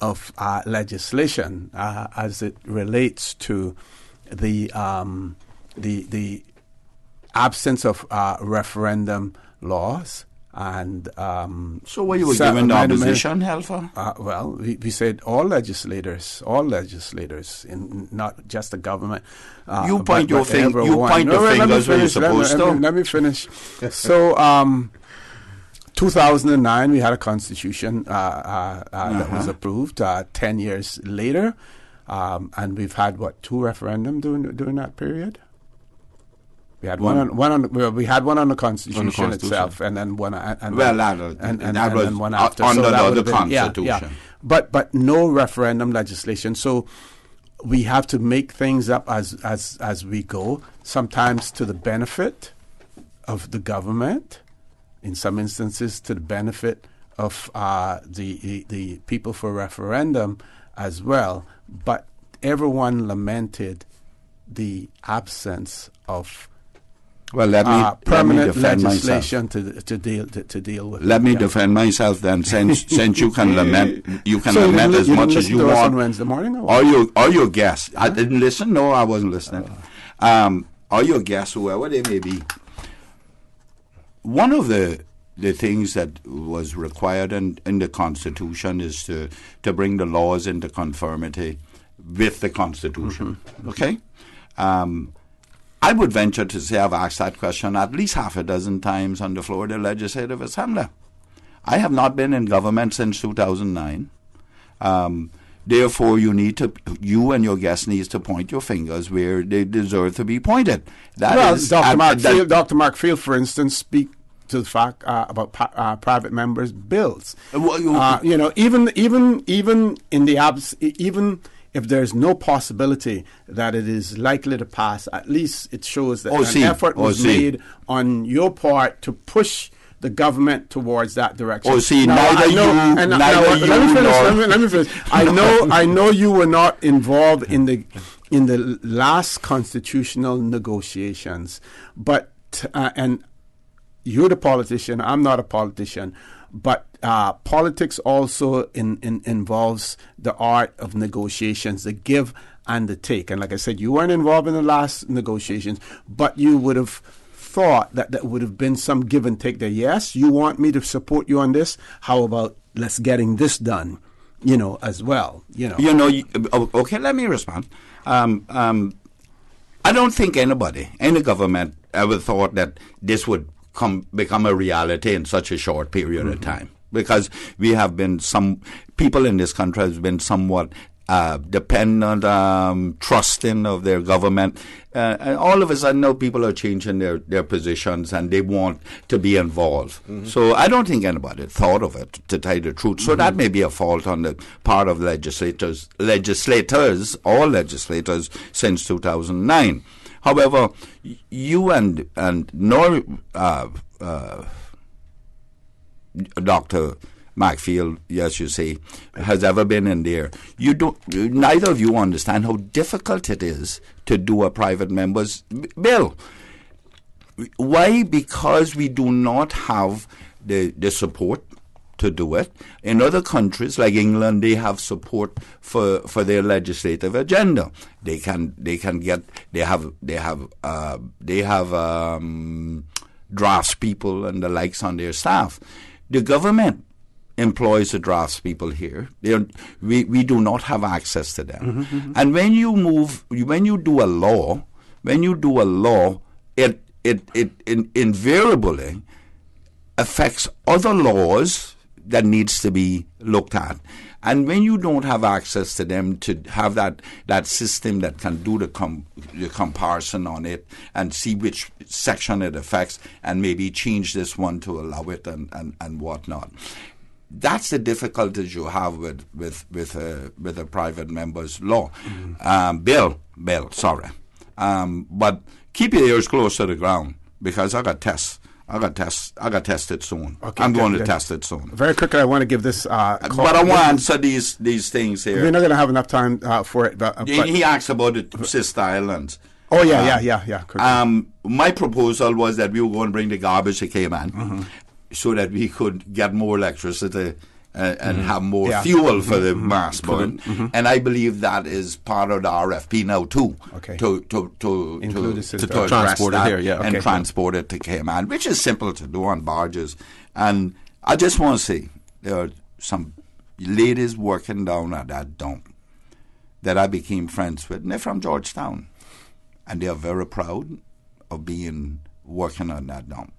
of legislation as it relates to the absence of referendum laws and so what you were giving the opposition hell for? Well, we said all legislators, not just the government. You point your finger. You point your fingers where you're supposed to. Let me finish. So. 2009, we had a constitution that was approved. 10 years later, and we've had 2 referendums during that period. We had one on the constitution itself, and then one and then one after. Under the constitution. Yeah. But no referendum legislation. So we have to make things up as we go. Sometimes to the benefit of the government. In some instances, to the benefit of the people for referendum as well. But everyone lamented the absence of permanent legislation to deal with. Let me defend myself then. Since you can lament, lament as much as you want. On Wednesday morning, or your guests. I didn't listen. No, I wasn't listening. Or your guests, whoever they may be. One of the things that was required in the Constitution is to bring the laws into conformity with the Constitution. Mm-hmm. Okay? I would venture to say I've asked that question at least half a dozen times on the floor of the Legislative Assembly. I have not been in government since 2009. Therefore, you and your guests needs to point your fingers where they deserve to be pointed. Dr. Mark Field, for instance, speak to the fact about private members' bills. Even in the even if there's no possibility that it is likely to pass, at least it shows that an effort was made on your part to push the government towards that direction. Let me finish. I know you were not involved in the last constitutional negotiations, but and you're the politician. I'm not a politician, but politics also involves the art of negotiations, the give and the take. And like I said, you weren't involved in the last negotiations, but you would have thought that would have been some give and take there. Yes, you want me to support you on this. How about let's getting this done, as well. Okay, let me respond. I don't think any government ever thought that this would become a reality in such a short period of time, because we have been people in this country have been somewhat dependent, trusting of their government. And all of a sudden now people are changing their positions and they want to be involved. Mm-hmm. So I don't think anybody thought of it, to tell you the truth. So that may be a fault on the part of legislators, all legislators since 2009. However, you and Dr. Macfield, yes, you say, has ever been in there. Neither of you understand how difficult it is to do a private member's bill. Why? Because we do not have the support to do it. In other countries like England, they have support for their legislative agenda. They have draftspeople and the likes on their staff. The government employs the draftspeople here. We do not have access to them. Mm-hmm, mm-hmm. And when you do a law, it invariably affects other laws that needs to be looked at. And when you don't have access to them to have that system that can do the comparison on it and see which section it affects and maybe change this one to allow it and whatnot. That's the difficulties you have with a private member's law. Bill, sorry. But keep your ears close to the ground because I got tested soon. Okay, I'm going to test it soon. Very quickly, I want to give this. But I want to answer these things here. We're not going to have enough time for it. But he asked about the Sister Islands. Oh yeah. My proposal was that we were going to bring the garbage to Cayman, so that we could get more electricity and have more fuel for the mass burn. And I believe that is part of the RFP now too. Okay. To transport it here, and transport it to Cayman, which is simple to do on barges. And I just want to say there are some ladies working down at that dump that I became friends with, and they're from Georgetown, and they are very proud of being working on that dump.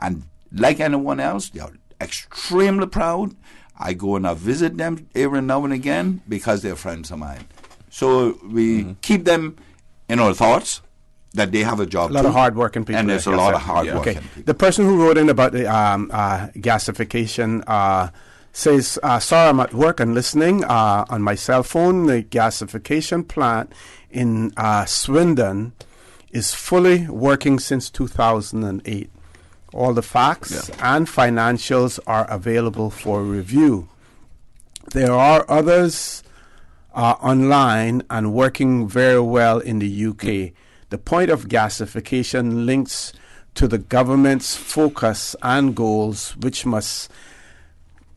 And like anyone else, they are extremely proud. I go and I visit them every now and again because they're friends of mine. So we keep them in our thoughts that they have a job. A lot of hard-working people. And there's a lot of hard-working people. The person who wrote in about the gasification says, sorry, I'm at work and listening on my cell phone. The gasification plant in Swindon is fully working since 2008. All the facts and financials are available for review. There are others online and working very well in the UK. The point of gasification links to the government's focus and goals, which must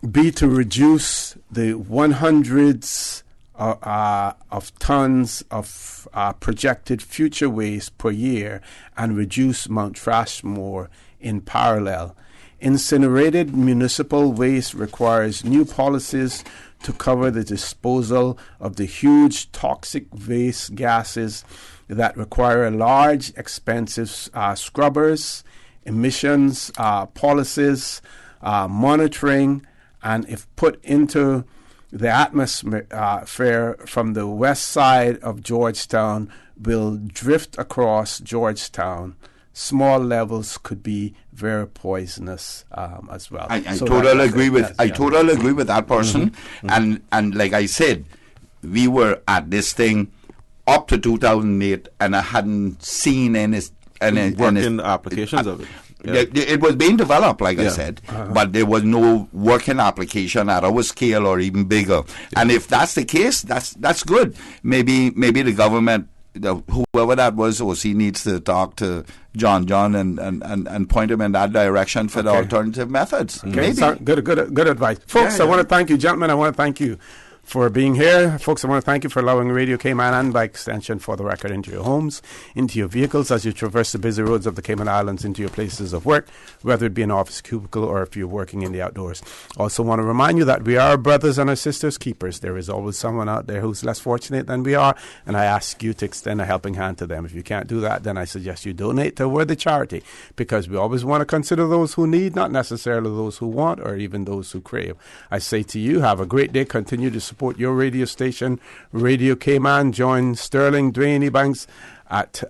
be to reduce the 100s of tons of projected future waste per year and reduce Mount Rushmore in parallel. Incinerated municipal waste requires new policies to cover the disposal of the huge toxic waste gases that require large, expensive scrubbers, emissions policies, monitoring, and if put into the atmosphere from the west side of Georgetown will drift across Georgetown. Small levels could be very poisonous as well. I totally agree with that person. And like I said, we were at this thing up to 2008, and I hadn't seen any working applications of it. Yeah. It was being developed, like I said, but there was no working application at our scale or even bigger. And if that's the case, that's good. Maybe the government, whoever that was, OC needs to talk to John and point him in that direction for the alternative methods. Okay, so good advice, folks. I want to thank you, gentlemen. I want to thank you for being here. Folks, I want to thank you for allowing Radio Cayman and by extension For the Record into your homes, into your vehicles as you traverse the busy roads of the Cayman Islands into your places of work, whether it be an office cubicle or if you're working in the outdoors. Also want to remind you that we are brothers and our sisters keepers. There is always someone out there who's less fortunate than we are, and I ask you to extend a helping hand to them. If you can't do that, then I suggest you donate to a worthy charity, because we always want to consider those who need, not necessarily those who want or even those who crave. I say to you, have a great day. Continue to support your radio station, Radio Cayman. Join Sterling Dwayne Ebanks at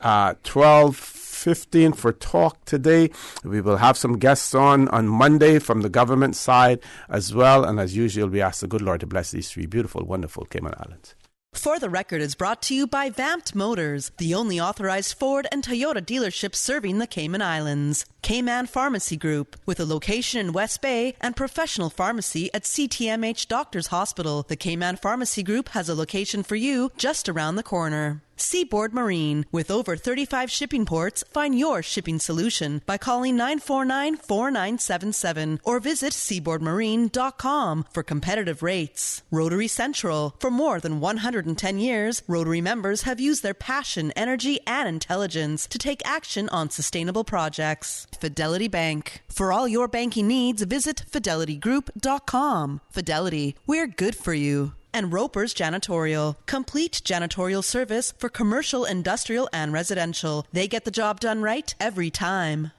12:15 for Talk Today. We will have some guests on Monday from the government side as well. And as usual, we ask the good Lord to bless these three beautiful, wonderful Cayman Islands. For the Record is brought to you by Vamped Motors, the only authorized Ford and Toyota dealership serving the Cayman Islands. Cayman Pharmacy Group, with a location in West Bay and professional pharmacy at CTMH Doctors Hospital. The Cayman Pharmacy Group has a location for you just around the corner. Seaboard Marine, with over 35 shipping ports, find your shipping solution by calling 949-4977 or visit seaboardmarine.com for competitive rates. Rotary Central, for more than 110 years, Rotary members have used their passion, energy, and intelligence to take action on sustainable projects. Fidelity Bank, for all your banking needs, visit fidelitygroup.com. Fidelity, we're good for you. And Roper's Janitorial, complete janitorial service for commercial, industrial, and residential. They get the job done right every time.